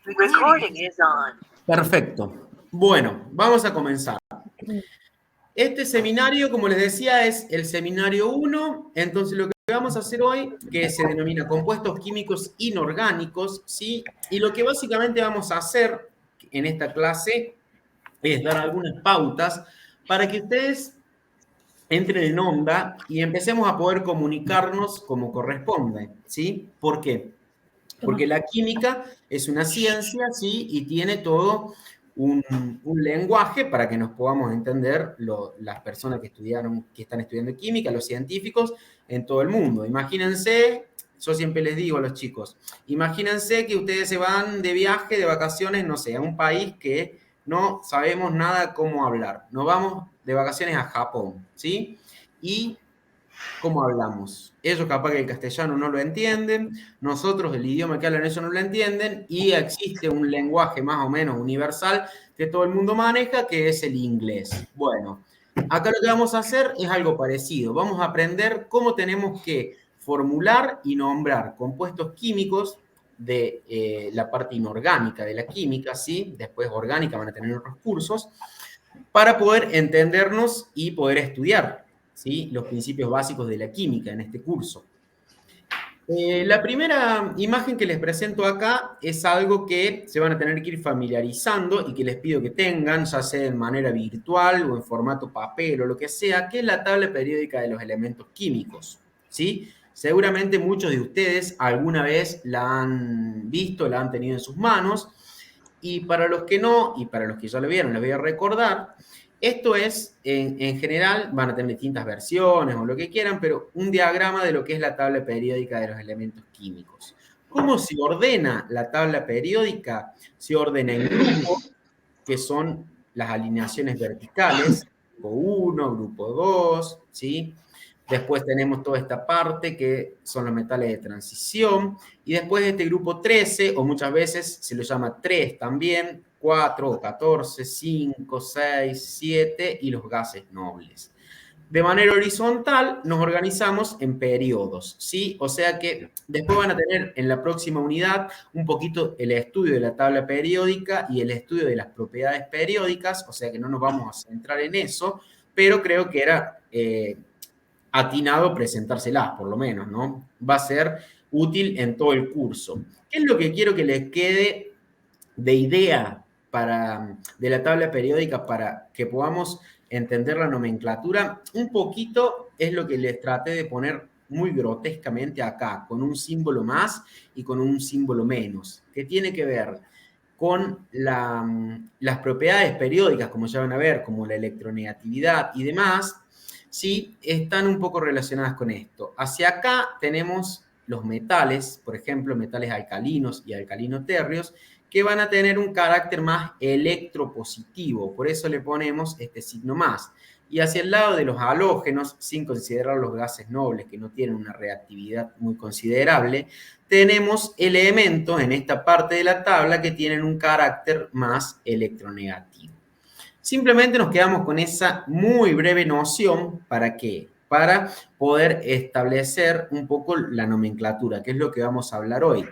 Recording is on. Perfecto. Bueno, vamos a comenzar. Este seminario, como les decía, es el seminario 1. Entonces, lo que vamos a hacer hoy, que se denomina compuestos químicos inorgánicos, ¿sí? Y lo que básicamente vamos a hacer en esta clase es dar algunas pautas para que ustedes entren en onda y empecemos a poder comunicarnos como corresponde, ¿sí? ¿Por qué? Porque la química es una ciencia, ¿sí? Y tiene todo un lenguaje para que nos podamos entender las personas que están estudiando química, los científicos en todo el mundo. Imagínense, yo siempre les digo a los chicos, imagínense que ustedes se van de viaje, de vacaciones, no sé, a un país que no sabemos nada cómo hablar. Nos vamos de vacaciones a Japón, ¿sí? Y cómo hablamos. Ellos capaz que el castellano no lo entienden, nosotros el idioma que hablan ellos no lo entienden, y existe un lenguaje más o menos universal que todo el mundo maneja, que es el inglés. Bueno, acá lo que vamos a hacer es algo parecido. Vamos a aprender cómo tenemos que formular y nombrar compuestos químicos de la parte inorgánica de la química, ¿sí? Después orgánica van a tener otros cursos, para poder entendernos y poder estudiar, ¿sí? Los principios básicos de la química en este curso. La primera imagen que les presento acá es algo que se van a tener que ir familiarizando y que les pido que tengan, ya sea de manera virtual o en formato papel o lo que sea, que es la tabla periódica de los elementos químicos, ¿sí? Seguramente muchos de ustedes alguna vez la han visto, la han tenido en sus manos, y para los que no, y para los que ya lo vieron, les voy a recordar. Esto es, en general, van a tener distintas versiones o lo que quieran, pero un diagrama de lo que es la tabla periódica de los elementos químicos. ¿Cómo se ordena la tabla periódica? Se ordena en grupos, que son las alineaciones verticales, grupo 1, grupo 2, ¿sí? Después tenemos toda esta parte que son los metales de transición. Y después de este grupo 13, o muchas veces se lo llama 3 también, 4 o 14, 5, 6, 7 y los gases nobles. De manera horizontal nos organizamos en periodos, ¿sí? O sea que después van a tener en la próxima unidad un poquito el estudio de la tabla periódica y el estudio de las propiedades periódicas, o sea que no nos vamos a centrar en eso, pero creo que era atinado presentárselas, por lo menos, ¿no? Va a ser útil en todo el curso. ¿Qué es lo que quiero que les quede de idea de la tabla periódica para que podamos entender la nomenclatura? Un poquito es lo que les traté de poner muy grotescamente acá, con un símbolo más y con un símbolo menos, que tiene que ver con las propiedades periódicas, como ya van a ver, como la electronegatividad y demás, sí, están un poco relacionadas con esto. Hacia acá tenemos los metales, por ejemplo, metales alcalinos y alcalino-térreos, que van a tener un carácter más electropositivo, por eso le ponemos este signo más. Y hacia el lado de los halógenos, sin considerar los gases nobles que no tienen una reactividad muy considerable, tenemos elementos en esta parte de la tabla que tienen un carácter más electronegativo. Simplemente nos quedamos con esa muy breve noción. ¿Para qué? Para poder establecer un poco la nomenclatura, que es lo que vamos a hablar hoy.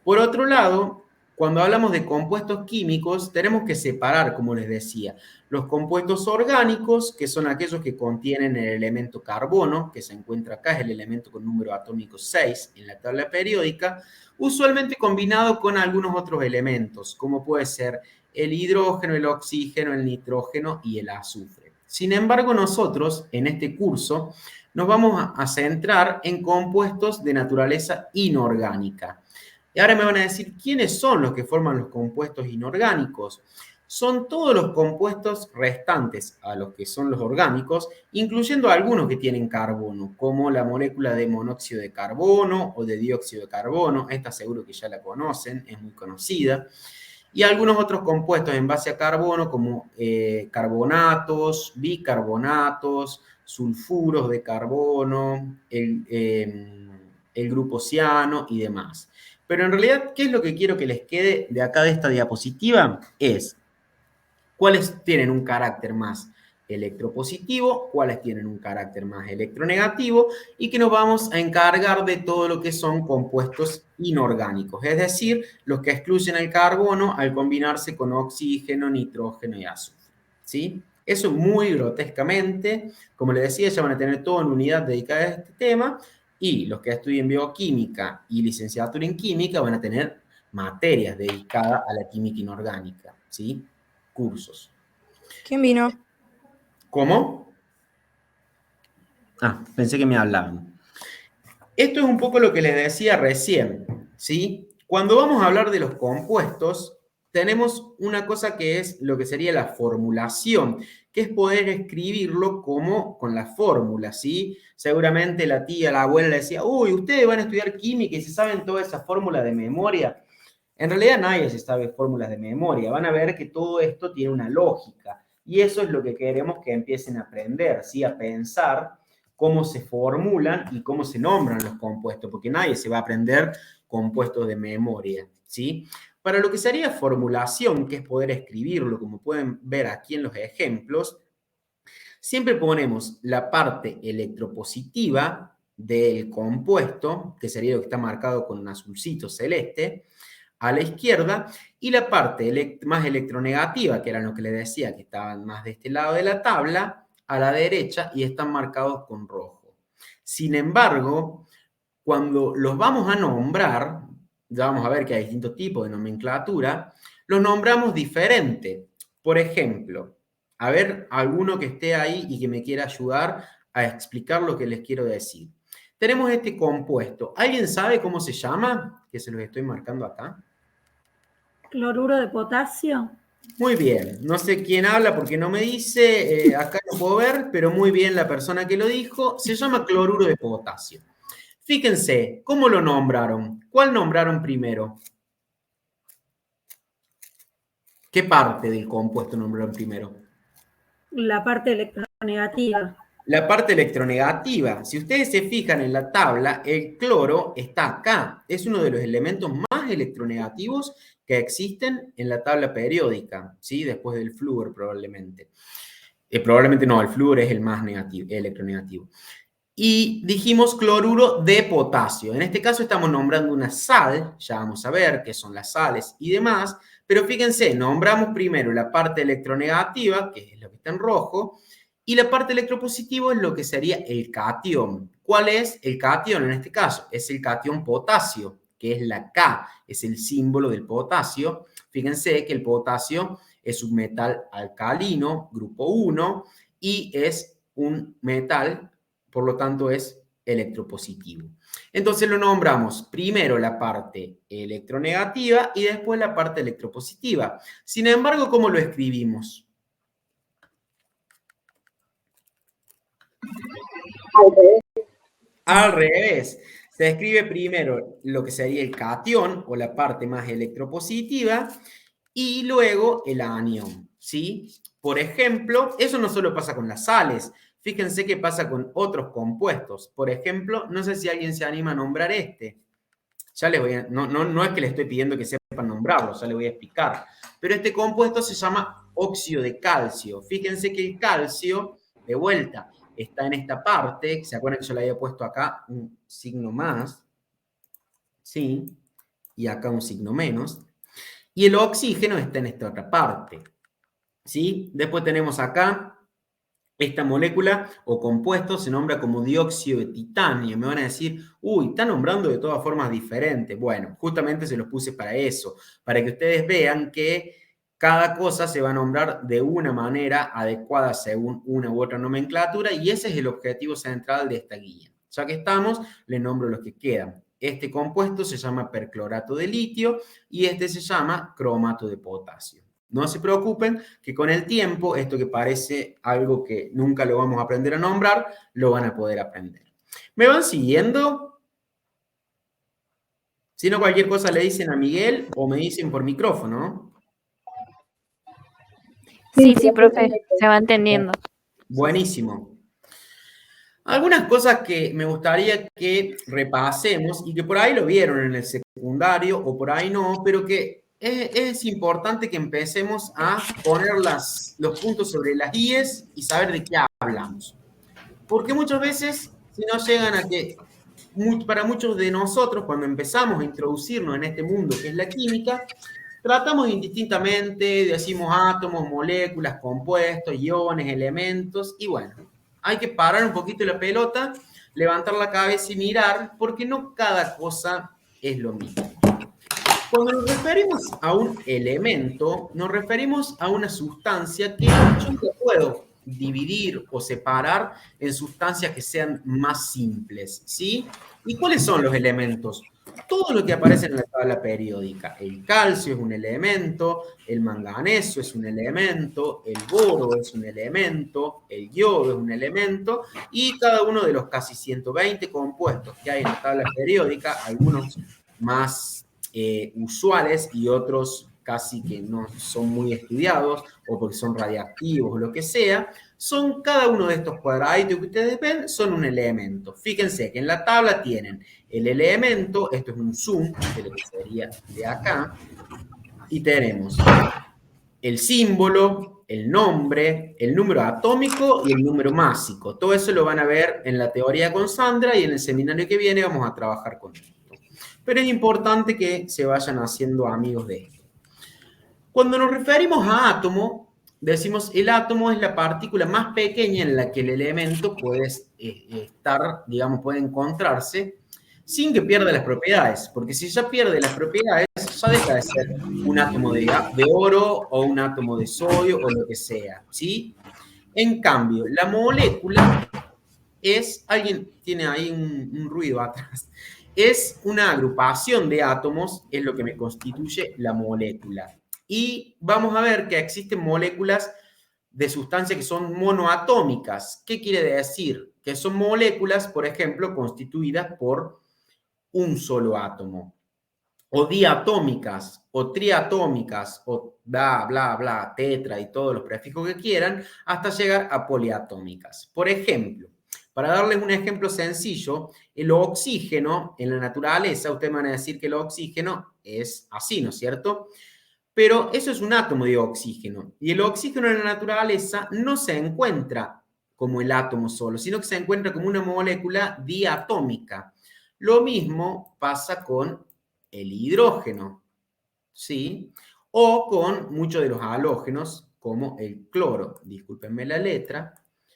Por otro lado, cuando hablamos de compuestos químicos, tenemos que separar, como les decía, los compuestos orgánicos, que son aquellos que contienen el elemento carbono, que se encuentra acá, es el elemento con número atómico 6 en la tabla periódica, usualmente combinado con algunos otros elementos, como puede ser el hidrógeno, el oxígeno, el nitrógeno y el azufre. Sin embargo, nosotros, en este curso, nos vamos a centrar en compuestos de naturaleza inorgánica. Y ahora me van a decir, ¿quiénes son los que forman los compuestos inorgánicos? Son todos los compuestos restantes a los que son los orgánicos, incluyendo algunos que tienen carbono, como la molécula de monóxido de carbono o de dióxido de carbono. Esta seguro que ya la conocen, es muy conocida. Y algunos otros compuestos en base a carbono, como carbonatos, bicarbonatos, sulfuros de carbono, el grupo ciano y demás. Pero en realidad, ¿qué es lo que quiero que les quede de acá de esta diapositiva? Es, ¿cuáles tienen un carácter más electropositivo, cuáles tienen un carácter más electronegativo y que nos vamos a encargar de todo lo que son compuestos inorgánicos, es decir, los que excluyen el carbono al combinarse con oxígeno, nitrógeno y azufre, ¿sí? Eso muy grotescamente, como les decía, ya van a tener toda una unidad dedicada a este tema y los que estudien bioquímica y licenciatura en química van a tener materias dedicadas a la química inorgánica, ¿sí? Cursos. ¿Quién vino? ¿Cómo? Ah, pensé que me hablaban. Esto es un poco lo que les decía recién, ¿sí? Cuando vamos a hablar de los compuestos, tenemos una cosa que es lo que sería la formulación, que es poder escribirlo como con la fórmula, ¿sí? Seguramente la tía, la abuela le decía, uy, ustedes van a estudiar química y se saben toda esa fórmula de memoria. En realidad nadie se sabe fórmulas de memoria, van a ver que todo esto tiene una lógica y eso es lo que queremos que empiecen a aprender, ¿sí? A pensar cómo se formulan y cómo se nombran los compuestos, porque nadie se va a aprender compuestos de memoria, ¿sí? Para lo que sería formulación, que es poder escribirlo, como pueden ver aquí en los ejemplos, siempre ponemos la parte electropositiva del compuesto, que sería lo que está marcado con un azulcito celeste, a la izquierda, y la parte más electronegativa, que era lo que les decía, que estaban más de este lado de la tabla, a la derecha y están marcados con rojo. Sin embargo, cuando los vamos a nombrar, ya vamos a ver que hay distintos tipos de nomenclatura, los nombramos diferente. Por ejemplo, a ver, alguno que esté ahí y que me quiera ayudar a explicar lo que les quiero decir. Tenemos este compuesto. ¿Alguien sabe cómo se llama? Que se los estoy marcando acá. Cloruro de potasio. Muy bien, no sé quién habla porque no me dice, acá no puedo ver, pero muy bien la persona que lo dijo, se llama cloruro de potasio. Fíjense, ¿cómo lo nombraron? ¿Cuál nombraron primero? ¿Qué parte del compuesto nombraron primero? La parte electronegativa. La parte electronegativa. Si ustedes se fijan en la tabla, el cloro está acá. Es uno de los elementos más electronegativos que existen en la tabla periódica, ¿sí? Después del flúor probablemente. Probablemente no, el flúor es el más negativo, electronegativo. Y dijimos cloruro de potasio. En este caso estamos nombrando una sal, ya vamos a ver qué son las sales y demás, pero fíjense, nombramos primero la parte electronegativa, que es lo que está en rojo, y la parte electropositiva es lo que sería el catión. ¿Cuál es el catión en este caso? Es el catión potasio, que es la K, es el símbolo del potasio. Fíjense que el potasio es un metal alcalino, grupo 1, y es un metal, por lo tanto es electropositivo. Entonces lo nombramos primero la parte electronegativa y después la parte electropositiva. Sin embargo, ¿cómo lo escribimos? Al revés. Se escribe primero lo que sería el catión o la parte más electropositiva y luego el anión, ¿sí? Por ejemplo, eso no solo pasa con las sales. Fíjense que pasa con otros compuestos. Por ejemplo, no sé si alguien se anima a nombrar este. Ya les voy a, no es que les estoy pidiendo que sepan nombrarlo, ya les voy a explicar. Pero este compuesto se llama óxido de calcio. Fíjense que el calcio, de vuelta, está en esta parte. ¿Se acuerdan que yo le había puesto acá un signo más? Sí. Y acá un signo menos. Y el oxígeno está en esta otra parte. ¿Sí? Después tenemos acá esta molécula o compuesto se nombra como dióxido de titanio. Me van a decir, uy, está nombrando de todas formas diferentes. Bueno, justamente se los puse para eso, para que ustedes vean que cada cosa se va a nombrar de una manera adecuada según una u otra nomenclatura y ese es el objetivo central de esta guía. Ya que estamos, les nombro los que quedan. Este compuesto se llama perclorato de litio y este se llama cromato de potasio. No se preocupen que con el tiempo, esto que parece algo que nunca lo vamos a aprender a nombrar, lo van a poder aprender. ¿Me van siguiendo? Si no, cualquier cosa le dicen a Miguel o me dicen por micrófono. Sí, profe, se va entendiendo. Buenísimo. Algunas cosas que me gustaría que repasemos y que por ahí lo vieron en el secundario o por ahí no, pero que es importante que empecemos a poner los puntos sobre las IES y saber de qué hablamos. Porque muchas veces, si no llegan a que, para muchos de nosotros, cuando empezamos a introducirnos en este mundo que es la química, tratamos indistintamente, decimos átomos, moléculas, compuestos, iones, elementos, y bueno, hay que parar un poquito la pelota, levantar la cabeza y mirar, porque no cada cosa es lo mismo. Cuando nos referimos a un elemento, nos referimos a una sustancia que yo no puedo dividir o separar en sustancias que sean más simples, ¿sí? ¿Y cuáles son los elementos? Todo lo que aparece en la tabla periódica. El calcio es un elemento, el manganeso es un elemento, el boro es un elemento, el yodo es un elemento, y cada uno de los casi 120 compuestos que hay en la tabla periódica, algunos más usuales y otros casi que no son muy estudiados o porque son radiactivos o lo que sea, son cada uno de estos cuadraditos que ustedes ven, son un elemento. Fíjense que en la tabla tienen el elemento, esto es un zoom de lo que sería de acá, y tenemos el símbolo, el nombre, el número atómico y el número másico. Todo eso lo van a ver en la teoría con Sandra y en el seminario que viene vamos a trabajar con esto. Pero es importante que se vayan haciendo amigos de esto. Cuando nos referimos a átomo, decimos el átomo es la partícula más pequeña en la que el elemento puede estar, digamos, puede encontrarse sin que pierda las propiedades, porque si ya pierde las propiedades, ya deja de ser un átomo de oro o un átomo de sodio o lo que sea, ¿sí? En cambio, la molécula es, alguien tiene ahí un ruido atrás, es una agrupación de átomos, es lo que me constituye la molécula. Y vamos a ver que existen moléculas de sustancias que son monoatómicas. ¿Qué quiere decir? Que son moléculas, por ejemplo, constituidas por un solo átomo. O diatómicas, o triatómicas, o bla, bla, bla, tetra y todos los prefijos que quieran, hasta llegar a poliatómicas. Por ejemplo, para darles un ejemplo sencillo, el oxígeno en la naturaleza, ustedes van a decir que el oxígeno es así, ¿no es cierto? Pero eso es un átomo de oxígeno. Y el oxígeno en la naturaleza no se encuentra como el átomo solo, sino que se encuentra como una molécula diatómica. Lo mismo pasa con el hidrógeno, ¿sí? O con muchos de los halógenos, como el cloro. Discúlpenme la letra.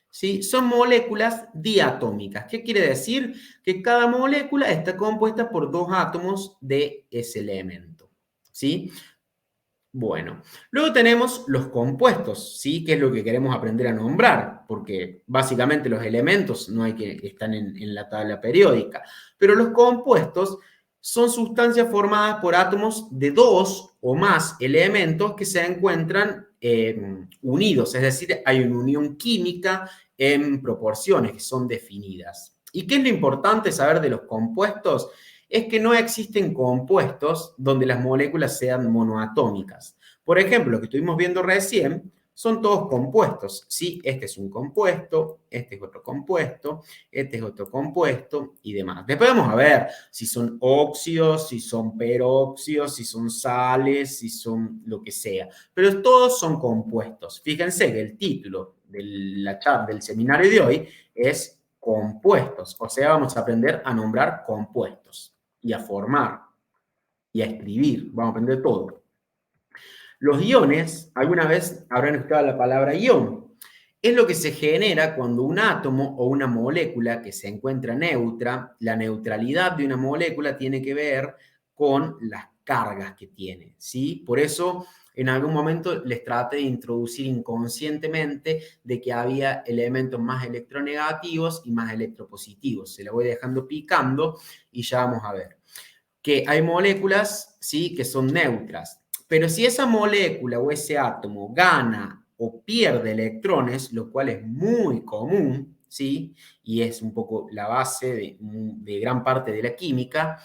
¿Sí? Son moléculas diatómicas. ¿Qué quiere decir? Que cada molécula está compuesta por dos átomos de ese elemento. ¿Sí? Bueno, luego tenemos los compuestos, ¿sí? Que es lo que queremos aprender a nombrar, porque básicamente los elementos no hay que están en la tabla periódica, pero los compuestos son sustancias formadas por átomos de dos o más elementos que se encuentran unidos, es decir, hay una unión química en proporciones que son definidas. ¿Y qué es lo importante saber de los compuestos? Es que no existen compuestos donde las moléculas sean monoatómicas. Por ejemplo, lo que estuvimos viendo recién son todos compuestos, ¿sí? Este es un compuesto, este es otro compuesto, este es otro compuesto y demás. Después vamos a ver si son óxidos, si son peróxidos, si son sales, si son lo que sea. Pero todos son compuestos. Fíjense que el título del seminario de hoy es compuestos. O sea, vamos a aprender a nombrar compuestos y a formar y a escribir. Vamos a aprender todo. Los iones, alguna vez habrán escuchado la palabra ion. Es lo que se genera cuando un átomo o una molécula que se encuentra neutra, la neutralidad de una molécula tiene que ver con las cargas que tiene, ¿sí? Por eso, en algún momento les traté de introducir inconscientemente de que había elementos más electronegativos y más electropositivos. Se la voy dejando picando y ya vamos a ver. Que hay moléculas, ¿sí? Que son neutras. Pero si esa molécula o ese átomo gana o pierde electrones, lo cual es muy común, ¿sí? Y es un poco la base de gran parte de la química,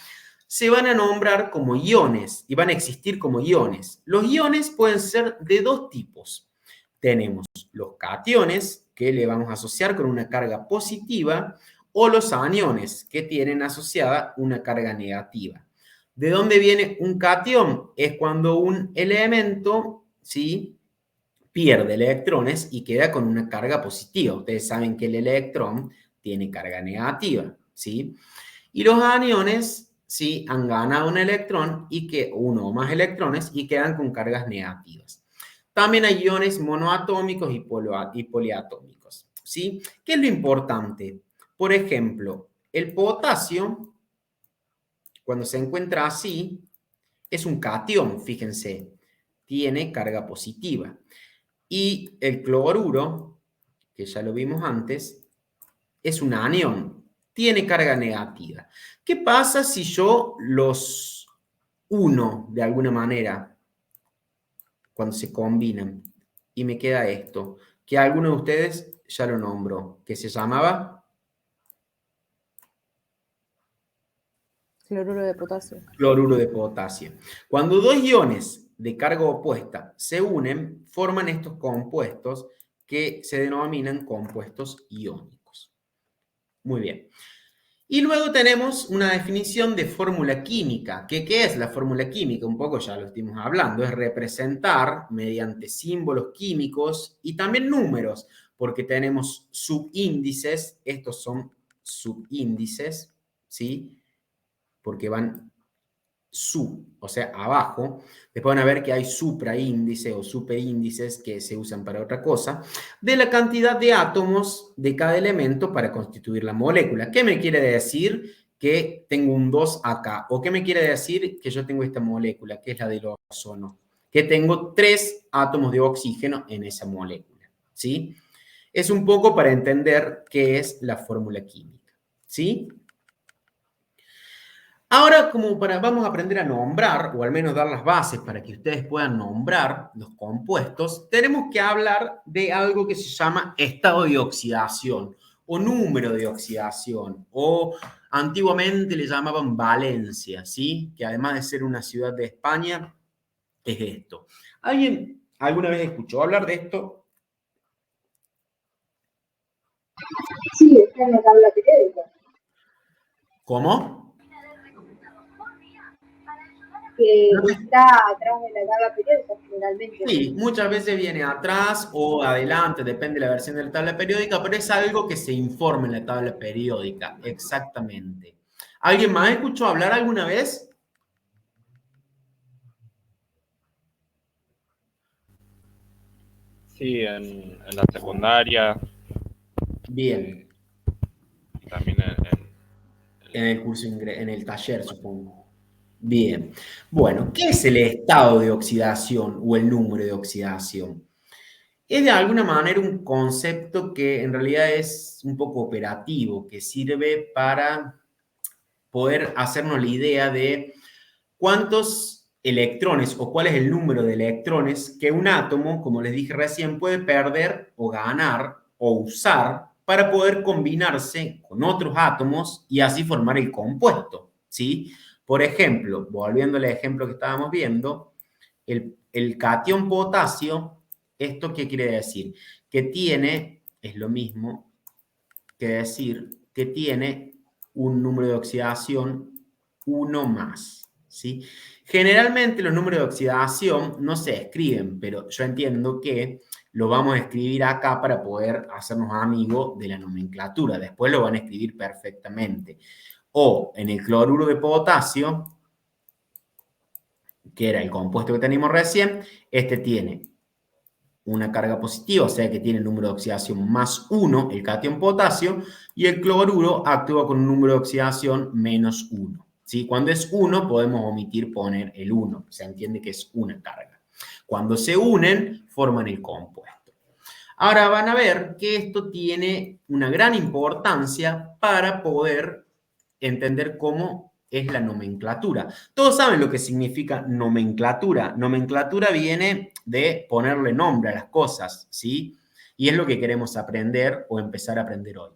se van a nombrar como iones y van a existir como iones. Los iones pueden ser de dos tipos. Tenemos los cationes, que le vamos a asociar con una carga positiva, o los aniones, que tienen asociada una carga negativa. ¿De dónde viene un catión? Es cuando un elemento, ¿sí?, pierde electrones y queda con una carga positiva. Ustedes saben que el electrón tiene carga negativa, ¿sí? Y los aniones, ¿sí?, han ganado un electrón y que uno o más electrones y quedan con cargas negativas. También hay iones monoatómicos y poliatómicos, ¿sí? ¿Qué es lo importante? Por ejemplo, el potasio, cuando se encuentra así, es un catión, fíjense, tiene carga positiva. Y el cloruro, que ya lo vimos antes, es un anión, tiene carga negativa. ¿Qué pasa si yo los uno de alguna manera cuando se combinan? Y me queda esto, que alguno de ustedes ya lo nombró, que se llamaba Cloruro de potasio. cloruro de potasio. Cuando dos iones de carga opuesta se unen, forman estos compuestos que se denominan compuestos iónicos. Muy bien. Y luego tenemos una definición de fórmula química. ¿Qué es la fórmula química? Un poco ya lo estuvimos hablando. Es representar mediante símbolos químicos y también números, porque tenemos subíndices. Estos son subíndices, ¿sí? Porque van o sea, abajo. Después van a ver que hay supraíndice o superíndices que se usan para otra cosa, de la cantidad de átomos de cada elemento para constituir la molécula. ¿Qué me quiere decir que tengo un 2 acá? ¿O qué me quiere decir que yo tengo esta molécula, que es la del ozono? Que tengo 3 átomos de oxígeno en esa molécula, ¿sí? Es un poco para entender qué es la fórmula química, ¿sí? Ahora, vamos a aprender a nombrar, o al menos dar las bases para que ustedes puedan nombrar los compuestos, tenemos que hablar de algo que se llama estado de oxidación, o número de oxidación, o antiguamente le llamaban valencia, ¿sí? Que además de ser una ciudad de España, es esto. ¿Alguien alguna vez escuchó hablar de esto? Sí, está en la tabla periódica. ¿Cómo? Que está atrás de la tabla periódica generalmente. Sí, muchas veces viene atrás o adelante, depende de la versión de la tabla periódica, pero es algo que se informa en la tabla periódica, exactamente. ¿Alguien más escuchó hablar alguna vez? Sí, en la secundaria. Bien. Y también En el curso, en el taller, supongo. Bien. Bueno, ¿qué es el estado de oxidación o el número de oxidación? Es de alguna manera un concepto que en realidad es un poco operativo, que sirve para poder hacernos la idea de cuántos electrones o cuál es el número de electrones que un átomo, como les dije recién, puede perder o ganar o usar para poder combinarse con otros átomos y así formar el compuesto, ¿sí? Por ejemplo, volviendo al ejemplo que estábamos viendo, el catión potasio, ¿esto qué quiere decir? Que tiene, es lo mismo que decir que tiene un número de oxidación 1 más, ¿sí? Generalmente los números de oxidación no se escriben, pero yo entiendo que lo vamos a escribir acá para poder hacernos amigos de la nomenclatura. Después lo van a escribir perfectamente. O en el cloruro de potasio, que era el compuesto que teníamos recién, este tiene una carga positiva, o sea que tiene el número de oxidación más 1, el catión potasio, y el cloruro actúa con un número de oxidación menos 1. ¿Sí? Cuando es 1 podemos omitir poner el 1, se entiende que es una carga. Cuando se unen, forman el compuesto. Ahora van a ver que esto tiene una gran importancia para poder entender cómo es la nomenclatura. Todos saben lo que significa nomenclatura. Nomenclatura viene de ponerle nombre a las cosas, ¿sí? Y es lo que queremos aprender o empezar a aprender hoy.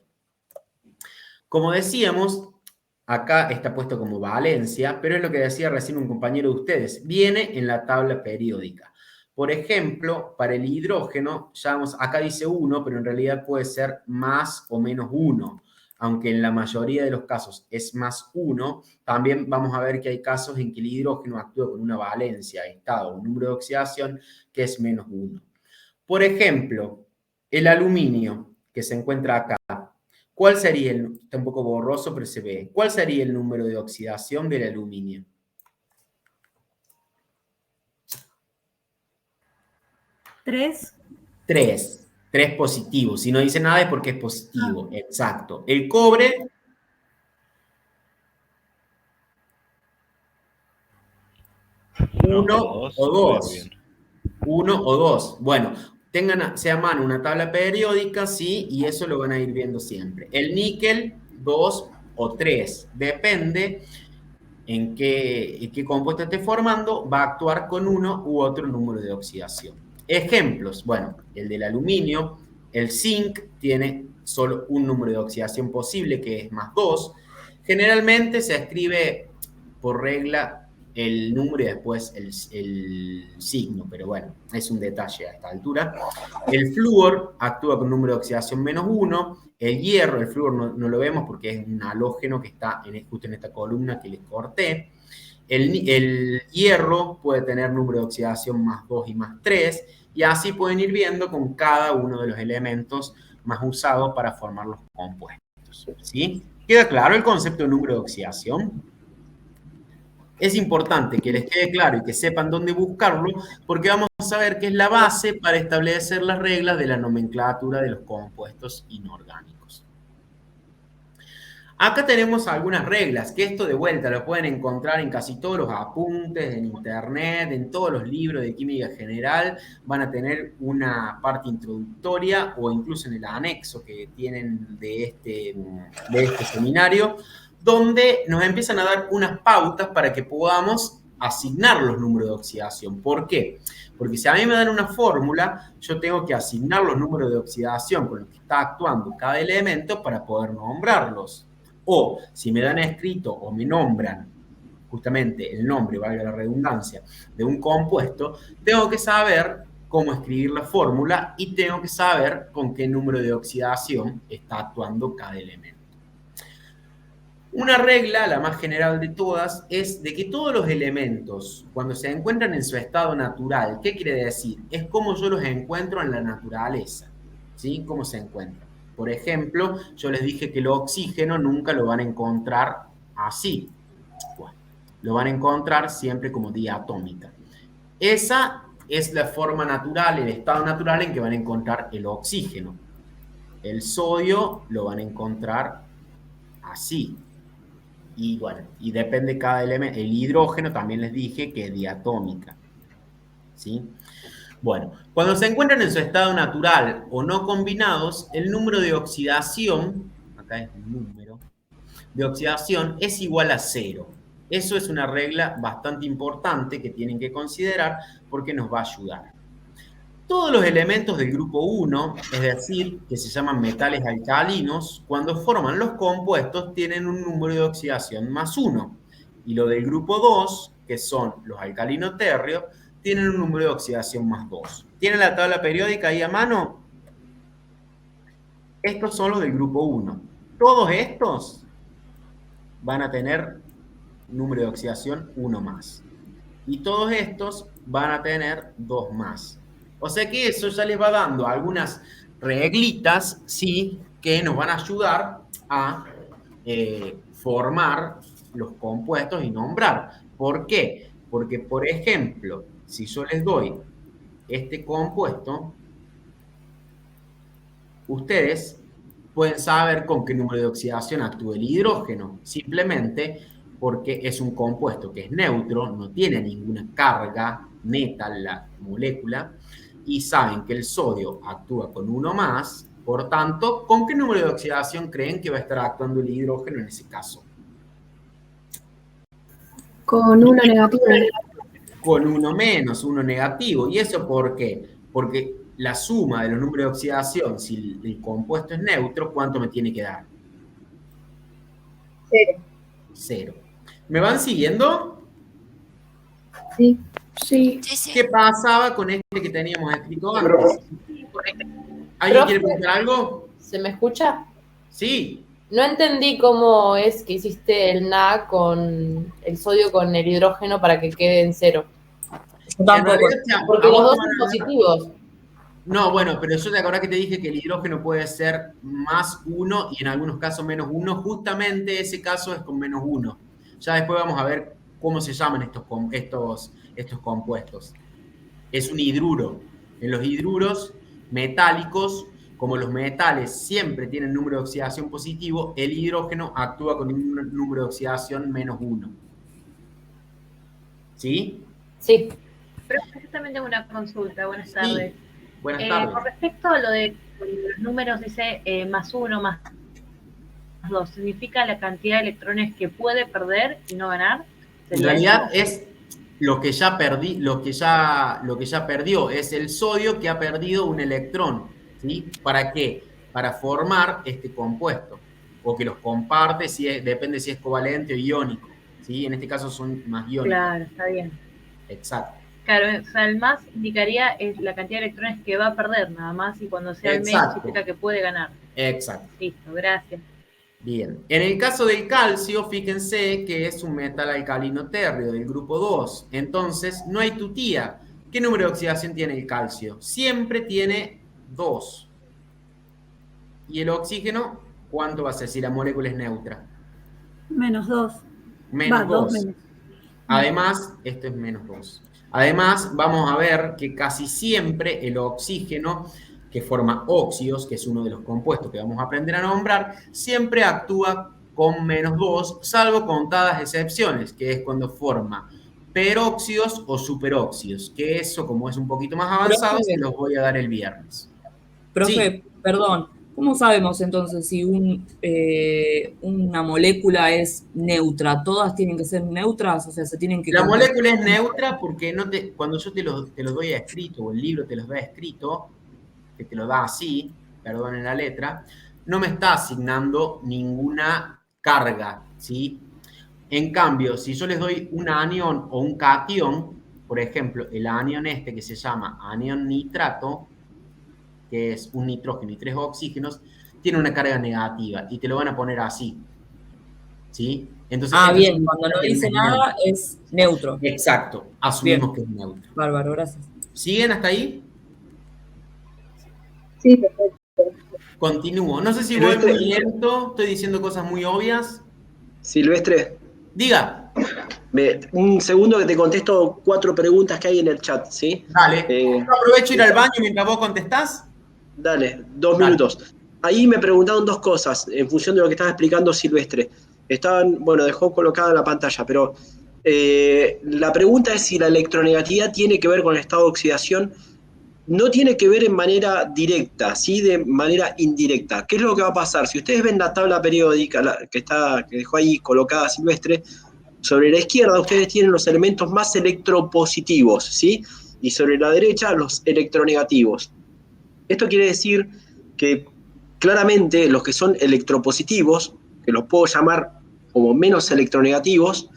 Como decíamos, acá está puesto como valencia, pero es lo que decía recién un compañero de ustedes. Viene en la tabla periódica. Por ejemplo, para el hidrógeno, ya vamos, acá dice 1, pero en realidad puede ser más o menos 1. aunque en la mayoría de los casos es +1, también vamos a ver que hay casos en que el hidrógeno actúa con una valencia, estado, un número de oxidación que es -1. Por ejemplo, el aluminio que se encuentra acá. ¿Cuál sería está un poco borroso, pero se ve. ¿Cuál sería el número de oxidación del aluminio? 3. 3. 3 positivo. Si no dice nada es porque es positivo. Exacto. El cobre. Uno o dos. 1 o 2. Bueno, tengan a mano una tabla periódica, sí, y eso lo van a ir viendo siempre. El níquel, 2 o 3. Depende en qué compuesto esté formando, va a actuar con uno u otro número de oxidación. Ejemplos, bueno, el del aluminio, el zinc tiene solo un número de oxidación posible, que es +2. Generalmente se escribe por regla el número y después el signo, pero bueno, es un detalle a esta altura. El flúor actúa con un número de oxidación -1. El hierro, el flúor no lo vemos porque es un halógeno que está justo en esta columna que les corté. El hierro puede tener número de oxidación +2 y +3, y así pueden ir viendo con cada uno de los elementos más usados para formar los compuestos. ¿Sí? ¿Queda claro el concepto de número de oxidación? Es importante que les quede claro y que sepan dónde buscarlo, porque vamos a ver que es la base para establecer las reglas de la nomenclatura de los compuestos inorgánicos. Acá tenemos algunas reglas, que esto de vuelta lo pueden encontrar en casi todos los apuntes, en internet, en todos los libros de química general. Van a tener una parte introductoria o incluso en el anexo que tienen de este seminario, donde nos empiezan a dar unas pautas para que podamos asignar los números de oxidación. ¿Por qué? Porque si a mí me dan una fórmula, yo tengo que asignar los números de oxidación con los que está actuando cada elemento para poder nombrarlos. O si me dan escrito o me nombran justamente el nombre, valga la redundancia, de un compuesto, tengo que saber cómo escribir la fórmula y tengo que saber con qué número de oxidación está actuando cada elemento. Una regla, la más general de todas, es de que todos los elementos, cuando se encuentran en su estado natural, ¿qué quiere decir? Es como yo los encuentro en la naturaleza, ¿sí? ¿Cómo se encuentran? Por ejemplo, yo les dije que el oxígeno nunca lo van a encontrar así. Bueno, lo van a encontrar siempre como diatómica. Esa es la forma natural, el estado natural en que van a encontrar el oxígeno. El sodio lo van a encontrar así. Y bueno, y depende cada elemento. El hidrógeno también les dije que es diatómica. ¿Sí? Bueno, cuando se encuentran en su estado natural o no combinados, el número de oxidación, acá es el número, de oxidación es igual a 0. Eso es una regla bastante importante que tienen que considerar porque nos va a ayudar. Todos los elementos del grupo 1, es decir, que se llaman metales alcalinos, cuando forman los compuestos tienen un número de oxidación +1. Y lo del grupo 2, que son los alcalinos térreos, tienen un número de oxidación +2. ¿Tienen la tabla periódica ahí a mano? Estos son los del grupo 1. Todos estos van a tener número de oxidación 1 más. Y todos estos van a tener 2 más. O sea que eso ya les va dando algunas reglitas, ¿sí?, que nos van a ayudar a formar los compuestos y nombrar. ¿Por qué? Porque, por ejemplo, si yo les doy este compuesto, ustedes pueden saber con qué número de oxidación actúa el hidrógeno, simplemente porque es un compuesto que es neutro, no tiene ninguna carga neta la molécula, y saben que el sodio actúa con 1 más, por tanto, ¿con qué número de oxidación creen que va a estar actuando el hidrógeno en ese caso? Con 1 negativo. Con 1 menos, 1 negativo. ¿Y eso por qué? Porque la suma de los números de oxidación, si el compuesto es neutro, ¿cuánto me tiene que dar? 0. 0. ¿Me van siguiendo? Sí. Sí. ¿Qué pasaba con este que teníamos escrito antes? ¿Alguien quiere preguntar algo? ¿Se me escucha? Sí. No entendí cómo es que hiciste el Na con el sodio con el hidrógeno para que quede en 0. En realidad, Porque los vamos dos son positivos. No, bueno, pero yo te acordás que te dije que el hidrógeno puede ser +1 y en algunos casos -1. Justamente ese caso es con -1. Ya después vamos a ver cómo se llaman estos compuestos. Es un hidruro. En los hidruros metálicos, como los metales siempre tienen número de oxidación positivo, el hidrógeno actúa con un número de oxidación -1. ¿Sí? Sí. Pero yo también tengo una consulta. Buenas tardes. Buenas tardes. Con respecto a lo de los números, dice +1, +2, ¿significa la cantidad de electrones que puede perder y no ganar? En realidad es lo que ya perdió, es el sodio que ha perdido un electrón, ¿sí? ¿Para qué? Para formar este compuesto, o que los comparte, depende si es covalente o iónico, ¿sí? En este caso son más iónicos. Claro, está bien. Exacto. Claro, o sea, el más indicaría es la cantidad de electrones que va a perder, nada más, y cuando sea el menos significa que puede ganar. Exacto. Listo, gracias. Bien. En el caso del calcio, fíjense que es un metal alcalino térreo del grupo 2. Entonces, no hay tutía. ¿Qué número de oxidación tiene el calcio? Siempre tiene 2. ¿Y el oxígeno? ¿Cuánto va a ser si la molécula es neutra? -2. -2. Además, esto es -2. Además, vamos a ver que casi siempre el oxígeno, que forma óxidos, que es uno de los compuestos que vamos a aprender a nombrar, siempre actúa con -2, salvo contadas excepciones, que es cuando forma peróxidos o superóxidos, que eso, como es un poquito más avanzado, se los voy a dar el viernes. Profe, perdón, ¿cómo sabemos entonces si una molécula es neutra? ¿Todas tienen que ser neutras? O sea, se tienen que... La molécula es neutra porque cuando yo te lo doy a escrito, o el libro te los da escrito, que te lo da así, perdonen la letra, no me está asignando ninguna carga, ¿sí? En cambio, si yo les doy un anión o un catión, por ejemplo, el anión que se llama anión nitrato, que es un nitrógeno y 3 oxígenos, tiene una carga negativa y te lo van a poner así, ¿sí? Entonces, bien, cuando no dice nada es neutro. Exacto, asumimos que es neutro. Bárbaro, gracias. ¿Siguen hasta ahí? Sí, perfecto. Continúo. No sé si voy muy lento, estoy diciendo cosas muy obvias. Silvestre. Diga. Un segundo que te contesto 4 preguntas que hay en el chat, ¿sí? Dale. Aprovecho ir al baño mientras vos contestás. Dale, 2 minutos. Ahí me preguntaron 2 cosas en función de lo que estaba explicando Silvestre. Dejó colocada la pantalla, pero la pregunta es si la electronegatividad tiene que ver con el estado de oxidación. No tiene que ver en manera directa, sí, de manera indirecta. ¿Qué es lo que va a pasar? Si ustedes ven la tabla periódica que dejó ahí colocada Silvestre, sobre la izquierda ustedes tienen los elementos más electropositivos, ¿sí? Y sobre la derecha los electronegativos. Esto quiere decir que claramente los que son electropositivos, que los puedo llamar como menos electronegativos,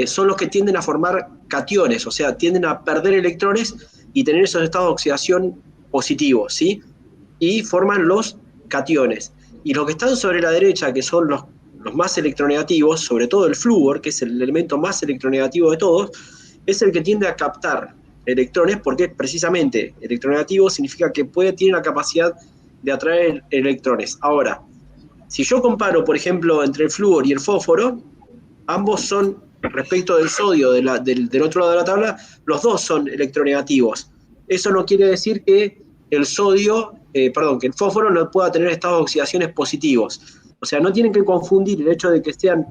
son los que tienden a formar cationes, o sea, tienden a perder electrones y tener esos estados de oxidación positivos, ¿sí? Y forman los cationes. Y los que están sobre la derecha, que son los más electronegativos, sobre todo el flúor, que es el elemento más electronegativo de todos, es el que tiende a captar electrones, porque precisamente electronegativo significa que tiene la capacidad de atraer electrones. Ahora, si yo comparo, por ejemplo, entre el flúor y el fósforo, ambos son, respecto del sodio del otro lado de la tabla, los dos son electronegativos. Eso no quiere decir que el fósforo no pueda tener estados de oxidaciones positivos. O sea, no tienen que confundir el hecho de que sean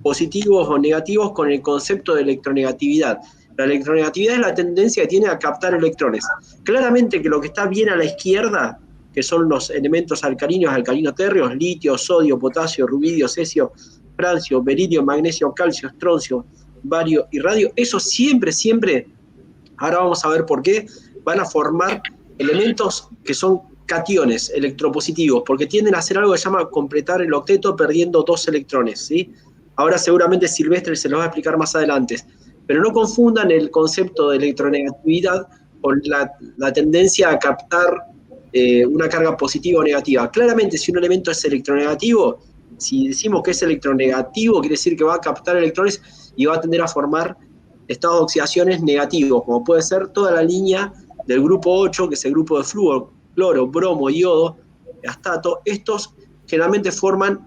positivos o negativos con el concepto de electronegatividad. La electronegatividad es la tendencia que tiene a captar electrones. Claramente que lo que está bien a la izquierda, que son los elementos alcalino-térreos, litio, sodio, potasio, rubidio, cesio, francio, berilio, magnesio, calcio, estroncio, bario y radio, eso siempre, ahora vamos a ver por qué, van a formar elementos que son cationes electropositivos, porque tienden a hacer algo que se llama completar el octeto perdiendo 2 electrones, ¿sí? Ahora seguramente Silvestre se lo va a explicar más adelante, pero no confundan el concepto de electronegatividad con la tendencia a captar una carga positiva o negativa. Claramente, si un elemento es electronegativo, si decimos que es electronegativo, quiere decir que va a captar electrones y va a tender a formar estados de oxidaciones negativos, como puede ser toda la línea del grupo 8, que es el grupo de flúor, cloro, bromo, yodo, astato. Estos generalmente forman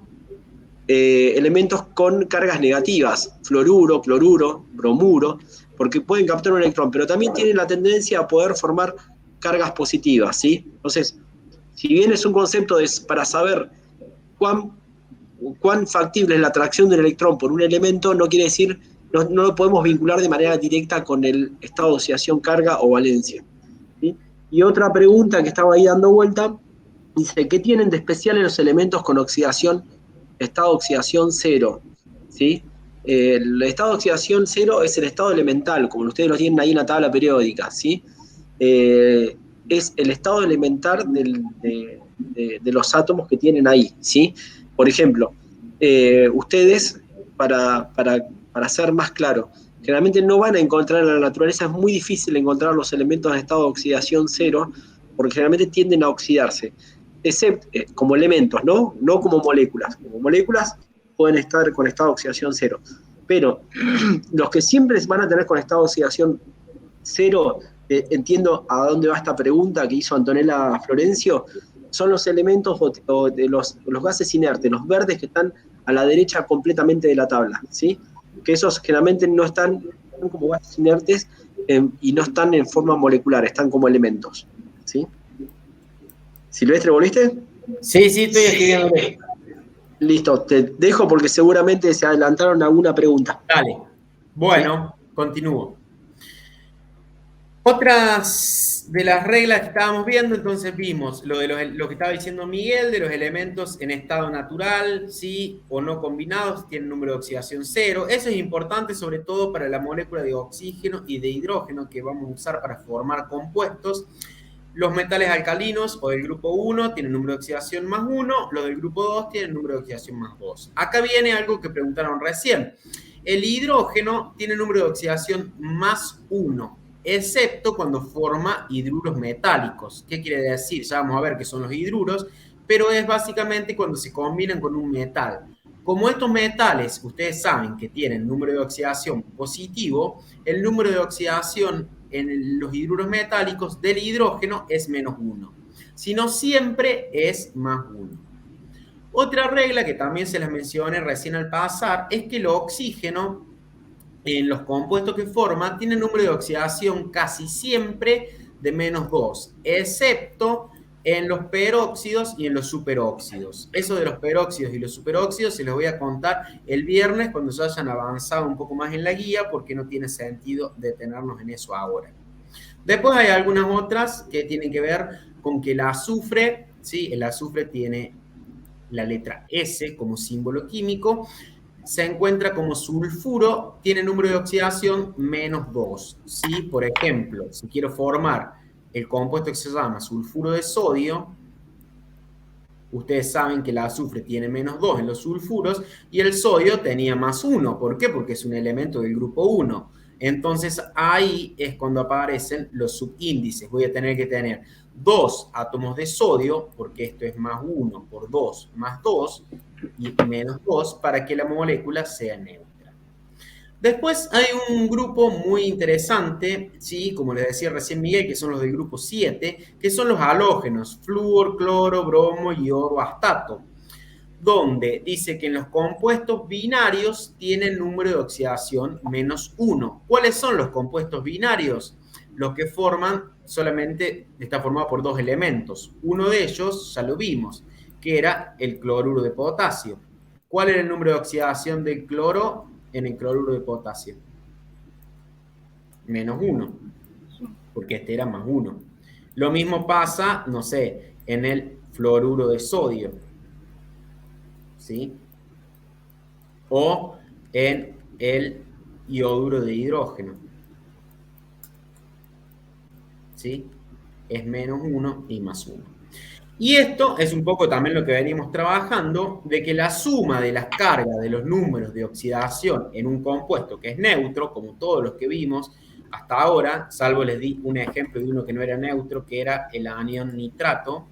elementos con cargas negativas, fluoruro, cloruro, bromuro, porque pueden captar un electrón, pero también tienen la tendencia a poder formar cargas positivas, ¿sí? Entonces, si bien es un concepto para saber cuán factible es la atracción del electrón por un elemento, no quiere decir, no lo podemos vincular de manera directa con el estado de oxidación, carga o valencia, ¿sí? Y otra pregunta que estaba ahí dando vuelta, dice, ¿qué tienen de especial en los elementos con oxidación, estado de oxidación cero? ¿Sí? El estado de oxidación cero es el estado elemental, como ustedes lo tienen ahí en la tabla periódica, ¿sí? Es el estado elemental de los átomos que tienen ahí, ¿sí? Por ejemplo, ustedes, para ser más claro, generalmente no van a encontrar en la naturaleza, es muy difícil encontrar los elementos en estado de oxidación cero, porque generalmente tienden a oxidarse, excepto como elementos, ¿no? No como moléculas. Como moléculas pueden estar con estado de oxidación cero. Pero los que siempre van a tener con estado de oxidación cero, entiendo a dónde va esta pregunta que hizo Antonella Florencio, son los elementos de los gases inertes, los verdes que están a la derecha completamente de la tabla, ¿sí? Que esos generalmente no están como gases inertes y no están en forma molecular, están como elementos, ¿sí? Silvestre, ¿volviste? Sí, estoy escribiendo. Listo, te dejo porque seguramente se adelantaron alguna pregunta. Dale. Bueno, continúo. Otras de las reglas que estábamos viendo, entonces vimos lo que estaba diciendo Miguel, de los elementos en estado natural, sí o no combinados, tienen número de oxidación cero. Eso es importante sobre todo para la molécula de oxígeno y de hidrógeno que vamos a usar para formar compuestos. Los metales alcalinos o del grupo 1 tienen número de oxidación más 1, los del grupo 2 tienen número de oxidación más 2. Acá viene algo que preguntaron recién. El hidrógeno tiene número de oxidación más 1, excepto cuando forma hidruros metálicos. ¿Qué quiere decir? Ya vamos a ver qué son los hidruros, pero es básicamente cuando se combinan con un metal. Como estos metales, ustedes saben que tienen número de oxidación positivo, el número de oxidación en los hidruros metálicos del hidrógeno es menos 1. Si no, siempre es más 1. Otra regla que también se las mencioné recién al pasar es que el oxígeno en los compuestos que forma tiene número de oxidación casi siempre de menos 2, excepto en los peróxidos y en los superóxidos. Eso de los peróxidos y los superóxidos se los voy a contar el viernes cuando se hayan avanzado un poco más en la guía, porque no tiene sentido detenernos en eso ahora. Después hay algunas otras que tienen que ver con que el azufre, ¿sí? El azufre tiene la letra S como símbolo químico, se encuentra como sulfuro, tiene número de oxidación menos 2. ¿Sí? Por ejemplo, si quiero formar el compuesto que se llama sulfuro de sodio, ustedes saben que el azufre tiene menos 2 en los sulfuros y el sodio tenía más 1. ¿Por qué? Porque es un elemento del grupo 1. Entonces ahí es cuando aparecen los subíndices. Voy a tener que tener 2 átomos de sodio, porque esto es más 1 por 2 más 2 y menos 2 para que la molécula sea neutra. Después hay un grupo muy interesante, ¿sí? Como les decía recién Miguel, que son los del grupo 7, que son los halógenos, flúor, cloro, bromo, yodo, astato, donde dice que en los compuestos binarios tienen número de oxidación menos 1. ¿Cuáles son los compuestos binarios? Los que forman, solamente está formado por 2 elementos. Uno de ellos, ya lo vimos, que era el cloruro de potasio. ¿Cuál era el número de oxidación del cloro en el cloruro de potasio? Menos 1, porque este era más 1. Lo mismo pasa, no sé, en el fluoruro de sodio, ¿sí? O en el ioduro de hidrógeno, ¿sí? Es menos 1 y más 1. Y esto es un poco también lo que venimos trabajando, de que la suma de las cargas de los números de oxidación en un compuesto que es neutro, como todos los que vimos hasta ahora, salvo les di un ejemplo de uno que no era neutro, que era el anión nitrato,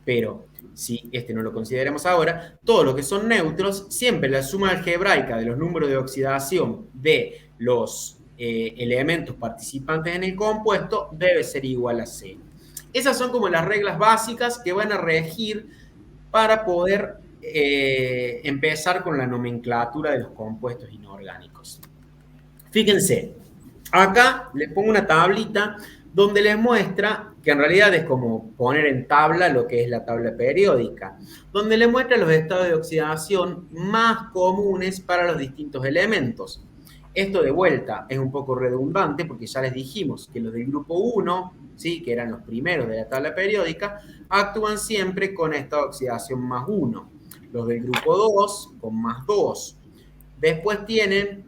pero si este no lo consideramos ahora, todo lo que son neutros, siempre la suma algebraica de los números de oxidación de los elementos participantes en el compuesto debe ser igual a 0. Esas son como las reglas básicas que van a regir para poder empezar con la nomenclatura de los compuestos inorgánicos. Fíjense, acá les pongo una tablita donde les muestra, que en realidad es como poner en tabla lo que es la tabla periódica, donde les muestra los estados de oxidación más comunes para los distintos elementos. Esto de vuelta es un poco redundante porque ya les dijimos que los del grupo 1, ¿sí?, que eran los primeros de la tabla periódica, actúan siempre con estado de oxidación más 1. Los del grupo 2 con más 2. Después tienen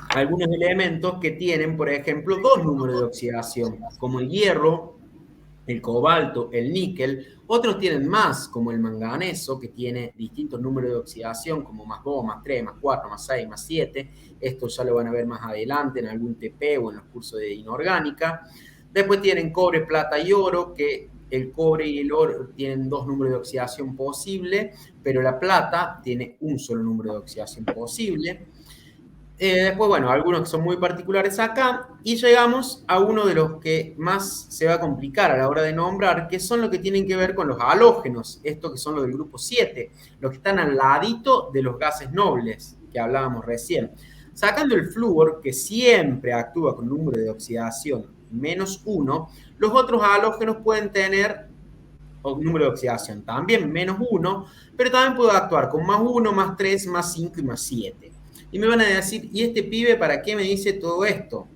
algunos elementos que tienen, por ejemplo, 2 números de oxidación, como el hierro, el cobalto, el níquel. Otros tienen más, como el manganeso, que tiene distintos números de oxidación, como más 2, más 3, más 4, más 6, más 7. Esto ya lo van a ver más adelante en algún TP o en los cursos de inorgánica. Después tienen cobre, plata y oro, que el cobre y el oro tienen 2 números de oxidación posible, pero la plata tiene un solo número de oxidación posible. Después, bueno, algunos que son muy particulares acá, y llegamos a uno de los que más se va a complicar a la hora de nombrar, que son los que tienen que ver con los halógenos, estos que son los del grupo 7, los que están al ladito de los gases nobles, que hablábamos recién. Sacando el flúor, que siempre actúa con número de oxidación menos 1, los otros halógenos pueden tener un número de oxidación también menos 1, pero también puede actuar con más 1, más 3, más 5 y más 7. Y me van a decir, ¿y este pibe para qué me dice todo esto?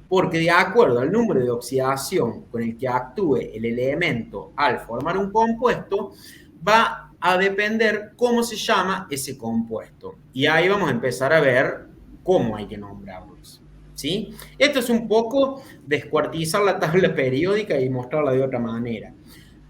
Porque de acuerdo al número de oxidación con el que actúe el elemento al formar un compuesto, va a depender cómo se llama ese compuesto. Y ahí vamos a empezar a ver cómo hay que nombrarlos, ¿sí? Esto es un poco descuartizar la tabla periódica y mostrarla de otra manera.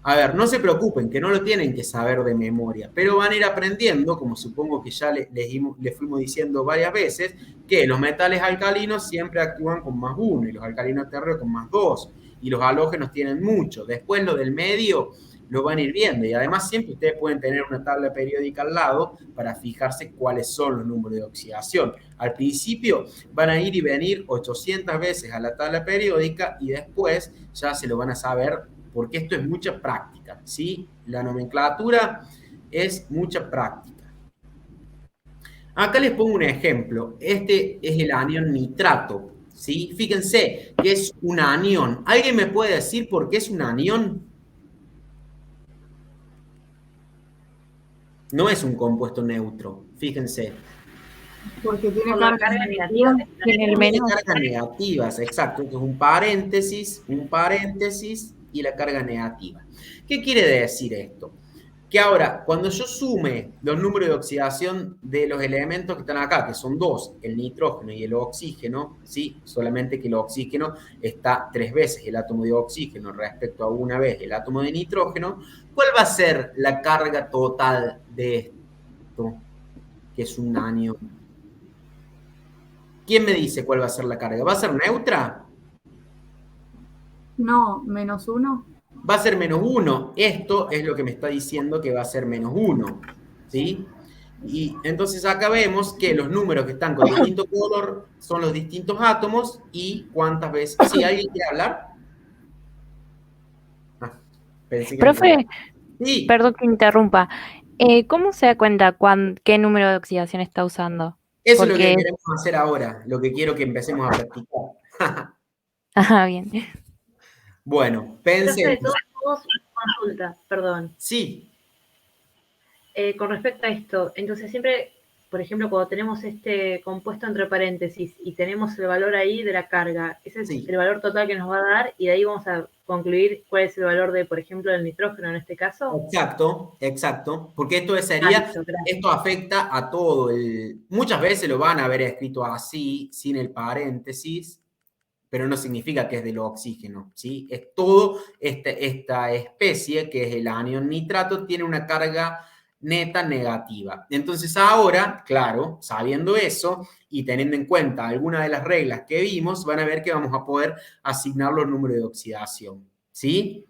A ver, no se preocupen, que no lo tienen que saber de memoria, pero van a ir aprendiendo, como supongo que ya les fuimos diciendo varias veces, que los metales alcalinos siempre actúan con más 1, y los alcalinos terreos con más 2, y los halógenos tienen mucho. Después lo del medio lo van a ir viendo, y además siempre ustedes pueden tener una tabla periódica al lado para fijarse cuáles son los números de oxidación. Al principio van a ir y venir 800 veces a la tabla periódica, y después ya se lo van a saber, porque esto es mucha práctica, ¿sí? La nomenclatura es mucha práctica. Acá les pongo un ejemplo. Este es el anión nitrato, ¿sí? Fíjense que es un anión. ¿Alguien me puede decir por qué es un anión? No es un compuesto neutro, fíjense. Porque tiene carga negativa. Tiene cargas negativas, exacto. Esto es un paréntesis y la carga negativa. ¿Qué quiere decir esto? Que ahora, cuando yo sume los números de oxidación de los elementos que están acá, que son 2, el nitrógeno y el oxígeno, ¿sí? Solamente que el oxígeno está 3 veces el átomo de oxígeno respecto a 1 vez el átomo de nitrógeno, ¿cuál va a ser la carga total de esto, que es un anión? ¿Quién me dice cuál va a ser la carga? ¿Va a ser neutra? No, menos 1. Va a ser menos 1. Esto es lo que me está diciendo que va a ser menos 1. ¿Sí? Y entonces acá vemos que los números que están con distinto color son los distintos átomos y cuántas veces. ¿Sí? ¿Alguien quiere hablar? Pensé que Profe, sí. perdón que interrumpa. ¿Cómo se da cuenta qué número de oxidación está usando? Eso es lo que queremos hacer ahora, lo que quiero que empecemos a practicar. Ajá, bien. Bueno, pensé. De todos modos, consulta, perdón. Sí. Con respecto a esto, entonces siempre, por ejemplo, cuando tenemos este compuesto entre paréntesis y tenemos el valor ahí de la carga, ese es el valor total que nos va a dar y de ahí vamos a concluir cuál es el valor de, por ejemplo, del nitrógeno en este caso. Exacto, porque esto sería, esto afecta a todo muchas veces lo van a haber escrito así, sin el paréntesis, pero no significa que es del oxígeno, ¿sí? Es todo, esta especie, que es el anión nitrato, tiene una carga neta negativa. Entonces ahora, claro, sabiendo eso y teniendo en cuenta algunas de las reglas que vimos, van a ver que vamos a poder asignar los números de oxidación, ¿sí?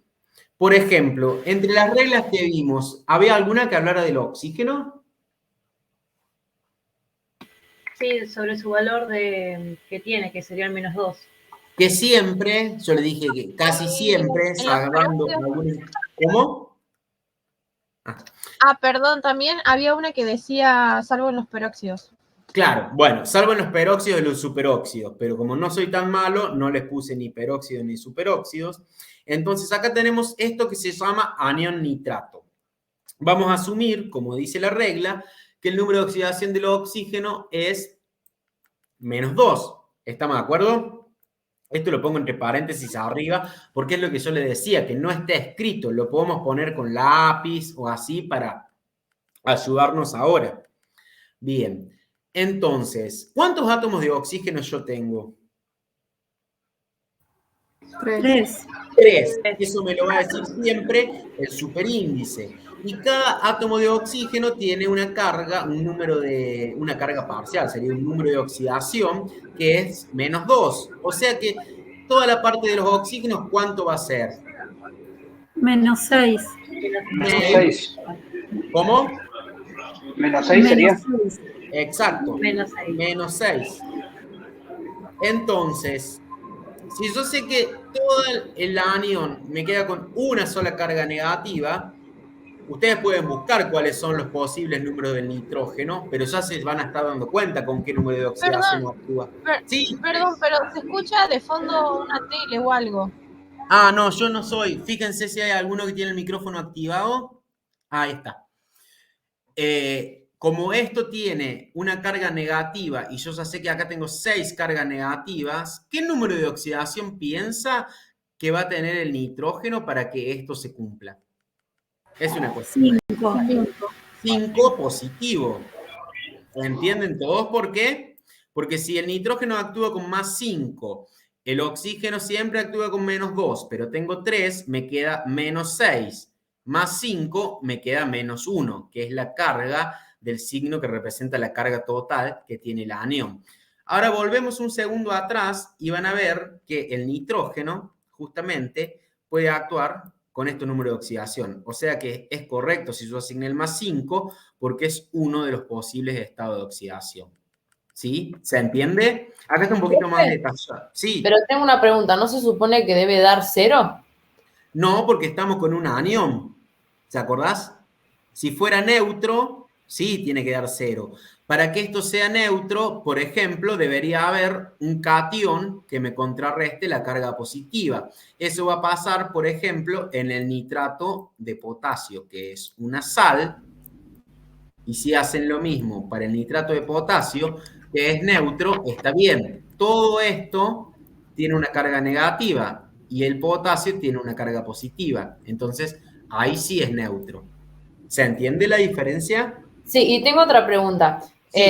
Por ejemplo, entre las reglas que vimos, ¿había alguna que hablara del oxígeno? Sí, sobre su valor que tiene, que sería el -2. Que siempre, yo le dije que casi siempre, salvando algunos... ¿Cómo? Perdón, también había una que decía salvo en los peróxidos. Claro, bueno, salvo en los peróxidos y los superóxidos, pero como no soy tan malo, no les puse ni peróxidos ni superóxidos. Entonces acá tenemos esto que se llama anión nitrato. Vamos a asumir, como dice la regla, que el número de oxidación del oxígeno es -2. ¿Estamos de acuerdo? Esto lo pongo entre paréntesis arriba porque es lo que yo le decía, que no está escrito. Lo podemos poner con lápiz o así para ayudarnos ahora. Bien. Entonces, ¿cuántos átomos de oxígeno yo tengo? 3. 3. Eso me lo va a decir siempre el superíndice. Y cada átomo de oxígeno tiene una carga, una carga parcial, sería un número de oxidación que es -2. O sea que toda la parte de los oxígenos, ¿cuánto va a ser? -6. -6. ¿Cómo? -6 sería. Exacto. -6. -6. Entonces, si yo sé que todo el anión me queda con una sola carga negativa, ustedes pueden buscar cuáles son los posibles números del nitrógeno, pero ya se van a estar dando cuenta con qué número de oxidación actúa. Sí. Perdón, pero se escucha de fondo una tele o algo. No, yo no soy. Fíjense si hay alguno que tiene el micrófono activado. Ahí está. Como esto tiene una carga negativa y yo ya sé que acá tengo 6 cargas negativas, ¿qué número de oxidación piensa que va a tener el nitrógeno para que esto se cumpla? Es una cuestión. 5 positivo. ¿Entienden todos por qué? Porque si el nitrógeno actúa con +5, el oxígeno siempre actúa con -2, pero tengo 3, me queda -6. +5 me queda -1, que es la carga del signo que representa la carga total que tiene el anión. Ahora volvemos un segundo atrás y van a ver que el nitrógeno justamente puede actuar con este número de oxidación. O sea que es correcto si yo asigné el +5 porque es uno de los posibles estados de oxidación. ¿Sí? ¿Se entiende? Acá está un poquito más detallado. Sí. Pero tengo una pregunta, ¿no se supone que debe dar 0? No, porque estamos con un anión. ¿Se acordás? Si fuera neutro, sí, tiene que dar 0. Para que esto sea neutro, por ejemplo, debería haber un catión que me contrarreste la carga positiva. Eso va a pasar, por ejemplo, en el nitrato de potasio, que es una sal. Y si hacen lo mismo para el nitrato de potasio, que es neutro, está bien. Todo esto tiene una carga negativa y el potasio tiene una carga positiva. Entonces, ahí sí es neutro. ¿Se entiende la diferencia? Sí, y tengo otra pregunta. Sí.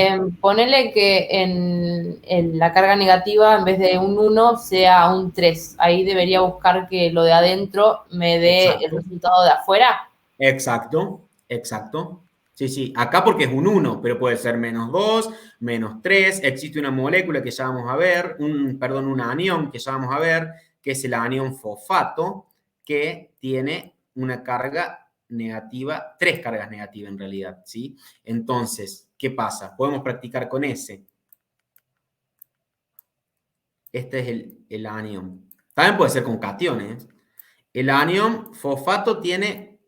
Ponele que en la carga negativa, en vez de un 1, sea un 3. Ahí debería buscar que lo de adentro me dé el resultado de afuera. Exacto, exacto. Sí, sí. Acá porque es un 1, pero puede ser -2, -3. Existe una molécula que ya vamos a ver, un anión que ya vamos a ver, que es el anión fosfato, que tiene una carga negativa, 3 cargas negativas en realidad, ¿sí? Entonces, ¿qué pasa? Podemos practicar con ese. Este es el anión. También puede ser con cationes. El anión fosfato tiene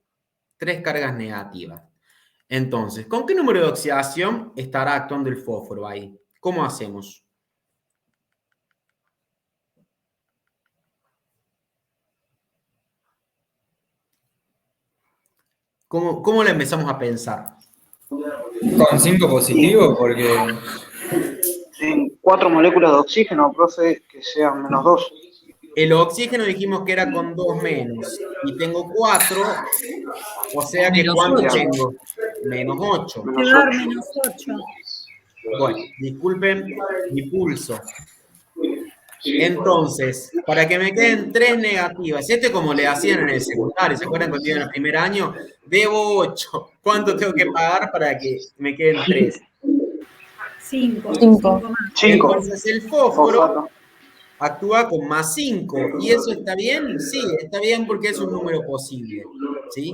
3 cargas negativas. Entonces, ¿con qué número de oxidación estará actuando el fósforo ahí? ¿Cómo hacemos? ¿Cómo la empezamos a pensar? Con 5 positivo, porque... En 4 moléculas de oxígeno, profe, que sean -2. El oxígeno dijimos que era con 2 menos. Y tengo 4, o sea que ¿cuánto tengo? -8. -8. Bueno, disculpen mi pulso. Entonces, para que me queden 3 negativas, esto es como le hacían en el secundario, ¿se acuerdan cuando iban en el primer año? Debo 8. ¿Cuánto tengo que pagar para que me queden 3? 5. Entonces el fósforo actúa con más 5. ¿Y eso está bien? Sí, está bien porque es un número posible. ¿Sí?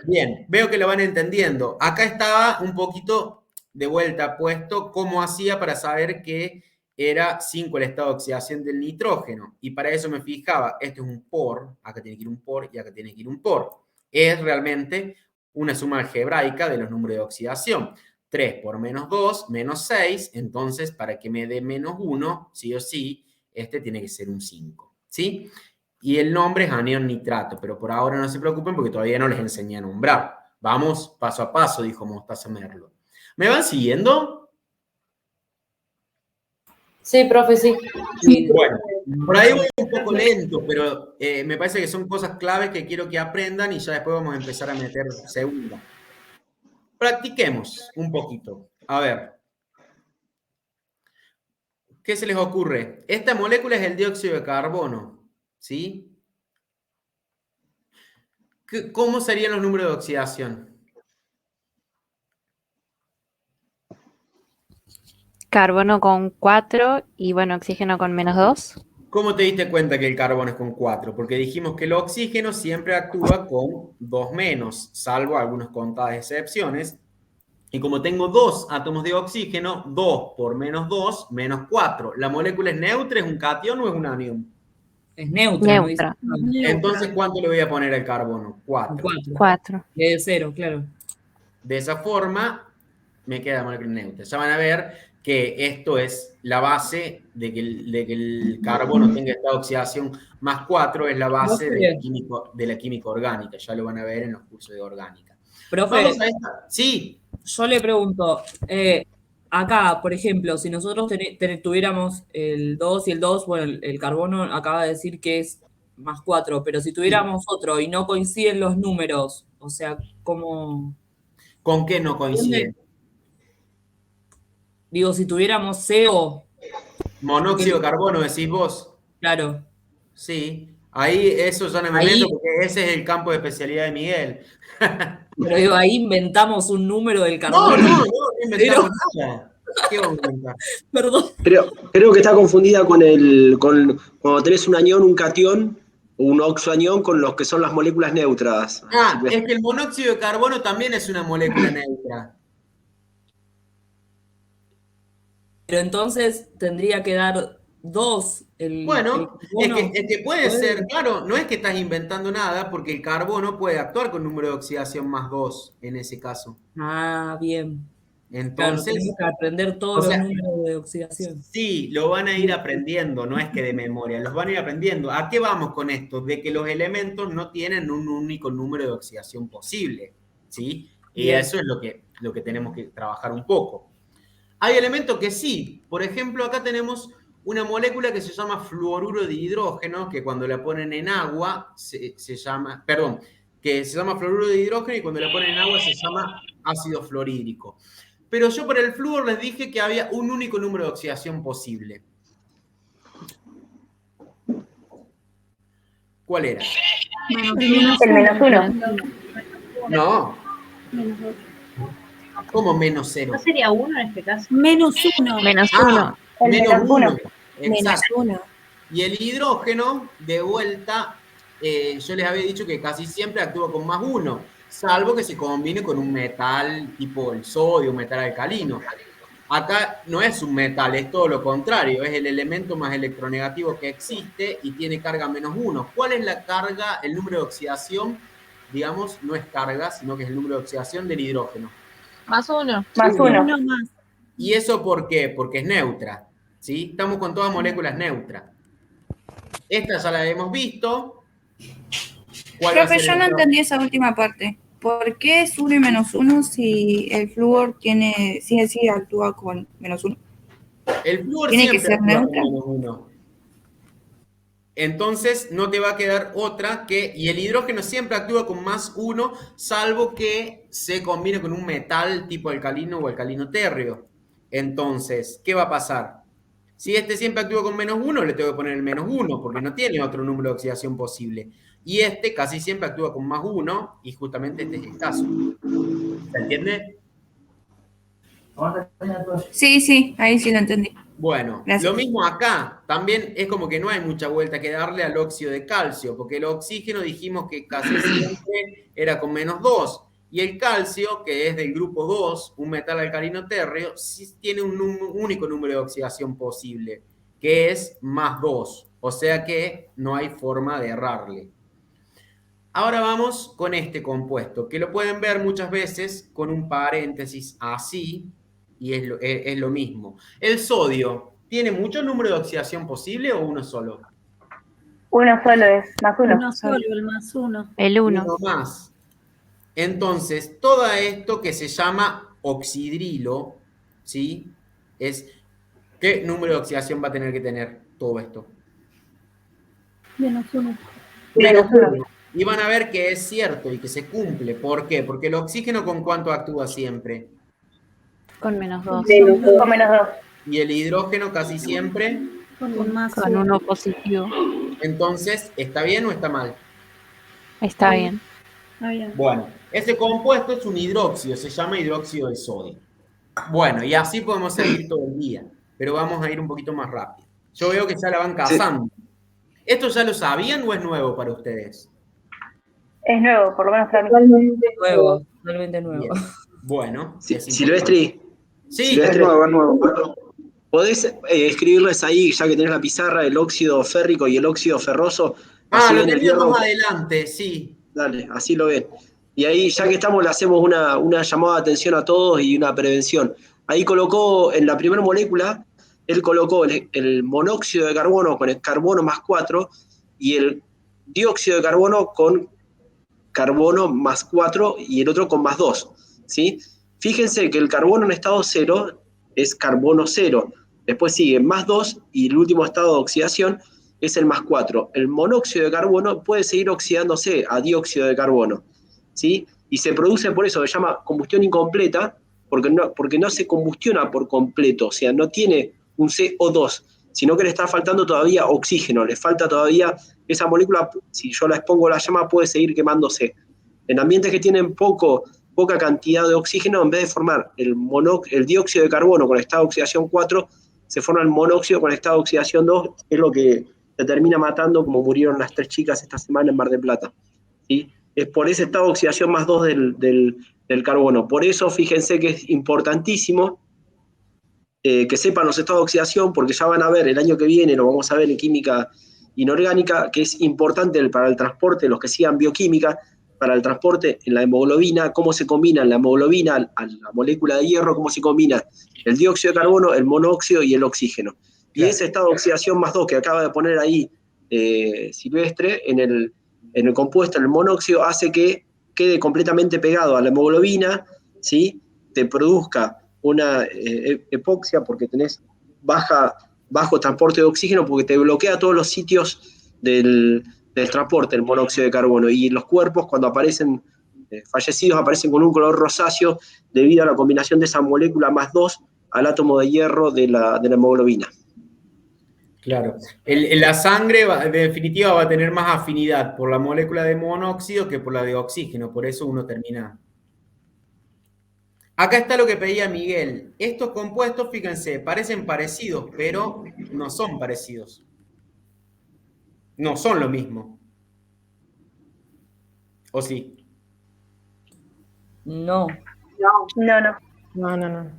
Bien, veo que lo van entendiendo. Acá estaba un poquito de vuelta puesto cómo hacía para saber que era 5 el estado de oxidación del nitrógeno. Y para eso me fijaba, este es un por, acá tiene que ir un por y acá tiene que ir un por. Es realmente una suma algebraica de los números de oxidación. 3 por menos 2, menos 6. Entonces, para que me dé menos 1, sí o sí, este tiene que ser un 5. ¿Sí? Y el nombre es anión nitrato, pero por ahora no se preocupen porque todavía no les enseñé a nombrar. Vamos paso a paso, dijo Mostaza Merlo. ¿Me van siguiendo? Sí, profe, sí. Bueno, por ahí voy un poco lento, pero me parece que son cosas claves que quiero que aprendan y ya después vamos a empezar a meter segunda. Practiquemos un poquito. A ver. ¿Qué se les ocurre? Esta molécula es el dióxido de carbono, ¿sí? ¿Cómo serían los números de oxidación? Carbono con 4 y, bueno, oxígeno con menos 2. ¿Cómo te diste cuenta que el carbono es con 4? Porque dijimos que el oxígeno siempre actúa con 2 menos, salvo algunas contadas excepciones. Y como tengo 2 átomos de oxígeno, 2 por menos 2, menos 4. ¿La molécula es neutra, es un cation o es un anión? Es neutra. Neutra. Entonces, ¿cuánto le voy a poner al carbono? 4. 4. De 0, claro. De esa forma, me queda la molécula neutra. Ya van a ver que esto es la base de que el carbono tenga estado de oxidación más 4, es la base de la química orgánica. Ya lo van a ver en los cursos de orgánica. Profe, Vamos a esta. Sí. Yo le pregunto, acá, por ejemplo, si nosotros tuviéramos el 2 y el 2, bueno, el carbono acaba de decir que es más 4, pero si tuviéramos otro y no coinciden los números, o sea, ¿cómo? ¿Con qué no coinciden? Digo, si tuviéramos CO. Monóxido de carbono, decís vos. Claro. Sí. Ahí eso ya no me meto porque ese es el campo de especialidad de Miguel. Pero digo, ahí inventamos un número del carbono. No inventamos nada. ¿Qué vamos a inventar? Perdón. Creo que está confundida con cuando tenés un anión, un catión, o un oxoanión con los que son las moléculas neutras. Ah, es que el monóxido de carbono también es una molécula neutra. Pero entonces tendría que dar 2. Bueno, es que puede ser, claro, no es que estás inventando nada, porque el carbono puede actuar con número de oxidación más 2 en ese caso. Ah, bien. Entonces, claro, tenemos que aprender todos los números de oxidación. Sí, lo van a ir aprendiendo, no es que de memoria, los van a ir aprendiendo. ¿A qué vamos con esto? De que los elementos no tienen un único número de oxidación posible, ¿sí? Y bien. eso es lo que tenemos que trabajar un poco. Hay elementos que sí, por ejemplo, acá tenemos una molécula que se llama fluoruro de hidrógeno, que cuando la ponen en agua que se llama fluoruro de hidrógeno y cuando la ponen en agua se llama ácido fluorhídrico. Pero yo para el flúor les dije que había un único número de oxidación posible. ¿Cuál era? El menos 1. No. ¿Cómo menos 0? ¿No sería 1 en este caso? Menos 1. Menos 1. Menos 1. Menos 1. Y el hidrógeno, de vuelta, yo les había dicho que casi siempre actúa con más 1, salvo que se combine con un metal tipo el sodio, un metal alcalino. Acá no es un metal, es todo lo contrario, es el elemento más electronegativo que existe y tiene carga menos 1. ¿Cuál es la carga, el número de oxidación? Digamos, no es carga, sino que es el número de oxidación del hidrógeno. Más 1. Más 1. ¿Y eso por qué? Porque es neutra, ¿sí? Estamos con todas moléculas neutras. Esta ya la hemos visto. Profe, yo no entendí esa última parte. ¿Por qué es 1 y menos 1 si el flúor sí actúa con menos 1? El flúor tiene que siempre ser neutra. con menos 1. Entonces no te va a quedar otra que... Y el hidrógeno siempre actúa con más 1, salvo que se combine con un metal tipo alcalino o alcalino térreo. Entonces, ¿qué va a pasar? Si este siempre actúa con menos 1, le tengo que poner el menos 1, porque no tiene otro número de oxidación posible. Y este casi siempre actúa con más 1, y justamente este es el caso. ¿Se entiende? Sí, ahí sí lo entendí. Bueno, Gracias. lo mismo acá. También es como que no hay mucha vuelta que darle al óxido de calcio, porque el oxígeno dijimos que casi siempre era con -2. Y el calcio, que es del grupo 2, un metal alcalino térreo, sí tiene un único número de oxidación posible, que es +2. O sea que no hay forma de errarle. Ahora vamos con este compuesto, que lo pueden ver muchas veces con un paréntesis así, y es lo mismo. El sodio, ¿tiene mucho número de oxidación posible o uno solo? Uno solo es, más uno. Uno solo, el +1. El 1. Uno más. Entonces, todo esto que se llama oxidrilo, ¿sí? ¿Qué número de oxidación va a tener que tener todo esto? -1. -1. Y van a ver que es cierto y que se cumple. ¿Por qué? Porque el oxígeno, ¿con cuánto actúa siempre? Con -2. Con -2. Y el hidrógeno casi siempre Con Con 1 positivo. Entonces, ¿está bien o está mal? Está bien. Está bien. Bueno, ese compuesto es un hidróxido, se llama hidróxido de sodio. Bueno, y así podemos seguir todo el día, pero vamos a ir un poquito más rápido. Yo veo que ya la van cazando. ¿Esto ya lo sabían o es nuevo para ustedes? Es nuevo, por lo menos para mí. Nuevo, totalmente nuevo. Bien. Bueno. Silvestri. Sí. Silvestre, Es nuevo. ¿Podés escribirles ahí, ya que tenés la pizarra, el óxido férrico y el óxido ferroso? Ah, Así lo ven el tenía hierro. más adelante, sí. Dale, así lo ven. Y ahí, ya que estamos, le hacemos una llamada de atención a todos y una prevención. Ahí colocó, en la primera molécula, él colocó el monóxido de carbono con el carbono +4 y el dióxido de carbono con carbono +4 y el otro con +2, ¿sí? Fíjense que el carbono en estado 0 es carbono 0. Después sigue +2 y el último estado de oxidación es el +4. El monóxido de carbono puede seguir oxidándose a dióxido de carbono, ¿sí? Y se produce por eso, se llama combustión incompleta, porque no se combustiona por completo, o sea, no tiene un CO2, sino que le está faltando todavía oxígeno, le falta todavía esa molécula, si yo la expongo a la llama, puede seguir quemándose. En ambientes que tienen poca cantidad de oxígeno, en vez de formar el dióxido de carbono con estado de oxidación 4, se forma el monóxido con estado de oxidación 2, que es lo que te termina matando, como murieron las 3 chicas esta semana en Mar del Plata, ¿sí? Es por ese estado de oxidación +2 del carbono. Por eso, fíjense que es importantísimo que sepan los estados de oxidación, porque ya van a ver el año que viene, lo vamos a ver en química inorgánica, que es importante para el transporte, los que sigan bioquímica, para el transporte en la hemoglobina, cómo se combina la hemoglobina a la molécula de hierro, cómo se combina el dióxido de carbono, el monóxido y el oxígeno. Claro. Y ese estado de oxidación +2 que acaba de poner ahí Silvestre, en el compuesto, en el monóxido, hace que quede completamente pegado a la hemoglobina, ¿sí? Te produzca una hipoxia porque tenés bajo transporte de oxígeno, porque te bloquea todos los sitios del transporte, el monóxido de carbono. Y los cuerpos, cuando aparecen fallecidos, aparecen con un color rosáceo debido a la combinación de esa molécula +2 al átomo de hierro de la hemoglobina. Claro. La sangre, en definitiva, va a tener más afinidad por la molécula de monóxido que por la de oxígeno. Por eso uno termina. Acá está lo que pedía Miguel. Estos compuestos, fíjense, parecen parecidos, pero no son parecidos. No son lo mismo. ¿O sí? No. No.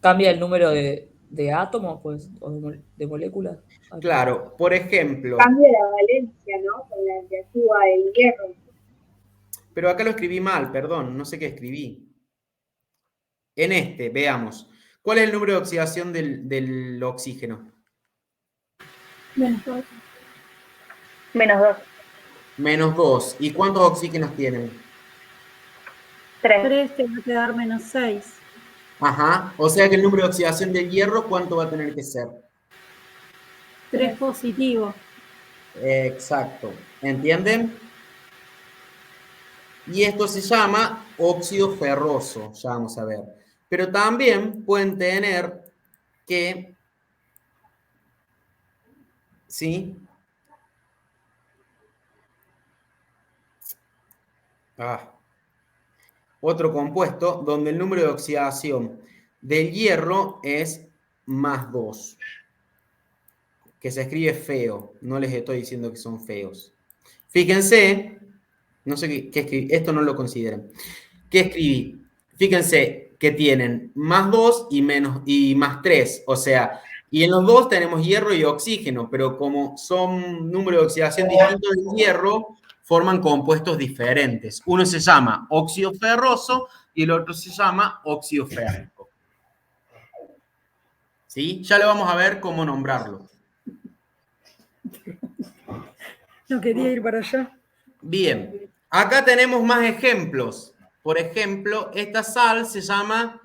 ¿Cambia el número de átomos, pues, o de moléculas? Claro, por ejemplo. Cambia la valencia, ¿no? Con la que actúa el hierro. Pero acá lo escribí mal, perdón, no sé qué escribí. En este, veamos. ¿Cuál es el número de oxidación del oxígeno? -2. -2. -2. ¿Y cuántos oxígenos tienen? 3. Te va a quedar -6. Ajá. O sea que el número de oxidación del hierro, ¿cuánto va a tener que ser? 3 positivo. Exacto. ¿Entienden? Y esto se llama óxido ferroso, ya vamos a ver. Pero también pueden tener que, ¿sí? Otro compuesto donde el número de oxidación del hierro es más 2. Que se escribe feo. No les estoy diciendo que son feos. Fíjense, no sé qué escribí. Esto no lo consideren. ¿Qué escribí? Fíjense que tienen más 2 y más 3. O sea, y en los dos tenemos hierro y oxígeno, pero como son números de oxidación distintos del hierro, forman compuestos diferentes. Uno se llama óxido ferroso y el otro se llama óxido férrico. ¿Sí? Ya lo vamos a ver cómo nombrarlo. No quería ir para allá. Bien, acá tenemos más ejemplos. Por ejemplo, esta sal se llama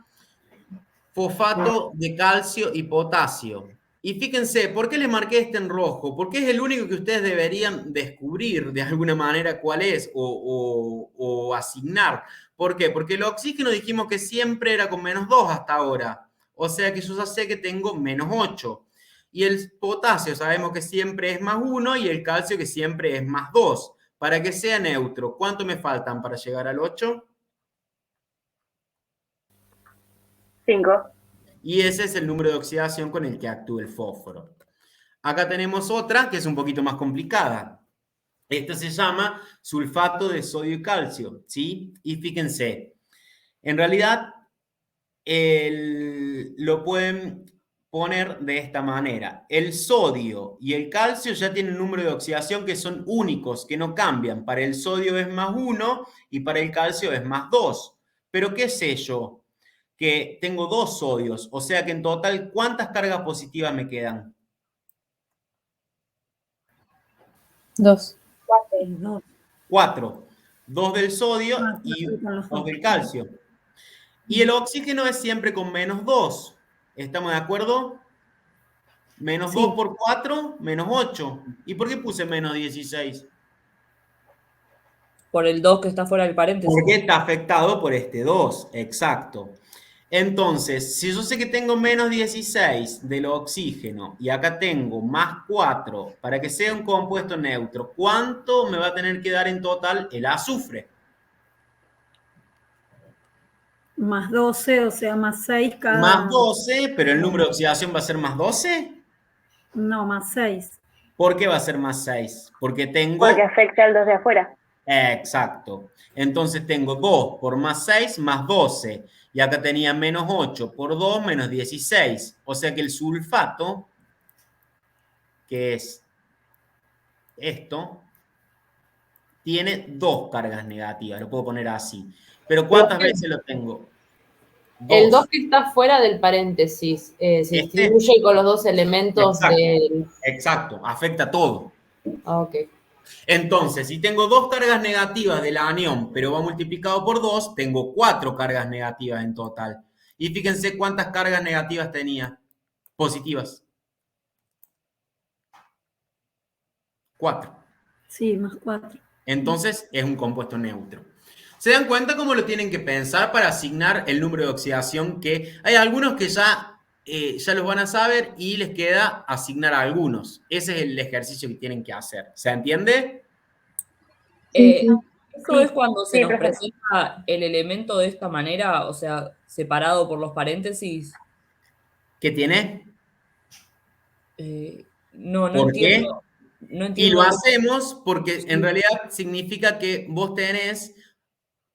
fosfato de calcio y potasio. Y fíjense, ¿por qué les marqué este en rojo? Porque es el único que ustedes deberían descubrir de alguna manera cuál es o asignar. ¿Por qué? Porque el oxígeno dijimos que siempre era con menos 2 hasta ahora. O sea que yo ya sé que tengo menos 8. Y el potasio sabemos que siempre es más 1 y el calcio que siempre es más 2. Para que sea neutro, ¿cuánto me faltan para llegar al 8? 5. Y ese es el número de oxidación con el que actúa el fósforo. Acá tenemos otra que es un poquito más complicada. Esta se llama sulfato de sodio y calcio, ¿sí? Y fíjense, en realidad lo pueden poner de esta manera. El sodio y el calcio ya tienen un número de oxidación que son únicos, que no cambian. Para el sodio es más 1 y para el calcio es más 2. Pero ¿qué sé yo? Que tengo 2 sodios, o sea que en total, ¿cuántas cargas positivas me quedan? 2. 4. 2 del sodio y 2 del calcio. Y el oxígeno es siempre con menos 2. ¿Estamos de acuerdo? Menos 2 por 4, menos 8. ¿Y por qué puse menos 16? Por el 2 que está fuera del paréntesis. Porque está afectado por este 2, exacto. Entonces, si yo sé que tengo menos 16 del oxígeno y acá tengo más 4 para que sea un compuesto neutro, ¿cuánto me va a tener que dar en total el azufre? Más 12, o sea, más 6 cada... Más 12, pero el número de oxidación va a ser más 12. No, más 6. ¿Por qué va a ser más 6? Porque tengo... Porque afecta al 2 de afuera. Exacto. Entonces tengo 2 por más 6 más 12. Y acá tenía menos 8 por 2 menos 16. O sea que el sulfato, que es esto, tiene 2 cargas negativas. Lo puedo poner así. Pero ¿cuántas veces lo tengo? 2. El 2 que está fuera del paréntesis se distribuye con los 2 elementos del... Exacto, afecta todo. Ok. Entonces, si tengo 2 cargas negativas del anión, pero va multiplicado por 2, tengo 4 cargas negativas en total. Y fíjense cuántas cargas negativas tenía. Positivas. 4. Sí, más 4. Entonces, es un compuesto neutro. ¿Se dan cuenta cómo lo tienen que pensar para asignar el número de oxidación? Que hay algunos que ya los van a saber y les queda asignar a algunos. Ese es el ejercicio que tienen que hacer. ¿Se entiende? Eso es cuando se nos presenta el elemento de esta manera, o sea, separado por los paréntesis. ¿Qué tiene? No ¿Por entiendo. qué? No entiendo. Y lo hacemos porque en realidad significa que vos tenés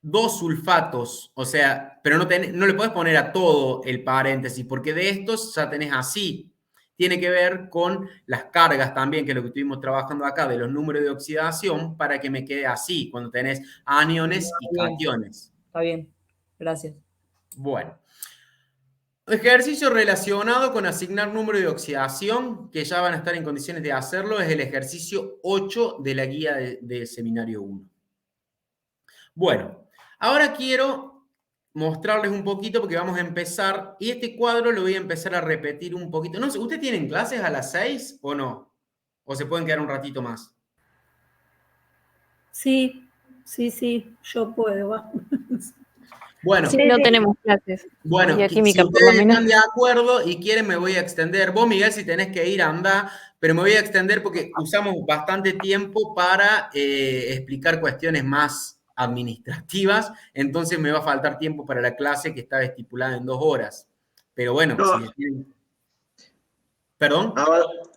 2 sulfatos, o sea, pero no le podés poner a todo el paréntesis, porque de estos ya tenés así. Tiene que ver con las cargas también, que es lo que estuvimos trabajando acá, de los números de oxidación, para que me quede así, cuando tenés aniones y cationes. Está bien, gracias. Bueno. Ejercicio relacionado con asignar número de oxidación, que ya van a estar en condiciones de hacerlo, es el ejercicio 8 de la guía del seminario 1. Bueno, ahora quiero mostrarles un poquito porque vamos a empezar, y este cuadro lo voy a empezar a repetir un poquito. No sé, ¿ustedes tienen clases a las 6 o no? ¿O se pueden quedar un ratito más? Sí, yo puedo, va. Bueno, Sí, no tenemos clases. Bueno, química, si ustedes están de acuerdo y quieren, me voy a extender. Vos, Miguel, si tenés que ir, anda, pero me voy a extender porque usamos bastante tiempo para explicar cuestiones más administrativas, entonces me va a faltar tiempo para la clase que estaba estipulada en 2 horas. Pero bueno, No, si quieren... ¿Perdón?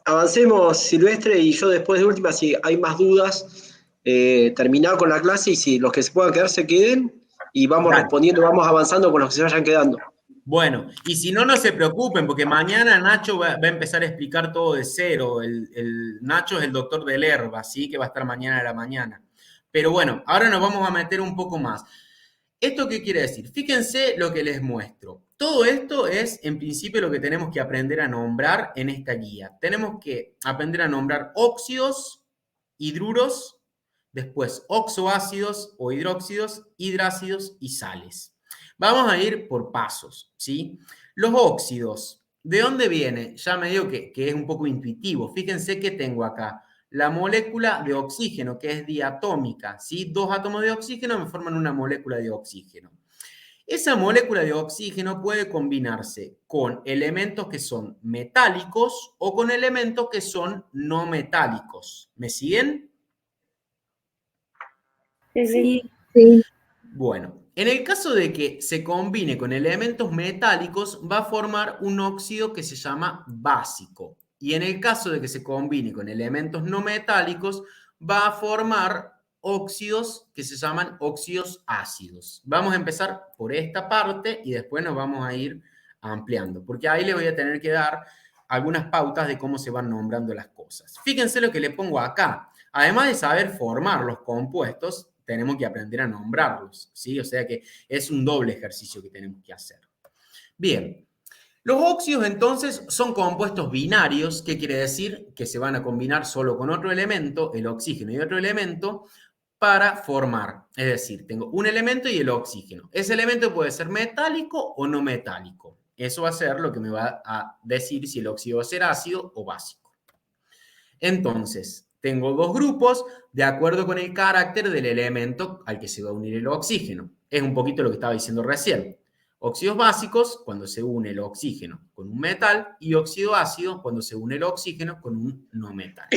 Avancemos, Silvestre, y yo después de última, si hay más dudas, terminar con la clase y si los que se puedan quedar se queden y vamos respondiendo, vamos avanzando con los que se vayan quedando. Bueno, y si no, no se preocupen, porque mañana Nacho va a empezar a explicar todo de cero. Nacho es el doctor del herba, ¿sí? Que va a estar mañana a la mañana. Pero bueno, ahora nos vamos a meter un poco más. ¿Esto qué quiere decir? Fíjense lo que les muestro. Todo esto es, en principio, lo que tenemos que aprender a nombrar en esta guía. Tenemos que aprender a nombrar óxidos, hidruros, después oxoácidos o hidróxidos, hidrácidos y sales. Vamos a ir por pasos, ¿sí? Los óxidos, ¿de dónde viene? Ya me digo que es un poco intuitivo. Fíjense que tengo acá la molécula de oxígeno, que es diatómica, ¿sí? 2 átomos de oxígeno me forman una molécula de oxígeno. Esa molécula de oxígeno puede combinarse con elementos que son metálicos o con elementos que son no metálicos. ¿Me siguen? Sí. Bueno, en el caso de que se combine con elementos metálicos, va a formar un óxido que se llama básico. Y en el caso de que se combine con elementos no metálicos, va a formar óxidos que se llaman óxidos ácidos. Vamos a empezar por esta parte y después nos vamos a ir ampliando, porque ahí le voy a tener que dar algunas pautas de cómo se van nombrando las cosas. Fíjense lo que le pongo acá. Además de saber formar los compuestos, tenemos que aprender a nombrarlos, ¿sí? O sea que es un doble ejercicio que tenemos que hacer. Bien, los óxidos entonces son compuestos binarios, ¿qué quiere decir? Que se van a combinar solo con otro elemento, el oxígeno y otro elemento, para formar. Es decir, tengo un elemento y el oxígeno. Ese elemento puede ser metálico o no metálico. Eso va a ser lo que me va a decir si el óxido va a ser ácido o básico. Entonces, tengo dos grupos de acuerdo con el carácter del elemento al que se va a unir el oxígeno. Es un poquito lo que estaba diciendo recién. Óxidos básicos, cuando se une el oxígeno con un metal, y óxido ácido, cuando se une el oxígeno con un no metal.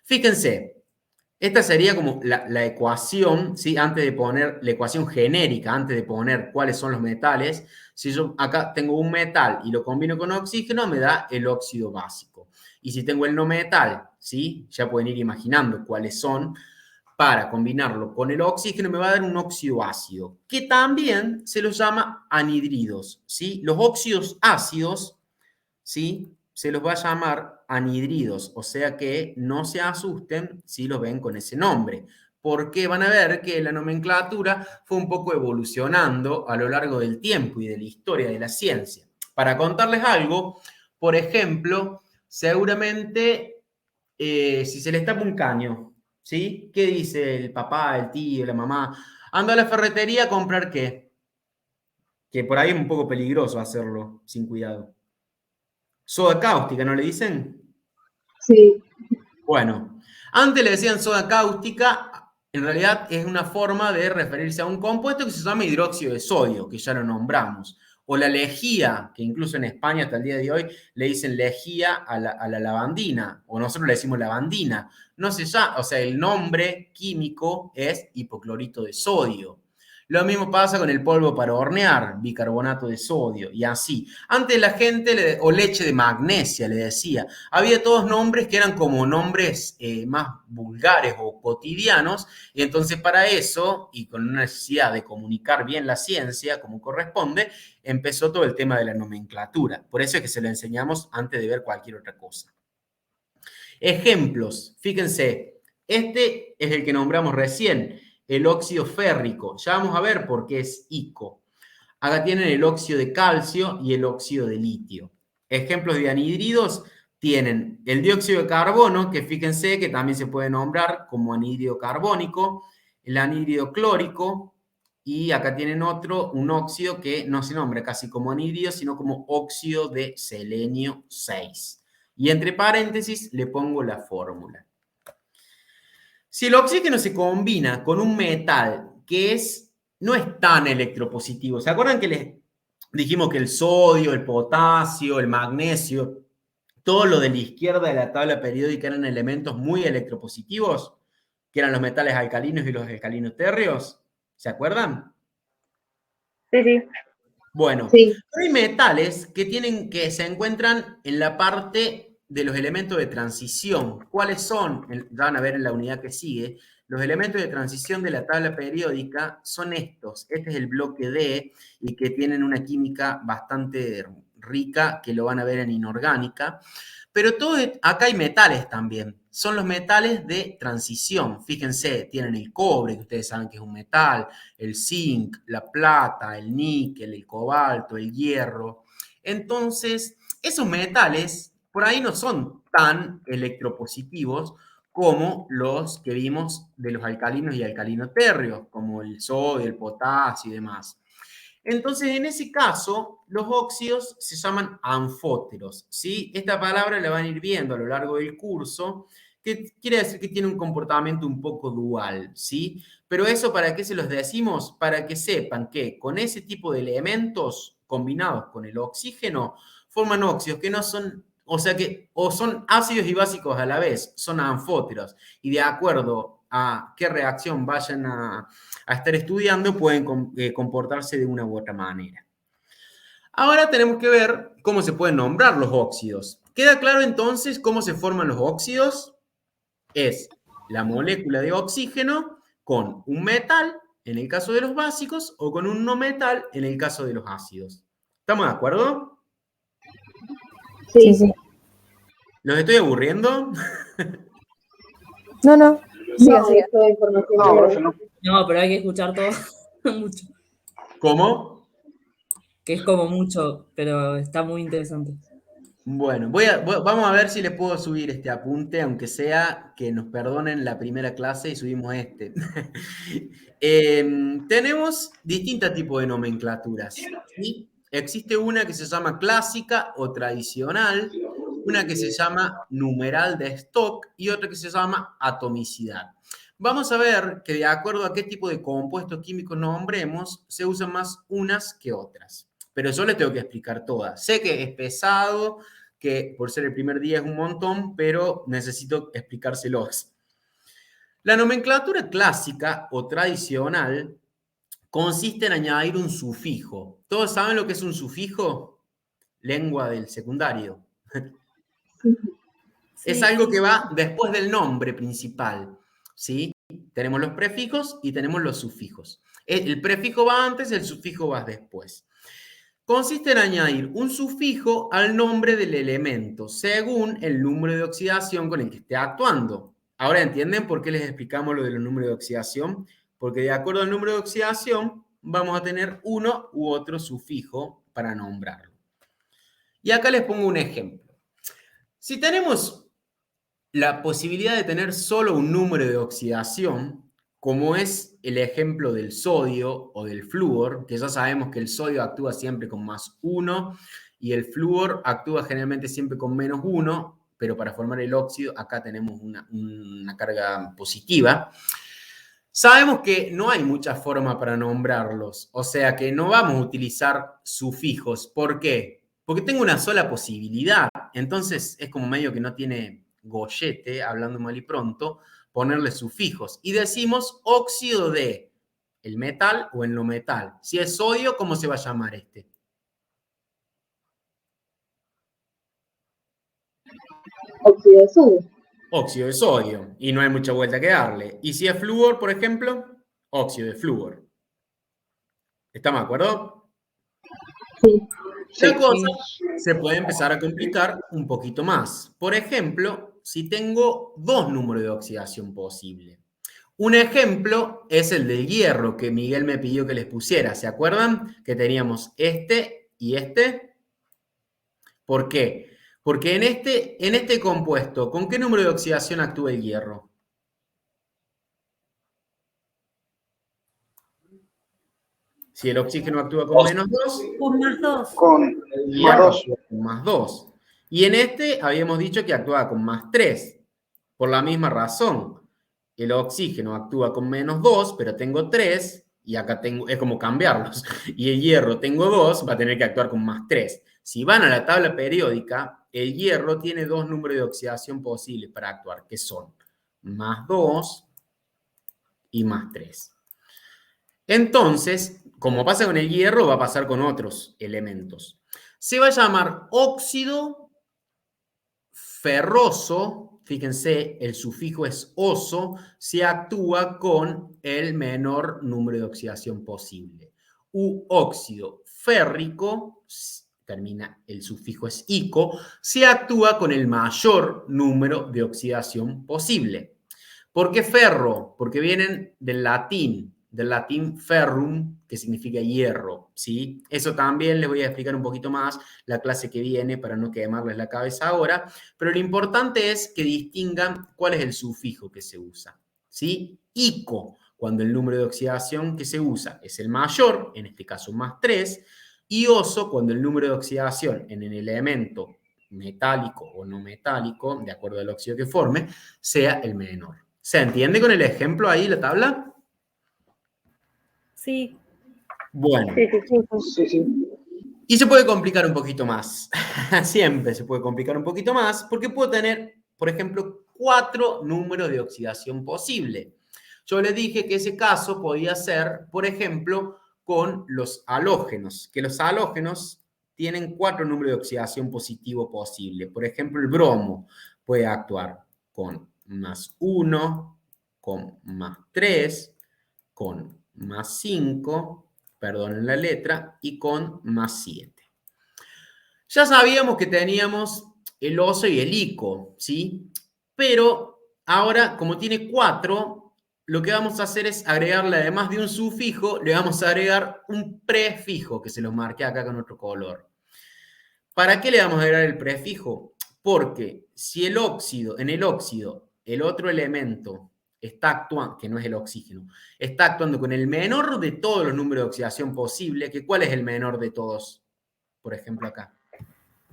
Fíjense, esta sería como la ecuación, ¿sí? Antes de poner la ecuación genérica, antes de poner cuáles son los metales. Si yo acá tengo un metal y lo combino con oxígeno, me da el óxido básico. Y si tengo el no metal, ¿sí? Ya pueden ir imaginando cuáles son. Para combinarlo con el oxígeno me va a dar un óxido ácido, que también se los llama anhidridos, ¿sí? Los óxidos ácidos, ¿sí? Se los va a llamar anhidridos, o sea que no se asusten si los ven con ese nombre, porque van a ver que la nomenclatura fue un poco evolucionando a lo largo del tiempo y de la historia de la ciencia. Para contarles algo, por ejemplo, seguramente si se les tapa un caño, ¿sí? ¿Qué dice el papá, el tío, la mamá? Anda a la ferretería a comprar ¿qué? Que por ahí es un poco peligroso hacerlo sin cuidado. Soda cáustica, ¿no le dicen? Sí. Bueno, antes le decían soda cáustica, en realidad es una forma de referirse a un compuesto que se llama hidróxido de sodio, que ya lo nombramos. O la lejía, que incluso en España hasta el día de hoy le dicen lejía a la lavandina, o nosotros le decimos lavandina. No sé ya, o sea, el nombre químico es hipoclorito de sodio. Lo mismo pasa con el polvo para hornear, bicarbonato de sodio, y así. Antes la gente, o leche de magnesia, le decía. Había todos nombres que eran como nombres más vulgares o cotidianos, y entonces para eso, y con una necesidad de comunicar bien la ciencia como corresponde, empezó todo el tema de la nomenclatura. Por eso es que se lo enseñamos antes de ver cualquier otra cosa. Ejemplos, fíjense, este es el que nombramos recién, el óxido férrico. Ya vamos a ver por qué es ICO. Acá tienen el óxido de calcio y el óxido de litio. Ejemplos de anhidridos tienen el dióxido de carbono, que fíjense que también se puede nombrar como anhídrido carbónico, el anhídrido clórico, y acá tienen otro, un óxido que no se nombra casi como anhídrido, sino como óxido de selenio 6. Y entre paréntesis le pongo la fórmula. Si el oxígeno se combina con un metal que no es tan electropositivo, ¿se acuerdan que les dijimos que el sodio, el potasio, el magnesio, todo lo de la izquierda de la tabla periódica eran elementos muy electropositivos, que eran los metales alcalinos y los alcalinos térreos? ¿Se acuerdan? Sí, sí. Bueno, pero hay metales que se encuentran en la parte de los elementos de transición. ¿Cuáles son? Van a ver en la unidad que sigue. Los elementos de transición de la tabla periódica son estos. Este es el bloque D y que tienen una química bastante rica, que lo van a ver en inorgánica. Pero acá hay metales también. Son los metales de transición. Fíjense, tienen el cobre, que ustedes saben que es un metal, el zinc, la plata, el níquel, el cobalto, el hierro. Entonces, esos metales por ahí no son tan electropositivos como los que vimos de los alcalinos y alcalinotérreos, como el sodio, el potasio y demás. Entonces, en ese caso, los óxidos se llaman anfóteros, ¿sí? Esta palabra la van a ir viendo a lo largo del curso, que quiere decir que tiene un comportamiento un poco dual, ¿sí? Pero eso, ¿para qué se los decimos? Para que sepan que con ese tipo de elementos combinados con el oxígeno, forman óxidos que no son, o sea que o son ácidos y básicos a la vez, son anfóteros, y de acuerdo a qué reacción vayan a estar estudiando, pueden comportarse de una u otra manera. Ahora tenemos que ver cómo se pueden nombrar los óxidos. ¿Queda claro entonces cómo se forman los óxidos? Es la molécula de oxígeno con un metal, en el caso de los básicos, o con un no metal, en el caso de los ácidos. ¿Estamos de acuerdo? Sí, sí. ¿Los estoy aburriendo? No, no. No, esto es información. No, pero hay que escuchar todo mucho. ¿Cómo? Que es como mucho, pero está muy interesante. Bueno, vamos a ver si les puedo subir este apunte, aunque sea que nos perdonen la primera clase y subimos este. Tenemos distintos tipos de nomenclaturas, ¿sí? Existe una que se llama clásica o tradicional, una que se llama numeral de stock y otra que se llama atomicidad. Vamos a ver que de acuerdo a qué tipo de compuestos químicos nombremos, se usan más unas que otras. Pero yo les tengo que explicar todas. Sé que es pesado, que por ser el primer día es un montón, pero necesito explicárselos. La nomenclatura clásica o tradicional consiste en añadir un sufijo. ¿Todos saben lo que es un sufijo? Lengua del secundario. Sí. Es algo que va después del nombre principal, ¿sí? Tenemos los prefijos y tenemos los sufijos. El prefijo va antes, el sufijo va después. Consiste en añadir un sufijo al nombre del elemento, según el número de oxidación con el que esté actuando. Ahora, ¿entienden por qué les explicamos lo de los números de oxidación? Porque de acuerdo al número de oxidación, vamos a tener uno u otro sufijo para nombrarlo. Y acá les pongo un ejemplo. Si tenemos la posibilidad de tener solo un número de oxidación, como es el ejemplo del sodio o del flúor, que ya sabemos que el sodio actúa siempre con +1 y el flúor actúa generalmente siempre con -1, pero para formar el óxido acá tenemos una carga positiva. Sabemos que no hay mucha forma para nombrarlos, o sea que no vamos a utilizar sufijos. ¿Por qué? Porque tengo una sola posibilidad, entonces es como medio que no tiene gollete, hablando mal y pronto, ponerle sufijos. Y decimos óxido de el metal o el no metal. Si es sodio, ¿cómo se va a llamar este? Óxido de sodio. Óxido de sodio. Y no hay mucha vuelta que darle. Y si es flúor, por ejemplo, óxido de flúor. ¿Estamos de acuerdo? Sí. La cosa se puede empezar a complicar un poquito más. Por ejemplo, si tengo dos números de oxidación posibles. Un ejemplo es el del hierro que Miguel me pidió que les pusiera. ¿Se acuerdan? Que teníamos este y este. ¿Por qué? Porque en este compuesto, ¿con qué número de oxidación actúa el hierro? Si el oxígeno actúa con -2. Con +2. Con el hierro actúa con +2. Y en este habíamos dicho que actuaba con +3. Por la misma razón. El oxígeno actúa con -2, pero tengo 3, y acá tengo, es como cambiarlos. Y el hierro tengo 2, va a tener que actuar con +3. Si van a la tabla periódica, el hierro tiene dos números de oxidación posibles para actuar, que son +2 y +3. Entonces, como pasa con el hierro, va a pasar con otros elementos. Se va a llamar óxido ferroso, fíjense, el sufijo es oso, se actúa con el menor número de oxidación posible. U óxido férrico, termina, el sufijo es ico, se actúa con el mayor número de oxidación posible. ¿Por qué ferro? Porque vienen del latín ferrum, que significa hierro, ¿sí? Eso también les voy a explicar un poquito más la clase que viene para no quemarles la cabeza ahora, pero lo importante es que distingan cuál es el sufijo que se usa, ¿sí? Ico, cuando el número de oxidación que se usa es el mayor, en este caso más 3, y oso, cuando el número de oxidación en el elemento metálico o no metálico, de acuerdo al óxido que forme, sea el menor. ¿Se entiende con el ejemplo ahí, la tabla? Sí. Bueno. Sí. Y se puede complicar un poquito más. Siempre se puede complicar un poquito más porque puedo tener, por ejemplo, 4 números de oxidación posible. Yo les dije que ese caso podía ser, por ejemplo, con los halógenos, que los halógenos tienen 4 números de oxidación positivo posible. Por ejemplo, el bromo puede actuar con más 1, con más 3, con más 5, perdonen la letra, y con más 7. Ya sabíamos que teníamos el oso y el ico, ¿sí? Pero ahora, como tiene 4, lo que vamos a hacer es agregarle, además de un sufijo, le vamos a agregar un prefijo, que se los marqué acá con otro color. ¿Para qué le vamos a agregar el prefijo? Porque si el óxido, en el óxido, el otro elemento está actuando, que no es el oxígeno, está actuando con el menor de todos los números de oxidación posible, que ¿cuál es el menor de todos? Por ejemplo, acá.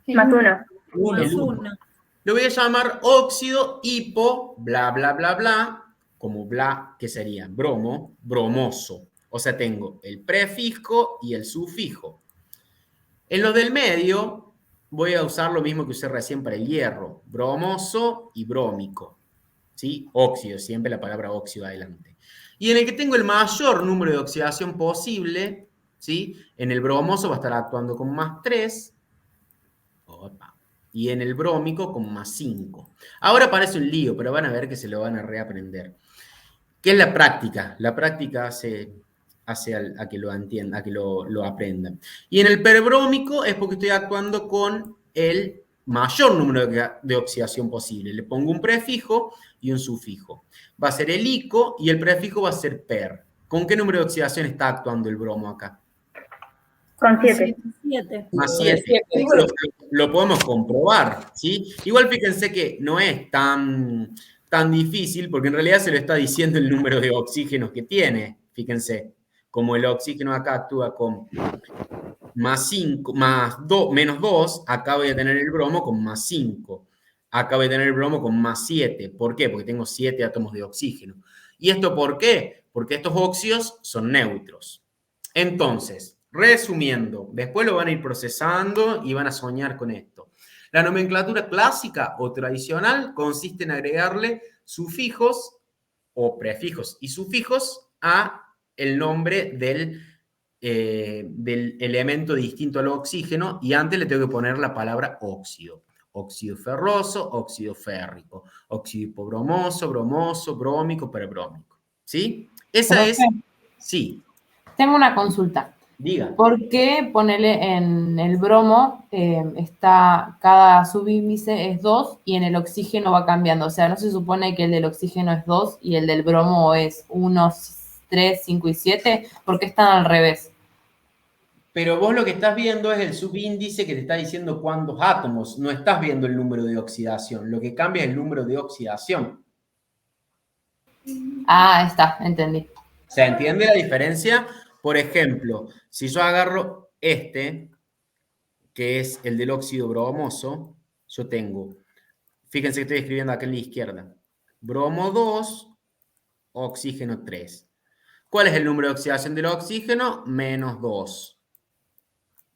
Más 1. Más 1. Lo voy a llamar óxido hipo, bla, bla, bla, bla, como bla, que sería bromo, bromoso. O sea, tengo el prefijo y el sufijo. En lo del medio, voy a usar lo mismo que usé recién para el hierro, bromoso y brómico. ¿Sí? Óxido, siempre la palabra óxido adelante. Y en el que tengo el mayor número de oxidación posible, ¿sí? En el bromoso va a estar actuando con más 3. Opa. Y en el brómico con más 5. Ahora parece un lío, pero van a ver que se lo van a reaprender. ¿Qué es la práctica? La práctica hace a que lo entiendan, a que lo aprendan. Y en el perbrómico es porque estoy actuando con el mayor número de oxidación posible. Le pongo un prefijo y un sufijo. Va a ser el ico y el prefijo va a ser per. ¿Con qué número de oxidación está actuando el bromo acá? Con 7. Más 7. Lo podemos comprobar, ¿sí? Igual fíjense que no es tan difícil, porque en realidad se le está diciendo el número de oxígenos que tiene. Fíjense, como el oxígeno acá actúa con más 5, menos 2, acá voy a tener el bromo con más 5. Acá voy a tener el bromo con más 7. ¿Por qué? Porque tengo 7 átomos de oxígeno. ¿Y esto por qué? Porque estos óxidos son neutros. Entonces, resumiendo, después lo van a ir procesando y van a soñar con esto. La nomenclatura clásica o tradicional consiste en agregarle sufijos o prefijos y sufijos a el nombre del elemento distinto al oxígeno, y antes le tengo que poner la palabra óxido. Óxido ferroso, óxido férrico, óxido hipobromoso, bromoso, brómico, perbrómico. ¿Sí? Esa es... Sí. Tengo una consulta. Diga. ¿Por qué ponerle en el bromo cada subíndice es 2 y en el oxígeno va cambiando? O sea, ¿no se supone que el del oxígeno es 2 y el del bromo es 1, 3, 5 y 7? ¿Por qué están al revés? Pero vos lo que estás viendo es el subíndice que te está diciendo cuántos átomos. No estás viendo el número de oxidación. Lo que cambia es el número de oxidación. Ah, está, entendí. ¿Se entiende la diferencia? Por ejemplo, si yo agarro este, que es el del óxido bromoso, yo tengo, fíjense que estoy escribiendo acá en la izquierda, bromo 2, oxígeno 3. ¿Cuál es el número de oxidación del oxígeno? Menos 2.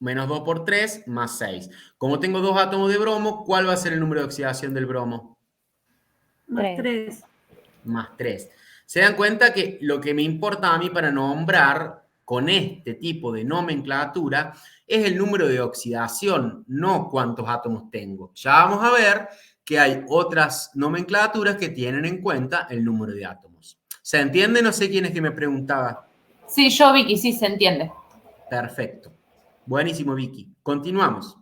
Menos 2 por 3, más 6. Como tengo 2 átomos de bromo, ¿cuál va a ser el número de oxidación del bromo? Más 3. Más 3. ¿Se dan cuenta que lo que me importa a mí para nombrar con este tipo de nomenclatura es el número de oxidación, no cuántos átomos tengo. Ya vamos a ver que hay otras nomenclaturas que tienen en cuenta el número de átomos. ¿Se entiende? No sé quién es que me preguntaba. Sí, yo, Vicky, sí, se entiende. Perfecto. Buenísimo, Vicky. Continuamos.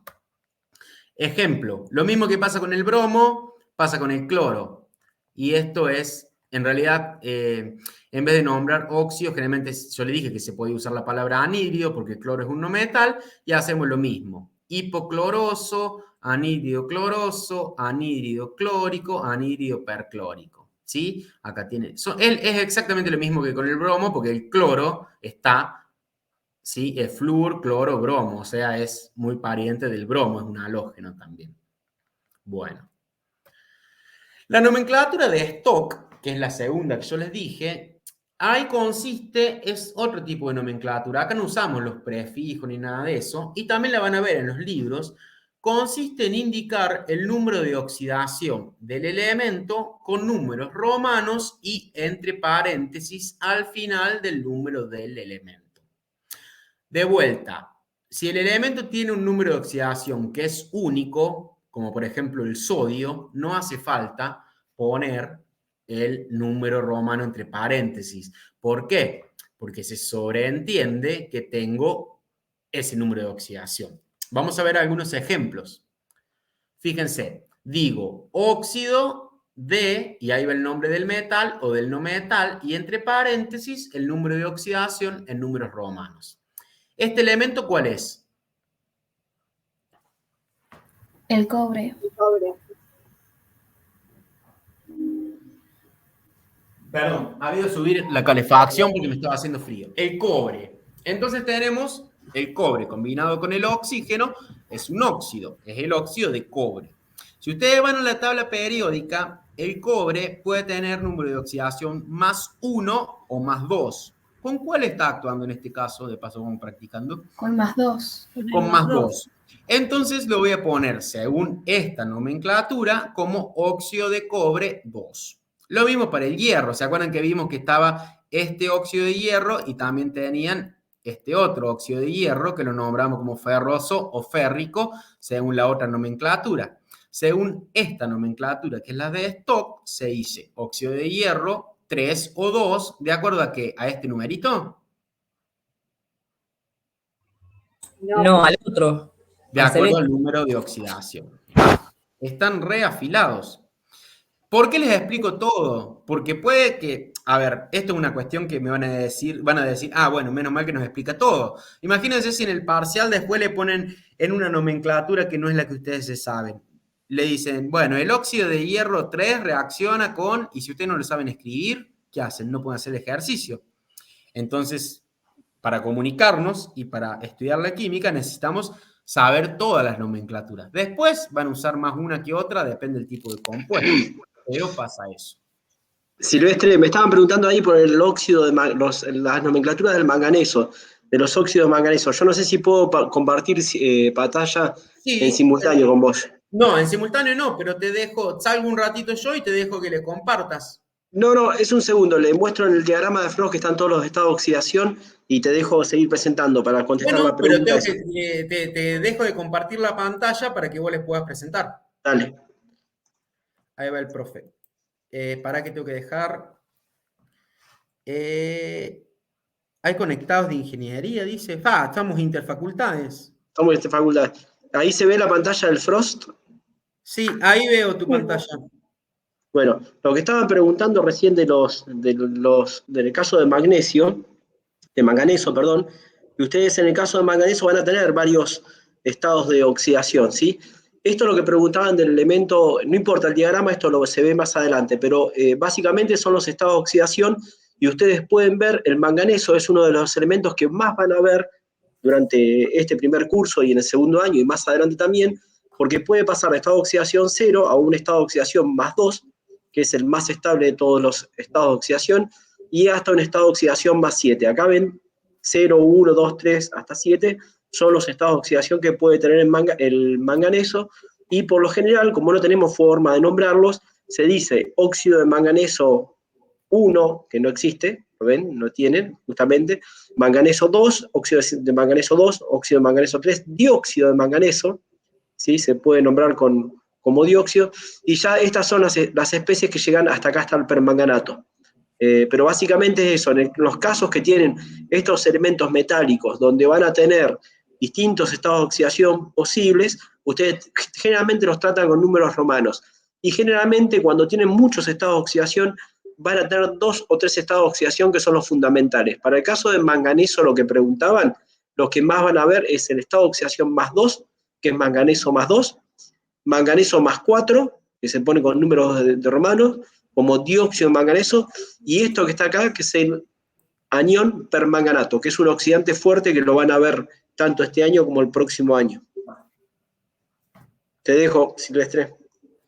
Ejemplo, lo mismo que pasa con el bromo, pasa con el cloro. Y esto es, en realidad, en vez de nombrar óxido, generalmente yo le dije que se puede usar la palabra anhidrio, porque el cloro es un no metal, y hacemos lo mismo. Hipocloroso, anhidrio cloroso, anhidrio clórico, anhidrio perclórico. ¿Sí? Acá tiene. Es exactamente lo mismo que con el bromo, porque el cloro está, ¿sí? El flúor, cloro, bromo. O sea, es muy pariente del bromo, es un halógeno también. Bueno. La nomenclatura de Stock, que es la segunda que yo les dije, ahí consiste, es otro tipo de nomenclatura. Acá no usamos los prefijos ni nada de eso, y también la van a ver en los libros. Consiste en indicar el número de oxidación del elemento con números romanos y entre paréntesis al final del número del elemento. De vuelta, si el elemento tiene un número de oxidación que es único, como por ejemplo el sodio, no hace falta poner el número romano entre paréntesis. ¿Por qué? Porque se sobreentiende que tengo ese número de oxidación. Vamos a ver algunos ejemplos. Fíjense, digo óxido de, y ahí va el nombre del metal o del no metal, y entre paréntesis el número de oxidación en números romanos. ¿Este elemento cuál es? El cobre. El cobre. Perdón, ha habido subir la calefacción porque me estaba haciendo frío. El cobre. Entonces tenemos el cobre combinado con el oxígeno, es un óxido, es el óxido de cobre. Si ustedes van a la tabla periódica, el cobre puede tener número de oxidación más 1 o más 2. ¿Con cuál está actuando en este caso? De paso vamos practicando. Con más 2. Con más 2. Entonces lo voy a poner, según esta nomenclatura, como óxido de cobre 2. Lo mismo para el hierro. ¿Se acuerdan que vimos que estaba este óxido de hierro y también tenían este otro óxido de hierro que lo nombramos como ferroso o férrico, según la otra nomenclatura? Según esta nomenclatura, que es la de Stock, se dice óxido de hierro 3 o 2, ¿de acuerdo a qué? ¿A este numerito? No, al otro. De acuerdo al número de oxidación. Están reafilados. ¿Por qué les explico todo? Porque puede que, a ver, esto es una cuestión que me van a decir, ah, bueno, menos mal que nos explica todo. Imagínense si en el parcial después le ponen en una nomenclatura que no es la que ustedes se saben. Le dicen, bueno, el óxido de hierro 3 reacciona con, y si ustedes no lo saben escribir, ¿qué hacen? No pueden hacer ejercicio. Entonces, para comunicarnos y para estudiar la química necesitamos saber todas las nomenclaturas. Después van a usar más una que otra, depende del tipo de compuesto. Pero pasa eso. Silvestre, me estaban preguntando ahí por el óxido de las nomenclaturas del manganeso, de los óxidos de manganeso. Yo no sé si puedo compartir pantalla en simultáneo con vos. No, en simultáneo no, pero te dejo, salgo un ratito yo y te dejo que le compartas. No, es un segundo. Le muestro en el diagrama de Frost que están todos los estados de oxidación y te dejo seguir presentando para contestar la pregunta. Pero te dejo de compartir la pantalla para que vos les puedas presentar. Dale. Ahí va el profe. ¿Para qué tengo que dejar? Hay conectados de ingeniería, dice. Estamos interfacultades. Estamos interfacultades. Ahí se ve la pantalla del Frost. Sí, ahí veo tu pantalla. Bueno, lo que estaban preguntando recién del caso de magnesio, de manganeso, perdón, y ustedes en el caso de manganeso van a tener varios estados de oxidación, ¿sí? Esto es lo que preguntaban del elemento, no importa el diagrama, esto lo se ve más adelante, pero básicamente son los estados de oxidación y ustedes pueden ver, el manganeso es uno de los elementos que más van a ver durante este primer curso y en el segundo año y más adelante también, porque puede pasar de estado de oxidación 0 a un estado de oxidación más 2, que es el más estable de todos los estados de oxidación, y hasta un estado de oxidación más 7. Acá ven 0, 1, 2, 3, hasta 7, son los estados de oxidación que puede tener el manganeso, y por lo general, como no tenemos forma de nombrarlos, se dice óxido de manganeso 1, que no existe, ¿lo ven? No tienen, justamente. Manganeso 2, óxido de manganeso 2, óxido de manganeso 3, dióxido de manganeso, ¿sí? Se puede nombrar como dióxido, y ya estas son las especies que llegan hasta acá, hasta el permanganato. Pero básicamente es eso, en los casos que tienen estos elementos metálicos, donde van a tener distintos estados de oxidación posibles, ustedes generalmente los tratan con números romanos, y generalmente cuando tienen muchos estados de oxidación, van a tener 2 o 3 estados de oxidación que son los fundamentales. Para el caso de manganeso, lo que preguntaban, lo que más van a ver es el estado de oxidación más 2, que es manganeso más 2, manganeso más 4, que se pone con números de romanos, como dióxido de manganeso, y esto que está acá, que es el anión permanganato, que es un oxidante fuerte que lo van a ver tanto este año como el próximo año. Te dejo, Silvestre.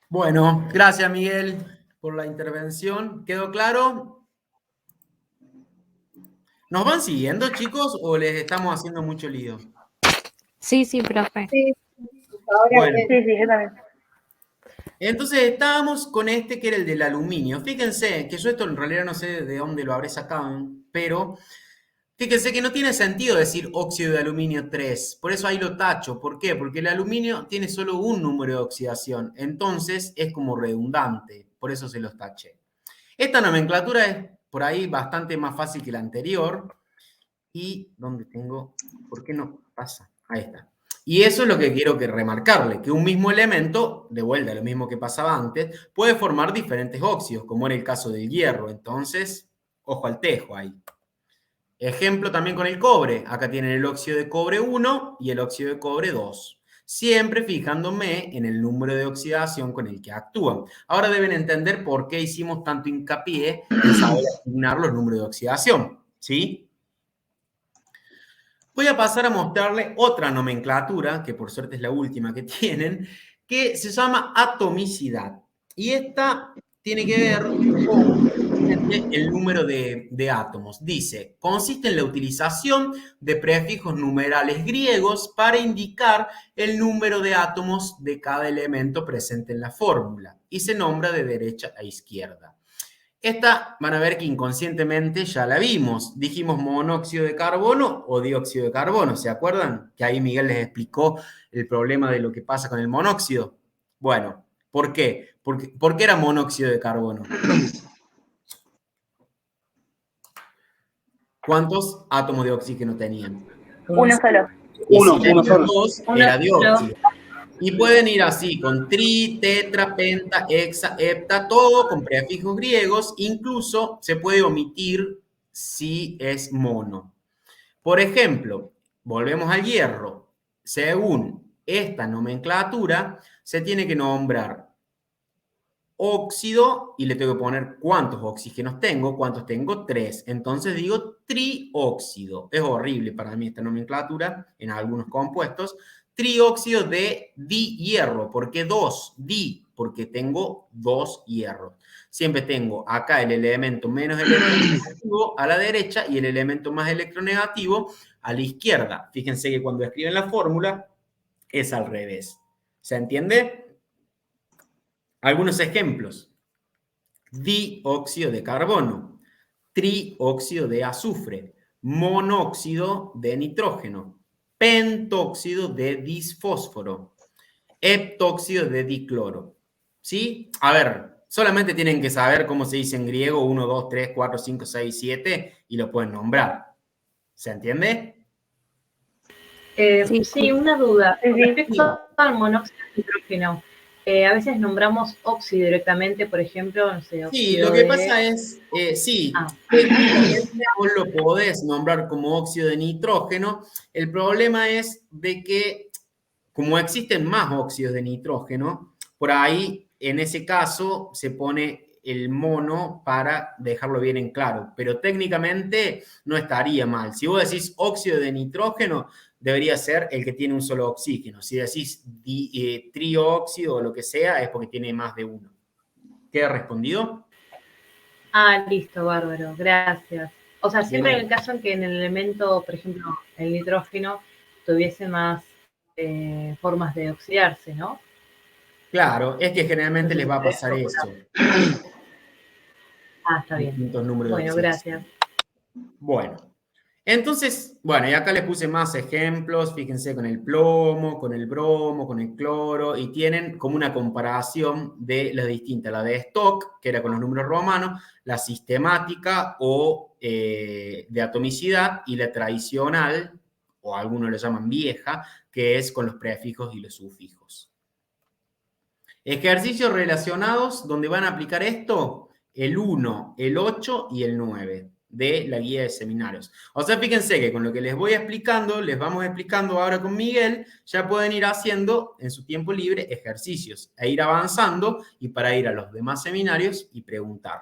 Bueno, gracias, Miguel, por la intervención. ¿Quedó claro? ¿Nos van siguiendo, chicos, o les estamos haciendo mucho lío? Sí, profe. Sí, ahora Bueno. sí, yo también. Entonces estábamos con este que era el del aluminio. Fíjense que yo esto en realidad no sé de dónde lo habré sacado, pero fíjense que no tiene sentido decir óxido de aluminio 3. Por eso ahí lo tacho. ¿Por qué? Porque el aluminio tiene solo un número de oxidación. Entonces es como redundante. Por eso se los taché. Esta nomenclatura es por ahí bastante más fácil que la anterior. ¿Y dónde tengo? ¿Por qué no pasa? Ahí está. Y eso es lo que quiero remarcarle, que un mismo elemento, de vuelta, lo mismo que pasaba antes, puede formar diferentes óxidos, como era el caso del hierro. Entonces, ojo al tejo ahí. Ejemplo también con el cobre. Acá tienen el óxido de cobre 1 y el óxido de cobre 2. Siempre fijándome en el número de oxidación con el que actúan. Ahora deben entender por qué hicimos tanto hincapié en saber asignar los números de oxidación. ¿Sí? Voy a pasar a mostrarle otra nomenclatura, que por suerte es la última que tienen, que se llama atomicidad. Y esta tiene que ver con el número de átomos. Dice, consiste en la utilización de prefijos numerales griegos para indicar el número de átomos de cada elemento presente en la fórmula. Y se nombra de derecha a izquierda. Esta van a ver que inconscientemente ya la vimos. Dijimos monóxido de carbono o dióxido de carbono. ¿Se acuerdan? Que ahí Miguel les explicó el problema de lo que pasa con el monóxido. Bueno, ¿por qué? ¿Por qué era monóxido de carbono? ¿Cuántos átomos de oxígeno tenían? Uno solo. Uno solo. Dos era dióxido. Y pueden ir así, con tri, tetra, penta, hexa, hepta, todo con prefijos griegos. Incluso se puede omitir si es mono. Por ejemplo, volvemos al hierro. Según esta nomenclatura, se tiene que nombrar óxido y le tengo que poner cuántos oxígenos tengo. ¿Cuántos tengo? 3. Entonces digo trióxido. Es horrible para mí esta nomenclatura en algunos compuestos. Trióxido de dihierro. ¿Por qué 2? Di, porque tengo 2 hierros. Siempre tengo acá el elemento menos electronegativo a la derecha y el elemento más electronegativo a la izquierda. Fíjense que cuando escriben la fórmula es al revés. ¿Se entiende? Algunos ejemplos. Dióxido de carbono, trióxido de azufre, monóxido de nitrógeno, pentóxido de disfósforo, heptóxido de dicloro. ¿Sí? A ver, solamente tienen que saber cómo se dice en griego 1, 2, 3, 4, 5, 6, 7 y lo pueden nombrar. ¿Se entiende? Sí, una duda. Respecto al monóxido de nitrógeno, a veces nombramos óxido directamente, por ejemplo, no sé. Sí, lo que pasa es, vos lo podés nombrar como óxido de nitrógeno. El problema es de que, como existen más óxidos de nitrógeno, por ahí, en ese caso, se pone el mono para dejarlo bien en claro. Pero técnicamente no estaría mal. Si vos decís óxido de nitrógeno, debería ser el que tiene un solo oxígeno. Si decís trióxido o lo que sea, es porque tiene más de uno. ¿Queda respondido? Ah, listo, bárbaro, gracias. O sea, siempre en el caso en que en el elemento, por ejemplo, el nitrógeno, tuviese más formas de oxidarse, ¿no? Claro, es que generalmente les va a pasar eso. Ah, está bien. Números bueno, de gracias. Bueno. Entonces, bueno, y acá les puse más ejemplos, fíjense con el plomo, con el bromo, con el cloro, y tienen como una comparación de las distintas, la de Stock, que era con los números romanos, la sistemática o de atomicidad, y la tradicional, o algunos lo llaman vieja, que es con los prefijos y los sufijos. Ejercicios relacionados donde van a aplicar esto, el 1, el 8 y el 9. De la guía de seminarios. O sea, fíjense que con lo que les voy explicando, les vamos explicando ahora con Miguel, ya pueden ir haciendo en su tiempo libre ejercicios e ir avanzando y para ir a los demás seminarios y preguntar.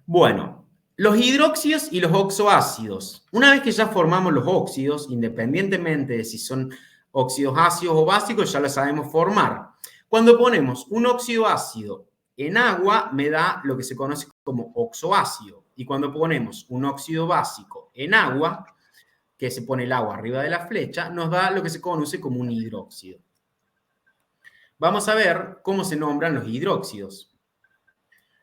Bueno, los hidróxidos y los oxoácidos. Una vez que ya formamos los óxidos, independientemente de si son óxidos ácidos o básicos, ya los sabemos formar. Cuando ponemos un óxido ácido en agua, me da lo que se conoce como oxoácido. Y cuando ponemos un óxido básico en agua, que se pone el agua arriba de la flecha, nos da lo que se conoce como un hidróxido. Vamos a ver cómo se nombran los hidróxidos.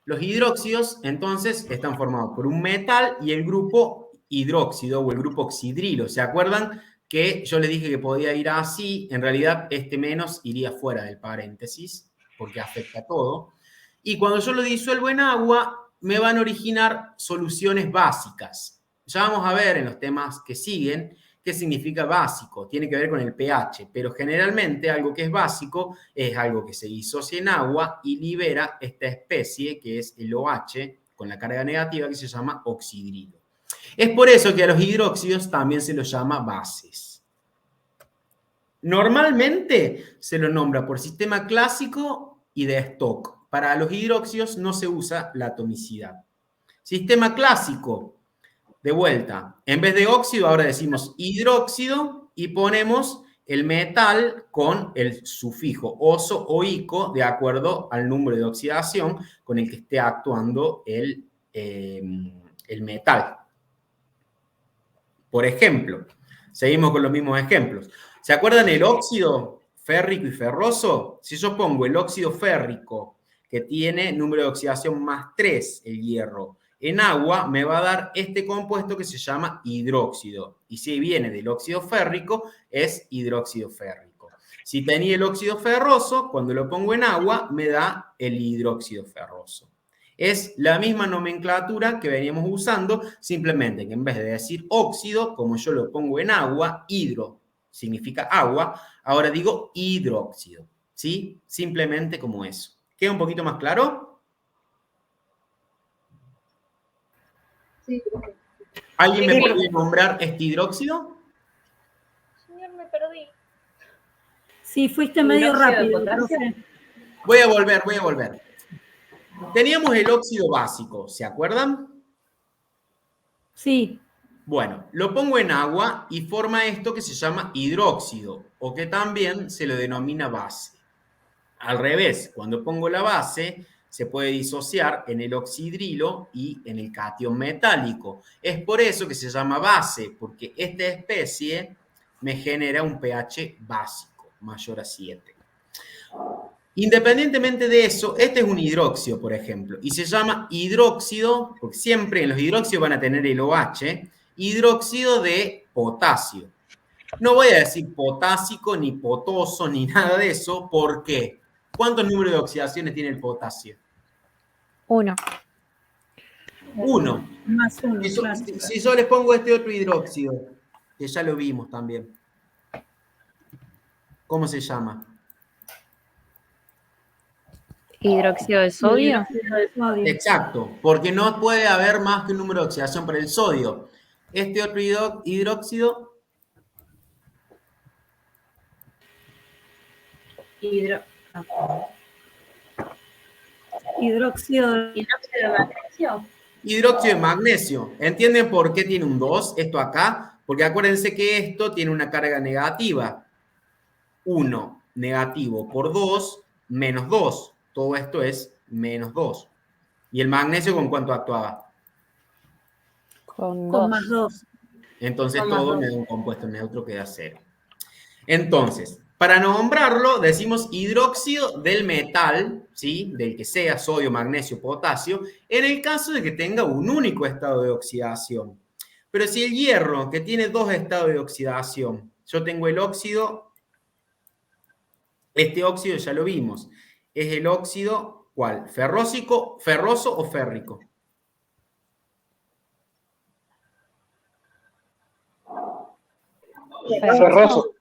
Los hidróxidos, entonces, están formados por un metal y el grupo hidróxido o el grupo oxidrilo. ¿Se acuerdan que yo les dije que podía ir así? En realidad, este menos iría fuera del paréntesis, porque afecta todo. Y cuando yo lo disuelvo en agua, me van a originar soluciones básicas. Ya vamos a ver en los temas que siguen qué significa básico. Tiene que ver con el pH, pero generalmente algo que es básico es algo que se disocia en agua y libera esta especie que es el OH con la carga negativa que se llama oxidrilo. Es por eso que a los hidróxidos también se los llama bases. Normalmente se lo nombra por sistema clásico y de Stock. Para los hidróxidos no se usa la atomicidad. Sistema clásico, de vuelta, en vez de óxido ahora decimos hidróxido y ponemos el metal con el sufijo oso o ico de acuerdo al número de oxidación con el que esté actuando el metal. Por ejemplo, seguimos con los mismos ejemplos. ¿Se acuerdan el óxido férrico y ferroso? Si yo pongo el óxido férrico que tiene número de oxidación más 3, el hierro, en agua, me va a dar este compuesto que se llama hidróxido. Y si viene del óxido férrico, es hidróxido férrico. Si tenía el óxido ferroso, cuando lo pongo en agua, me da el hidróxido ferroso. Es la misma nomenclatura que veníamos usando, simplemente que en vez de decir óxido, como yo lo pongo en agua, hidro significa agua, ahora digo hidróxido, ¿sí? Simplemente como eso. ¿Queda un poquito más claro? Sí. ¿Alguien me puede nombrar este hidróxido? Señor, me perdí. Sí, fuiste medio rápido. Voy a volver. Teníamos el óxido básico, ¿se acuerdan? Sí. Bueno, lo pongo en agua y forma esto que se llama hidróxido, o que también se lo denomina base. Al revés, cuando pongo la base, se puede disociar en el oxidrilo y en el catión metálico. Es por eso que se llama base, porque esta especie me genera un pH básico, mayor a 7. Independientemente de eso, este es un hidróxido, por ejemplo, y se llama hidróxido, porque siempre en los hidróxidos van a tener el OH, hidróxido de potasio. No voy a decir potásico, ni potoso, ni nada de eso. ¿Por qué? ¿Cuántos números de oxidaciones tiene el potasio? 1. 1. Más 1. Si yo les pongo este otro hidróxido, que ya lo vimos también, ¿cómo se llama? ¿Hidróxido de sodio? Exacto, porque no puede haber más que un número de oxidación para el sodio. Este otro hidróxido... Hidróxido de magnesio. Hidróxido de magnesio. ¿Entienden por qué tiene un 2 esto acá? Porque acuérdense que esto tiene una carga negativa. 1 negativo por 2 menos 2. Todo esto es menos 2. ¿Y el magnesio con cuánto actuaba? Con más 2. Entonces todo me da un compuesto neutro que da 0. Entonces, Para nombrarlo, decimos hidróxido del metal, ¿sí? Del que sea, sodio, magnesio, potasio, en el caso de que tenga un único estado de oxidación. Pero si el hierro, que tiene dos estados de oxidación, yo tengo el óxido, este óxido ya lo vimos, es el óxido, ¿cuál? ¿Ferroso o férrico? Ferroso.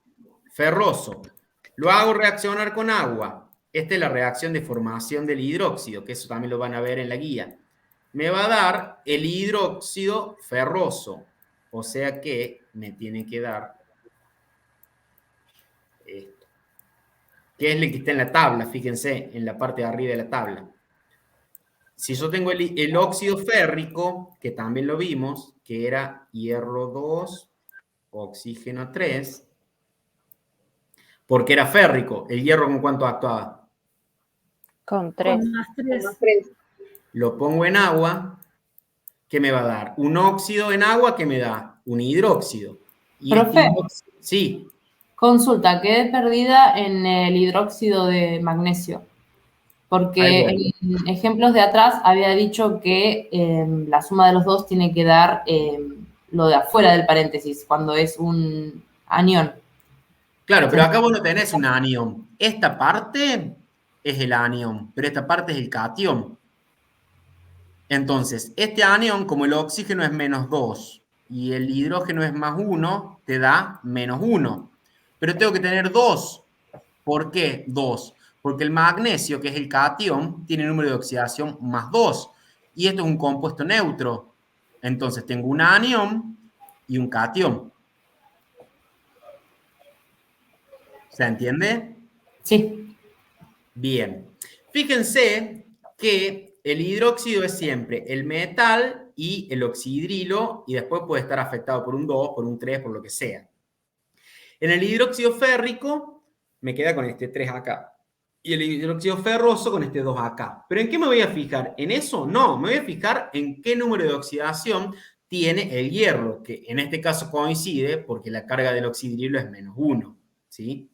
Ferroso. Lo hago reaccionar con agua. Esta es la reacción de formación del hidróxido, que eso también lo van a ver en la guía. Me va a dar el hidróxido ferroso. O sea que me tiene que dar esto, que es el que está en la tabla, fíjense, en la parte de arriba de la tabla. Si yo tengo el óxido férrico, que también lo vimos, que era hierro 2, oxígeno 3, porque era férrico. ¿El hierro con cuánto actuaba? Con 3. Con más 3. Lo pongo en agua, ¿qué me va a dar? Un óxido en agua, ¿qué me da? Un hidróxido. Y Profe. Sí. Consulta, quedé perdida en el hidróxido de magnesio. Porque en ejemplos de atrás había dicho que la suma de los dos tiene que dar lo de afuera del paréntesis, cuando es un anión. Claro, pero acá vos no tenés un anión. Esta parte es el anión, pero esta parte es el catión. Entonces, este anión, como el oxígeno es -2 y el hidrógeno es +1, te da -1. Pero tengo que tener 2. ¿Por qué 2? Porque el magnesio, que es el catión, tiene número de oxidación +2. Y esto es un compuesto neutro. Entonces, tengo un anión y un catión. ¿Se entiende? Sí. Bien. Fíjense que el hidróxido es siempre el metal y el oxidrilo, y después puede estar afectado por un 2, por un 3, por lo que sea. En el hidróxido férrico me queda con este 3 acá. Y el hidróxido ferroso con este 2 acá. ¿Pero en qué me voy a fijar? ¿En eso? No, me voy a fijar en qué número de oxidación tiene el hierro, que en este caso coincide porque la carga del oxidrilo es -1, ¿sí?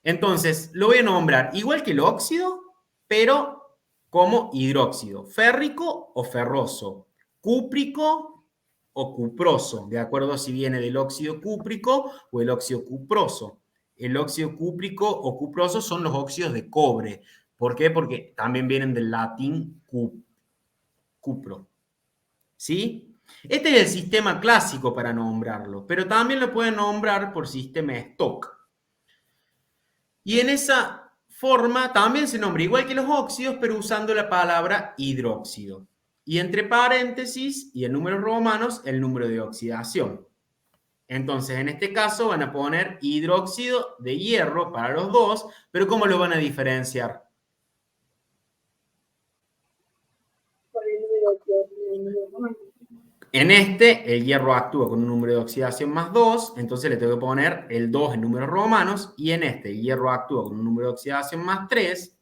Entonces, lo voy a nombrar igual que el óxido, pero como hidróxido. Férrico o ferroso. Cúprico o cuproso, de acuerdo si viene del óxido cúprico o el óxido cuproso. El óxido cúprico o cuproso son los óxidos de cobre. ¿Por qué? Porque también vienen del latín cupro. ¿Sí? Este es el sistema clásico para nombrarlo, pero también lo pueden nombrar por sistema Stock. Y en esa forma también se nombra igual que los óxidos, pero usando la palabra hidróxido. Y entre paréntesis y en números romanos, el número de oxidación. Entonces, en este caso van a poner hidróxido de hierro para los dos, pero ¿cómo lo van a diferenciar? Con el número de En este, el hierro actúa con un número de oxidación +2, entonces le tengo que poner el 2 en números romanos, y en este, el hierro actúa con un número de oxidación +3,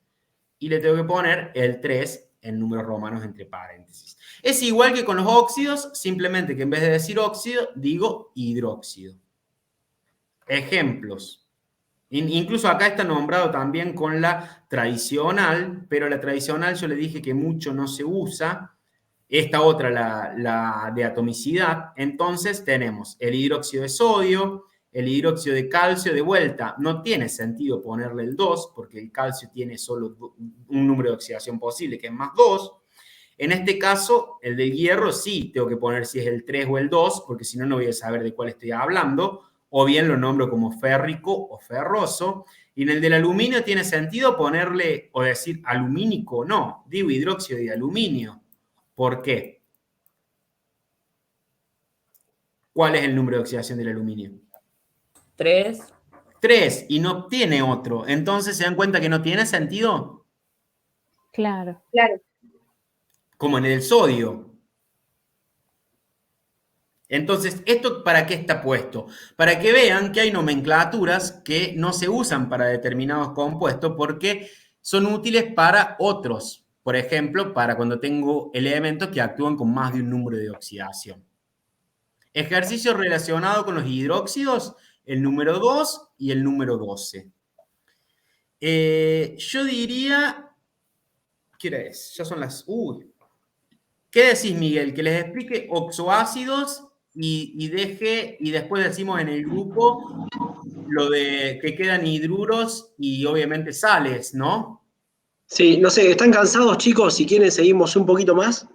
y le tengo que poner el 3 en números romanos entre paréntesis. Es igual que con los óxidos, simplemente que en vez de decir óxido, digo hidróxido. Ejemplos. Incluso acá está nombrado también con la tradicional, pero la tradicional yo le dije que mucho no se usa. Esta otra, la de atomicidad. Entonces tenemos el hidróxido de sodio, el hidróxido de calcio. De vuelta, no tiene sentido ponerle el 2, porque el calcio tiene solo un número de oxidación posible, que es +2. En este caso, el del hierro sí tengo que poner si es el 3 o el 2, porque si no, no voy a saber de cuál estoy hablando. O bien lo nombro como férrico o ferroso. Y en el del aluminio tiene sentido ponerle, o decir alumínico, no, digo hidróxido de aluminio. ¿Por qué? ¿Cuál es el número de oxidación del aluminio? 3. 3, y no tiene otro. Entonces, ¿se dan cuenta que no tiene sentido? Claro. Claro. Como en el sodio. Entonces, ¿esto para qué está puesto? Para que vean que hay nomenclaturas que no se usan para determinados compuestos porque son útiles para otros. Por ejemplo, para cuando tengo elementos que actúan con más de un número de oxidación. Ejercicio relacionado con los hidróxidos. el número 2 y el número 12. Yo diría... ¿Qué hora es? Ya son las... ¿Qué decís, Miguel? Que les explique oxoácidos y después decimos en el grupo lo de que quedan hidruros y obviamente sales, ¿no? Sí, no sé, ¿están cansados, chicos? Si quieren, seguimos un poquito más.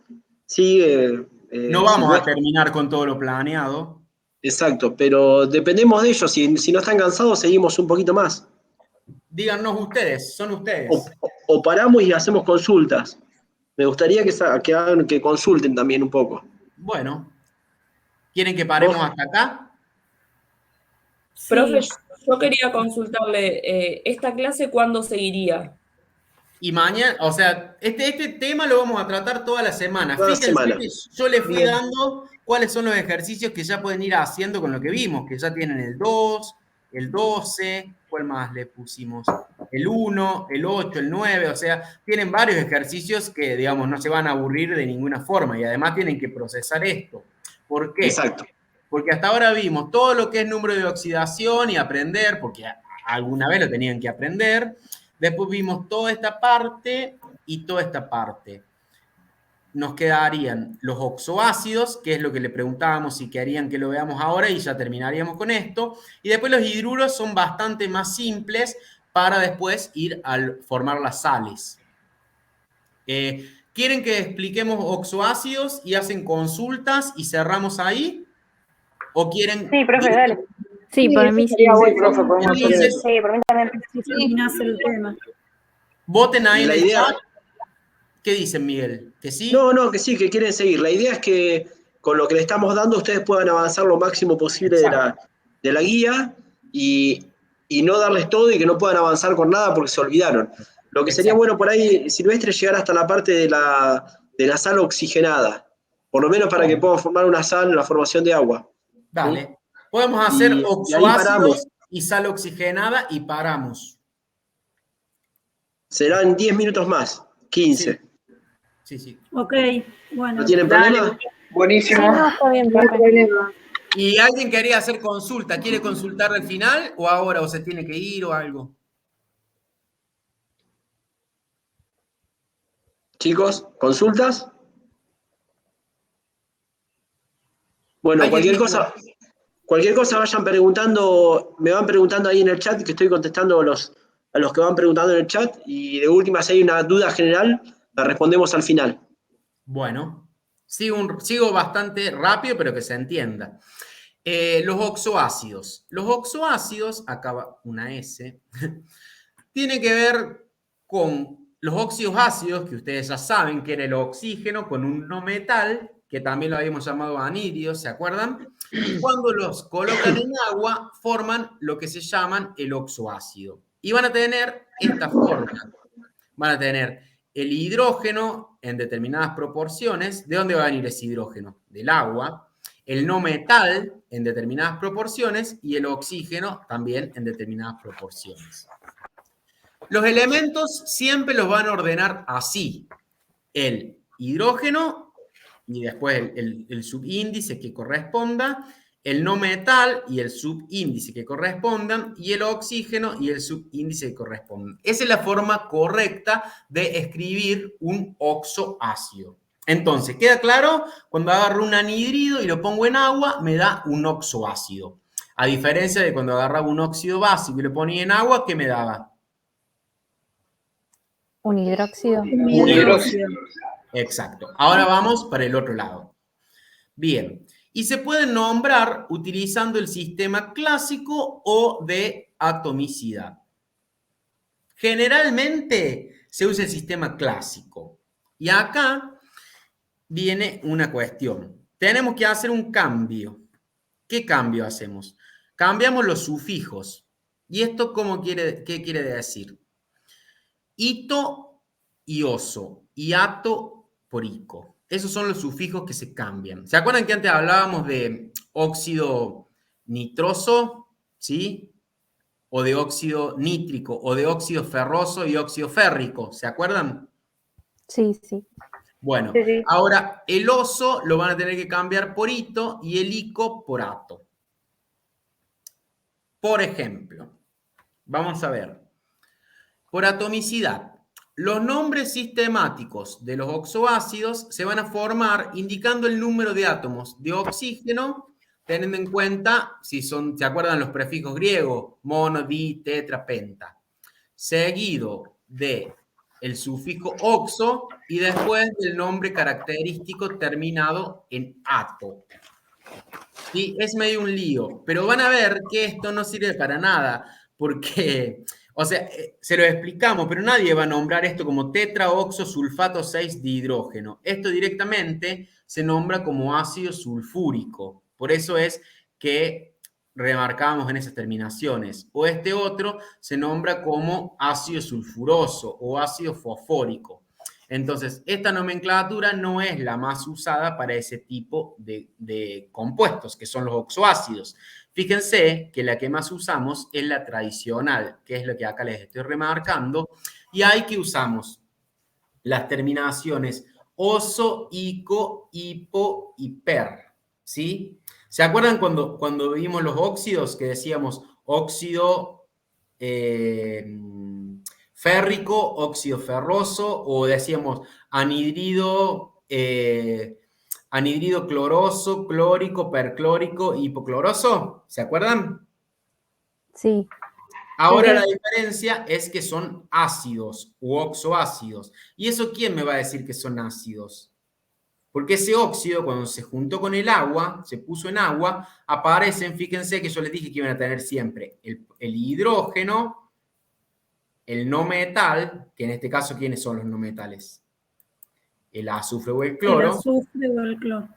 Sigue. No vamos a terminar con todo lo planeado. Exacto, pero dependemos de ellos. Si no están cansados, seguimos un poquito más. Díganos ustedes, son ustedes. O paramos y hacemos consultas. Me gustaría que consulten también un poco. Bueno. ¿Quieren que paremos hasta acá? Profe, yo quería consultarle, ¿esta clase cuándo seguiría? Y mañana, o sea, este tema lo vamos a tratar toda la semana. Toda la semana. Que yo les fui dando cuáles son los ejercicios que ya pueden ir haciendo con lo que vimos, que ya tienen el 2, el 12, ¿cuál más le pusimos? El 1, el 8, el 9, o sea, tienen varios ejercicios que, digamos, no se van a aburrir de ninguna forma y además tienen que procesar esto. ¿Por qué? Exacto. Porque hasta ahora vimos todo lo que es número de oxidación y aprender, porque alguna vez lo tenían que aprender. Después vimos toda esta parte y toda esta parte. Nos quedarían los oxoácidos, que es lo que le preguntábamos si querían que lo veamos ahora y ya terminaríamos con esto. Y después los hidruros son bastante más simples para después ir a formar las sales. ¿Quieren que expliquemos oxoácidos y hacen consultas y cerramos ahí? ¿O quieren...? Sí, profe, dale. Sí, por mí sí. Profe, podemos hacer eso. Sí, por mí también. Sí, nace el tema. Voten ahí en La el idea- chat. ¿Qué dicen, Miguel? ¿Que sí? No, que sí, que quieren seguir. La idea es que con lo que le estamos dando ustedes puedan avanzar lo máximo posible de la guía y no darles todo y que no puedan avanzar con nada porque se olvidaron. Lo que sería bueno por ahí, Silvestre, llegar hasta la parte de la sal oxigenada, por lo menos para que puedan formar una sal en la formación de agua. Dale. ¿Sí? Podemos hacer Y ahí oxoácidos paramos. y sal oxigenada y paramos. Serán 10 minutos más, 15. Sí. Ok, bueno. ¿No tienen problema? Buenísimo. No, está bien, No hay profe. problema. ¿Y alguien quería hacer consulta? ¿Quiere consultar al final o ahora? ¿O se tiene que ir o algo? Chicos, ¿consultas? Bueno, cualquier cosa vayan preguntando, me van preguntando ahí en el chat, que estoy contestando a los que van preguntando en el chat, y de última, si hay una duda general, la respondemos al final. Bueno, sigo bastante rápido, pero que se entienda. Los oxoácidos. Los oxoácidos, acá va una S, tiene que ver con los óxidos ácidos, que ustedes ya saben que era el oxígeno con un no metal, que también lo habíamos llamado anhídrido, ¿se acuerdan? Cuando los colocan en agua, forman lo que se llaman el oxoácido. Y van a tener esta forma. Van a tener el hidrógeno en determinadas proporciones. ¿De dónde va a venir ese hidrógeno? Del agua. El no metal en determinadas proporciones y el oxígeno también en determinadas proporciones. Los elementos siempre los van a ordenar así. El hidrógeno y después el subíndice que corresponda, el no metal y el subíndice que correspondan, y el oxígeno y el subíndice que correspondan. Esa es la forma correcta de escribir un oxoácido. Entonces, ¿queda claro? Cuando agarro un anhídrido y lo pongo en agua, me da un oxoácido. A diferencia de cuando agarraba un óxido básico y lo ponía en agua, ¿qué me daba? Un hidróxido. Un hidróxido. Exacto. Ahora vamos para el otro lado. Bien. Y se pueden nombrar utilizando el sistema clásico o de atomicidad. Generalmente se usa el sistema clásico. Y acá viene una cuestión. Tenemos que hacer un cambio. ¿Qué cambio hacemos? Cambiamos los sufijos. ¿Y esto qué quiere decir? Ito y oso, y ato por ico. Esos son los sufijos que se cambian. ¿Se acuerdan que antes hablábamos de óxido nitroso? ¿Sí? O de óxido nítrico, o de óxido ferroso y óxido férrico. ¿Se acuerdan? Sí, sí. Bueno, Sí. ahora el oso lo van a tener que cambiar por ito y el ico por ato. Por ejemplo, vamos a ver. Por atomicidad, los nombres sistemáticos de los oxoácidos se van a formar indicando el número de átomos de oxígeno, teniendo en cuenta, si ¿se acuerdan los prefijos griegos? Mono, di, tetra, penta. Seguido de el sufijo oxo y después del nombre característico terminado en ato. Sí, es medio un lío, pero van a ver que esto no sirve para nada, porque, o sea, se lo explicamos, pero nadie va a nombrar esto como tetraoxosulfato 6 dihidrógeno. Esto directamente se nombra como ácido sulfúrico. Por eso es que remarcamos en esas terminaciones. O este otro se nombra como ácido sulfuroso o ácido fosfórico. Entonces, esta nomenclatura no es la más usada para ese tipo de compuestos, que son los oxoácidos. Fíjense que la que más usamos es la tradicional, que es lo que acá les estoy remarcando, y ahí que usamos las terminaciones oso, ico, hipo y per, ¿sí? ¿Se acuerdan cuando vimos los óxidos que decíamos óxido férrico, óxido ferroso, o decíamos anhidrido cloroso, clórico, perclórico, hipocloroso? ¿Se acuerdan? Sí. Ahora la diferencia es que son ácidos u oxoácidos. ¿Y eso quién me va a decir que son ácidos? Porque ese óxido, cuando se juntó con el agua, se puso en agua, aparecen, fíjense que yo les dije que iban a tener siempre el hidrógeno, el no metal, que en este caso, ¿quiénes son los no metales? El azufre o el cloro. El azufre o el cloro.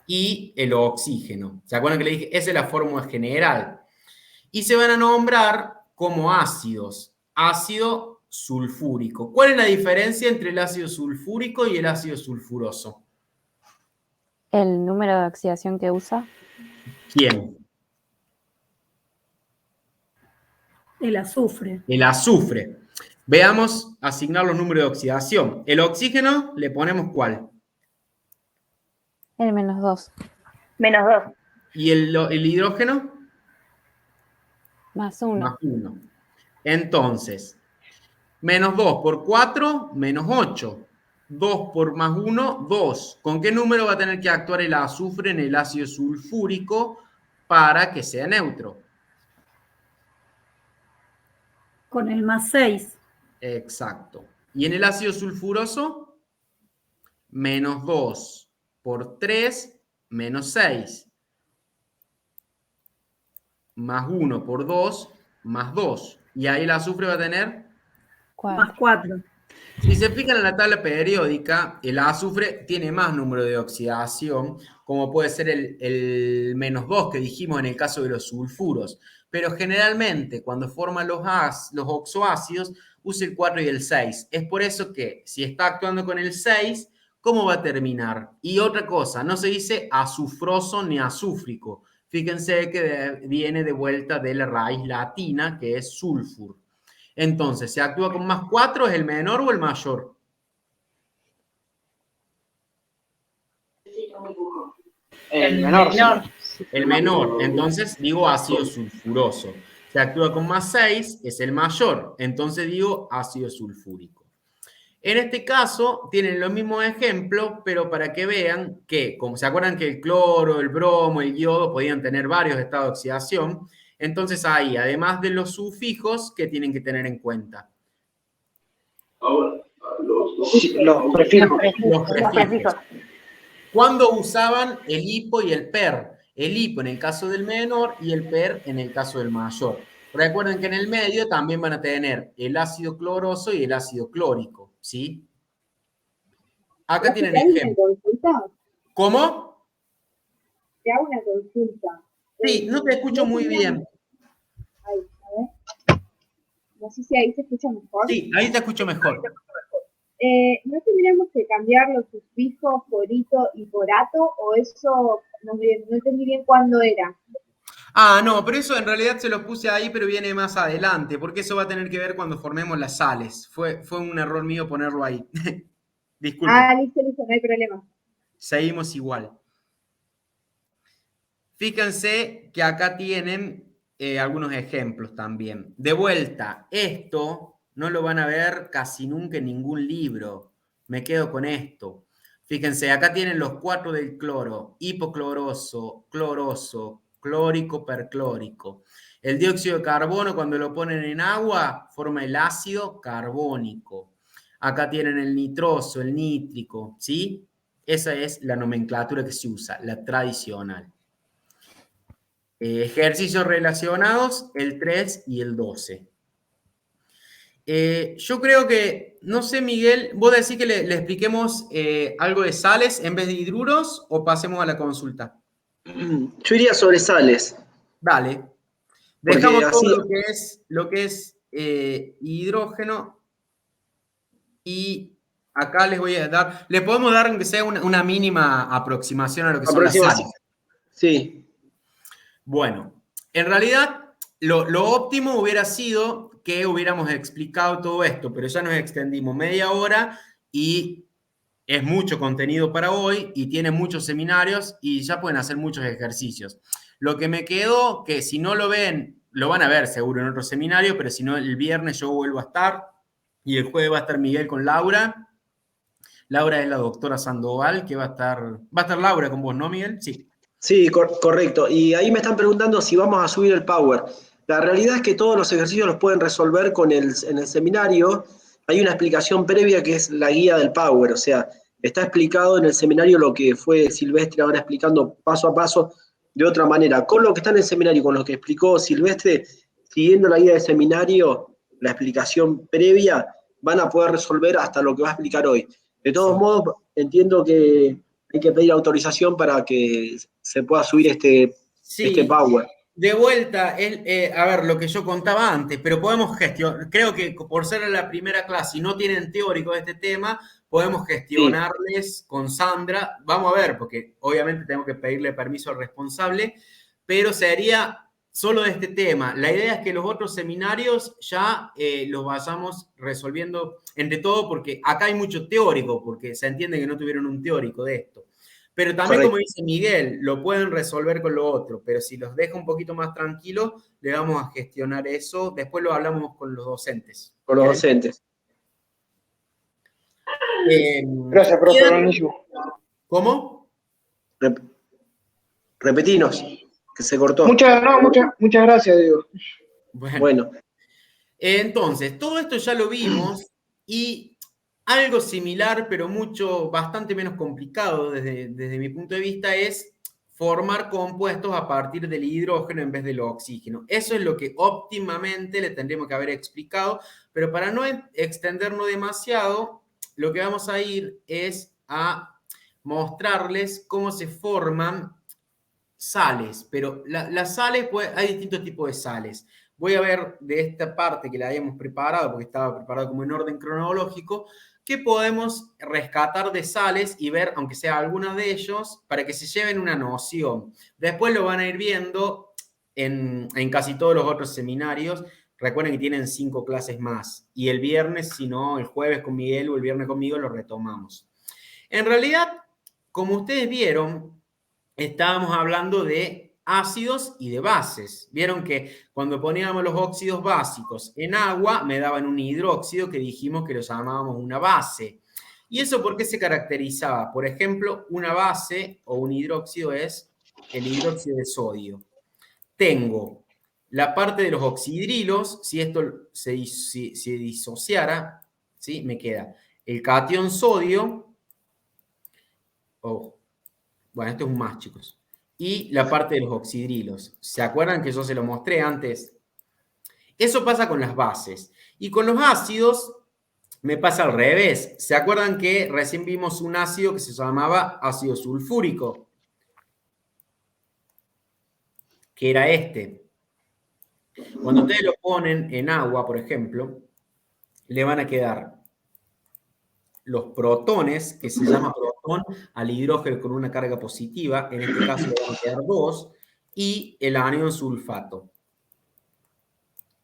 Y el oxígeno. ¿Se acuerdan que le dije? Esa es la fórmula general. Y se van a nombrar como ácidos. Ácido sulfúrico. ¿Cuál es la diferencia entre el ácido sulfúrico y el ácido sulfuroso? ¿El número de oxidación que usa? ¿Quién? El azufre. El azufre. Veamos asignar los números de oxidación. El oxígeno, ¿le ponemos cuál? El -2. -2. ¿Y el hidrógeno? +1. +1. Entonces, -2 por 4, -8. 2 por +1, 2. ¿Con qué número va a tener que actuar el azufre en el ácido sulfúrico para que sea neutro? Con el +6. Exacto. ¿Y en el ácido sulfuroso? -2 por 3, -6. +1 por 2, +2. Y ahí el azufre va a tener +4. Si se fijan en la tabla periódica, el azufre tiene más número de oxidación, como puede ser el -2 que dijimos en el caso de los sulfuros. Pero generalmente, cuando forman los oxoácidos, usa el 4 y el 6. Es por eso que, si está actuando con el 6, ¿cómo va a terminar? Y otra cosa, no se dice azufroso ni azúfrico. Fíjense que viene de vuelta de la raíz latina, que es sulfur. Entonces, ¿se actúa con +4? ¿Es el menor o el mayor? El menor. El menor. Entonces, digo ácido sulfuroso. Se actúa con +6, es el mayor. Entonces, digo ácido sulfúrico. En este caso, tienen los mismos ejemplos, pero para que vean que, como se acuerdan que el cloro, el bromo, el yodo podían tener varios estados de oxidación. Entonces ahí, además de los sufijos, ¿qué tienen que tener en cuenta? Los prefijos. Los prefijos. ¿Cuándo usaban el hipo y el per? El hipo en el caso del menor y el per en el caso del mayor. Recuerden que en el medio también van a tener el ácido cloroso y el ácido clórico, ¿sí? Acá tienen ejemplo. ¿Cómo? Te hago una consulta. Sí, no te escucho muy bien. Ahí, a ver. No sé si ahí se escucha mejor. Sí, ahí te escucho mejor. ¿No tendríamos que cambiar los sufijos porito y porato? ¿O eso no entendí bien cuándo era? Ah, no, pero eso en realidad se lo puse ahí, pero viene más adelante, porque eso va a tener que ver cuando formemos las sales. Fue un error mío ponerlo ahí. Disculpe. Ah, listo, no hay problema. Seguimos igual. Fíjense que acá tienen algunos ejemplos también. De vuelta, esto no lo van a ver casi nunca en ningún libro. Me quedo con esto. Fíjense, acá tienen los 4 del cloro: hipocloroso, cloroso, clórico, perclórico. El dióxido de carbono, cuando lo ponen en agua, forma el ácido carbónico. Acá tienen el nitroso, el nítrico, ¿sí? Esa es la nomenclatura que se usa, la tradicional. Ejercicios relacionados, el 3 y el 12. Yo creo que, no sé, Miguel, ¿vos decís que le expliquemos algo de sales en vez de hidruros o pasemos a la consulta? Yo iría sobre sales. Dale. Dejamos todo lo que es hidrógeno y acá les voy a dar, le podemos dar aunque sea una mínima aproximación a lo que son las sales. Sí. Bueno, en realidad lo óptimo hubiera sido que hubiéramos explicado todo esto, pero ya nos extendimos media hora y es mucho contenido para hoy y tiene muchos seminarios y ya pueden hacer muchos ejercicios. Lo que me quedó, que si no lo ven, lo van a ver seguro en otro seminario, pero si no, el viernes yo vuelvo a estar y el jueves va a estar Miguel con Laura. Laura es la doctora Sandoval, que va a estar Laura con vos, ¿no, Miguel? Sí. Sí, correcto. Y ahí me están preguntando si vamos a subir el Power. La realidad es que todos los ejercicios los pueden resolver en el seminario. Hay una explicación previa que es la guía del Power. O sea, está explicado en el seminario lo que fue Silvestre ahora explicando paso a paso de otra manera. Con lo que está en el seminario, con lo que explicó Silvestre, siguiendo la guía del seminario, la explicación previa, van a poder resolver hasta lo que va a explicar hoy. De todos modos, entiendo que hay que pedir autorización para que se pueda subir este Power. De vuelta, a ver, lo que yo contaba antes, pero podemos gestionar, creo que por ser la primera clase y no tienen teórico de este tema, podemos gestionarles con Sandra. Vamos a ver, porque obviamente tengo que pedirle permiso al responsable, pero sería solo de este tema. La idea es que los otros seminarios ya los vayamos resolviendo entre todo, porque acá hay mucho teórico, porque se entiende que no tuvieron un teórico de esto. Pero también, como dice Miguel, lo pueden resolver con lo otro, pero si los deja un poquito más tranquilos, le vamos a gestionar eso. Después lo hablamos con los docentes. Con los docentes. Gracias, profe, buenísimo. ¿Cómo? Repetinos, que se cortó. Muchas gracias, Diego. Bueno. Entonces, todo esto ya lo vimos y algo similar, pero bastante menos complicado desde mi punto de vista, es formar compuestos a partir del hidrógeno en vez del oxígeno. Eso es lo que óptimamente le tendremos que haber explicado, pero para no extendernos demasiado, lo que vamos a ir es a mostrarles cómo se forman sales, pero las sales, hay distintos tipos de sales. Voy a ver de esta parte que la habíamos preparado, porque estaba preparado como en orden cronológico, qué podemos rescatar de sales y ver, aunque sea alguna de ellos, para que se lleven una noción. Después lo van a ir viendo en casi todos los otros seminarios. Recuerden que tienen 5 clases más. Y el viernes, si no, el jueves con Miguel o el viernes conmigo, lo retomamos. En realidad, como ustedes vieron, estábamos hablando de ácidos y de bases. Vieron que cuando poníamos los óxidos básicos en agua, me daban un hidróxido que dijimos que lo llamábamos una base. ¿Y eso por qué se caracterizaba? Por ejemplo, una base o un hidróxido es el hidróxido de sodio. Tengo la parte de los oxidrilos, si esto se disociara, ¿sí? Me queda el catión sodio, bueno, esto es un más, chicos, y la parte de los oxidrilos. ¿Se acuerdan que yo se lo mostré antes? Eso pasa con las bases. Y con los ácidos me pasa al revés. ¿Se acuerdan que recién vimos un ácido que se llamaba ácido sulfúrico? Que era este. Cuando ustedes lo ponen en agua, por ejemplo, le van a quedar los protones, que se llama protón al hidrógeno con una carga positiva, en este caso le van a quedar 2, y el anión sulfato,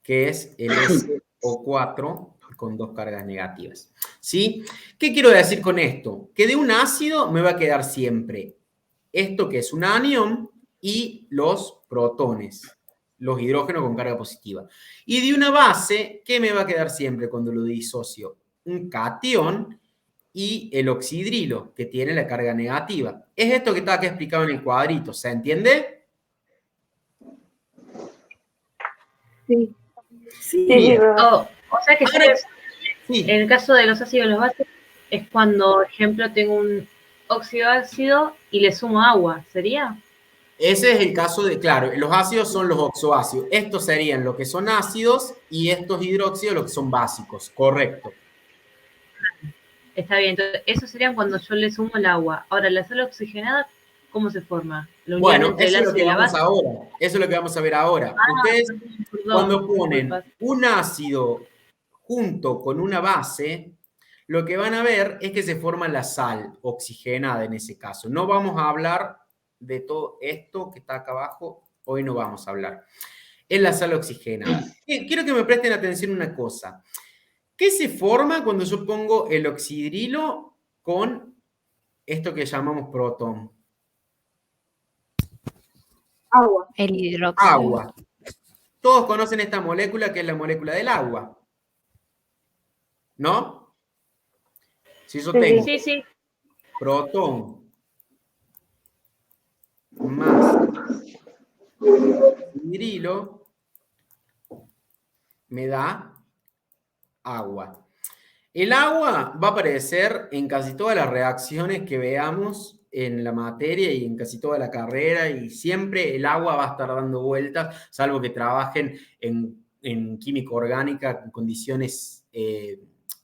que es el SO4 con 2 cargas negativas. ¿Sí? ¿Qué quiero decir con esto? Que de un ácido me va a quedar siempre esto que es un anión y los protones. los hidrógenos con carga positiva. Y de una base, ¿qué me va a quedar siempre cuando lo disocio? Un catión y el oxidrilo, que tiene la carga negativa. Es esto que está acá explicado en el cuadrito, ¿se entiende? Sí. Sí. O sea que Ahora, en el caso de los ácidos los bases es cuando, por ejemplo, tengo un óxido ácido y le sumo agua, ¿sería? Ese es el caso de, claro, los ácidos son los oxoácidos. Estos serían lo que son ácidos y estos hidróxidos lo que son básicos, correcto. Está bien, entonces eso serían cuando yo le sumo el agua. Ahora, la sal oxigenada, ¿cómo se forma? La unión Bueno, entre el eso es lo ácido que y la vamos base. ahora. Eso es lo que vamos a ver ahora. Ustedes, cuando ponen un ácido junto con una base, lo que van a ver es que se forma la sal oxigenada en ese caso. No vamos a hablar de todo esto que está acá abajo, hoy no vamos a hablar. Es la sal oxigenada. Quiero que me presten atención a una cosa. ¿Qué se forma cuando yo pongo el oxidrilo con esto que llamamos protón? Agua. El hidróxido. Agua. Todos conocen esta molécula que es la molécula del agua. ¿No? Si yo tengo protón más hidrilo, me da agua. El agua va a aparecer en casi todas las reacciones que veamos en la materia y en casi toda la carrera, y siempre el agua va a estar dando vueltas, salvo que trabajen en química orgánica en condiciones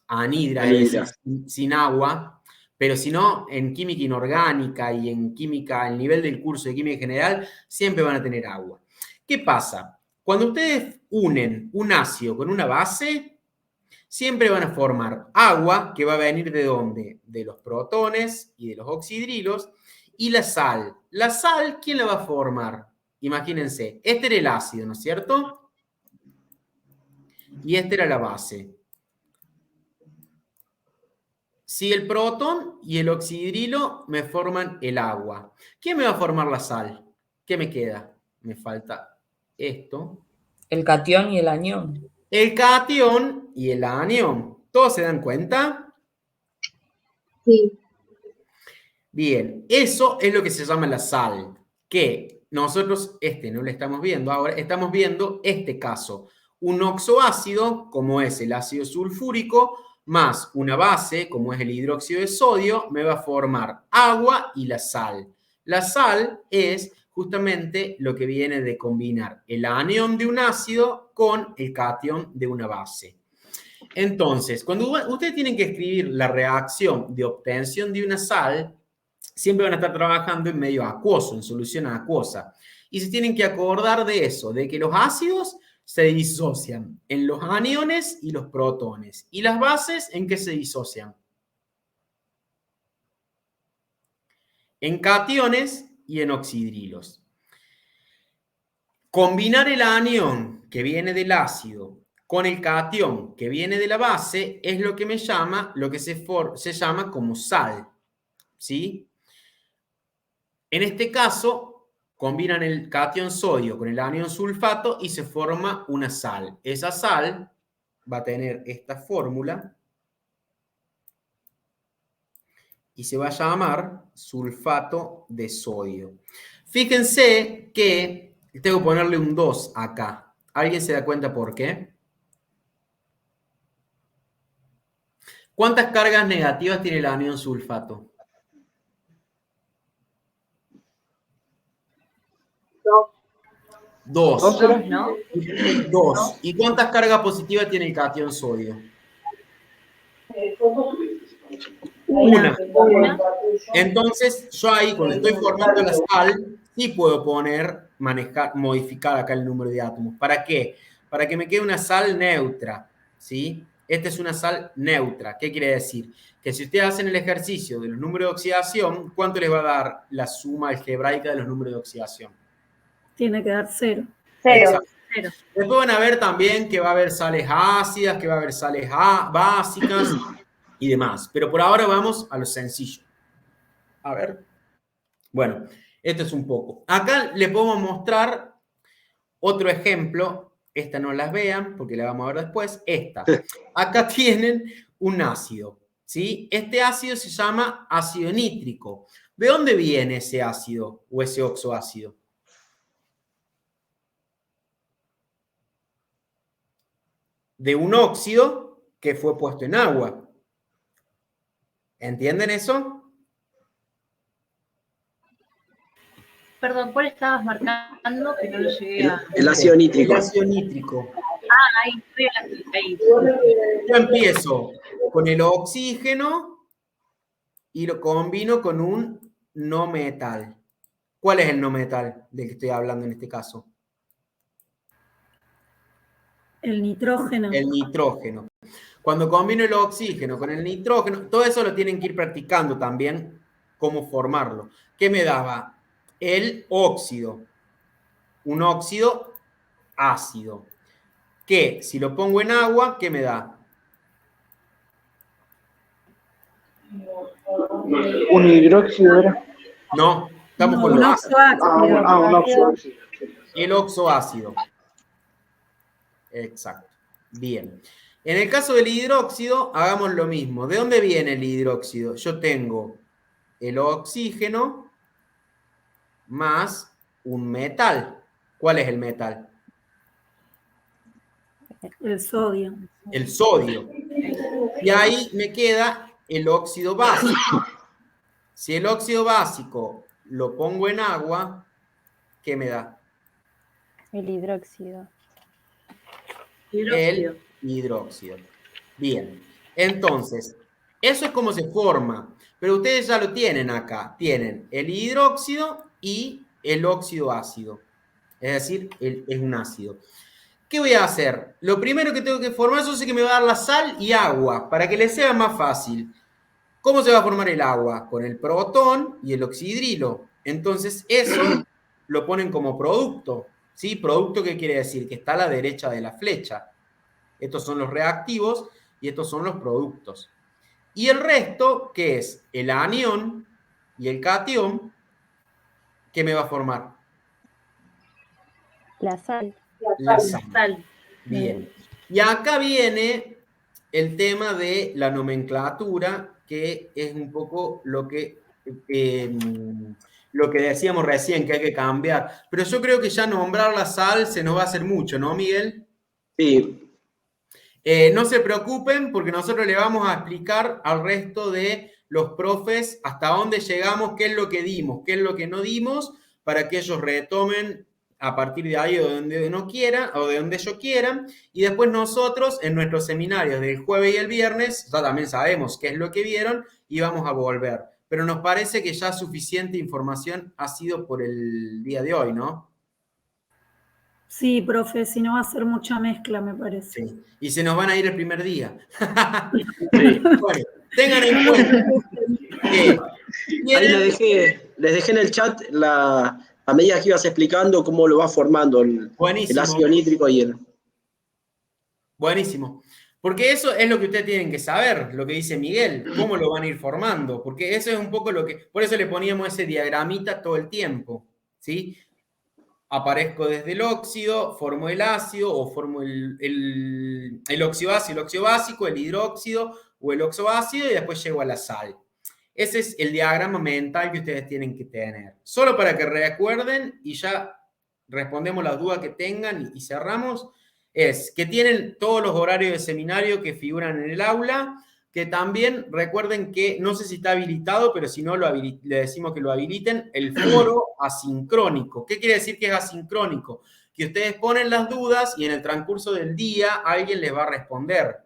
anhidras, sin agua, pero si no, en química inorgánica y en química, al nivel del curso de química general, siempre van a tener agua. ¿Qué pasa? Cuando ustedes unen un ácido con una base, siempre van a formar agua, que va a venir ¿de dónde? De los protones y de los oxidrilos, y la sal. La sal, ¿quién la va a formar? Imagínense, este era el ácido, ¿no es cierto? Y esta era la base. Si el protón y el oxidrilo me forman el agua, ¿quién me va a formar la sal? ¿Qué me queda? Me falta esto. El catión y el anión. El catión y el anión. ¿Todos se dan cuenta? Sí. Bien, eso es lo que se llama la sal, que nosotros no lo estamos viendo ahora, estamos viendo este caso. Un oxoácido, como es el ácido sulfúrico, más una base, como es el hidróxido de sodio, me va a formar agua y la sal. La sal es justamente lo que viene de combinar el anión de un ácido con el catión de una base. Entonces, cuando ustedes tienen que escribir la reacción de obtención de una sal, siempre van a estar trabajando en medio acuoso, en solución acuosa. Y se tienen que acordar de eso, de que los ácidos se disocian en los aniones y los protones. ¿Y las bases en qué se disocian? En cationes y en oxidrilos. Combinar el anión que viene del ácido con el catión que viene de la base es lo que me llama, lo que se llama como sal, ¿sí? En este caso, combinan el catión sodio con el anión sulfato y se forma una sal. Esa sal va a tener esta fórmula y se va a llamar sulfato de sodio. Fíjense que tengo que ponerle un 2 acá. ¿Alguien se da cuenta por qué? ¿Cuántas cargas negativas tiene el anión sulfato? 2. ¿No? 2. ¿Y cuántas cargas positivas tiene el catión sodio? Una. Entonces, yo ahí, cuando estoy formando la sal, sí puedo modificar acá el número de átomos. ¿Para qué? Para que me quede una sal neutra, ¿sí? Esta es una sal neutra. ¿Qué quiere decir? Que si ustedes hacen el ejercicio de los números de oxidación, ¿cuánto les va a dar la suma algebraica de los números de oxidación? Tiene que dar 0. Cero. Después van a ver también que va a haber sales ácidas, que va a haber sales básicas y demás. Pero por ahora vamos a lo sencillo. A ver. Bueno, esto es un poco. Acá le podemos mostrar Otro ejemplo, esta no las vean porque la vamos a ver después, esta. Acá tienen un ácido, ¿sí? Este ácido se llama ácido nítrico. ¿De dónde viene ese ácido o ese oxoácido? De un óxido que fue puesto en agua. ¿Entienden eso? Perdón, ¿cuál estabas marcando? Que no lo llegué a... El ácido nítrico. El ácido nítrico. Ahí, ahí. Yo empiezo con el oxígeno y lo combino con un no metal. ¿Cuál es el no metal del que estoy hablando en este caso? El nitrógeno. El nitrógeno. Cuando combino el oxígeno con el nitrógeno, todo eso lo tienen que ir practicando también, cómo formarlo. ¿Qué me daba? El óxido. Un óxido ácido. Que si lo pongo en agua, ¿qué me da? ¿Un hidróxido era? No, estamos con un los oxoácido. Un oxoácido. El oxoácido. Exacto. Bien. En el caso del hidróxido, hagamos lo mismo. ¿De dónde viene el hidróxido? Yo tengo el oxígeno más un metal. ¿Cuál es el metal? El sodio. El sodio. Y ahí me queda el óxido básico. Si el óxido básico lo pongo en agua, ¿qué me da? El hidróxido. El hidróxido. Bien. Entonces, eso es como se forma. Pero ustedes ya lo tienen acá. Tienen el hidróxido y el óxido ácido. Es decir, es un ácido. ¿Qué voy a hacer? Lo primero que tengo que formar, yo sé que me va a dar la sal y agua, para que les sea más fácil. ¿Cómo se va a formar el agua? Con el protón y el oxidrilo. Entonces, eso lo ponen como producto. ¿Sí? ¿Producto qué quiere decir? Que está a la derecha de la flecha. Estos son los reactivos y estos son los productos. Y el resto, ¿qué es? El anión y el catión, ¿qué me va a formar? La sal. La sal. Bien. Y acá viene el tema de la nomenclatura, que es un poco lo que decíamos recién, que hay que cambiar. Pero yo creo que ya nombrar la sal se nos va a hacer mucho, ¿no, Miguel? Sí. No se preocupen porque nosotros le vamos a explicar al resto de los profes hasta dónde llegamos, qué es lo que dimos, qué es lo que no dimos, para que ellos retomen a partir de ahí o de donde no quieran, o de donde ellos quieran, y después nosotros en nuestros seminarios del jueves y el viernes ya también sabemos qué es lo que vieron y vamos a volver. Pero nos parece que ya suficiente información ha sido por el día de hoy, ¿no? Sí, profe, si no va a ser mucha mezcla, me parece. Sí. Y se nos van a ir el primer día. Sí. Bueno, tengan en cuenta que... Ahí les dejé en el chat a medida que ibas explicando cómo lo va formando el ácido nítrico y el... Buenísimo. Porque eso es lo que ustedes tienen que saber, lo que dice Miguel, cómo lo van a ir formando. Porque eso es un poco lo que... Por eso le poníamos ese diagramita todo el tiempo, ¿sí? Aparezco desde el óxido, formo el ácido o formo el oxioácido, el óxido básico, el hidróxido o el oxoácido y después llego a la sal. Ese es el diagrama mental que ustedes tienen que tener. Solo para que recuerden y ya respondemos las dudas que tengan y cerramos, es que tienen todos los horarios de seminario que figuran en el aula, que también recuerden que, no sé si está habilitado, pero si no, le decimos que lo habiliten, el foro asincrónico. ¿Qué quiere decir que es asincrónico? Que ustedes ponen las dudas y en el transcurso del día alguien les va a responder.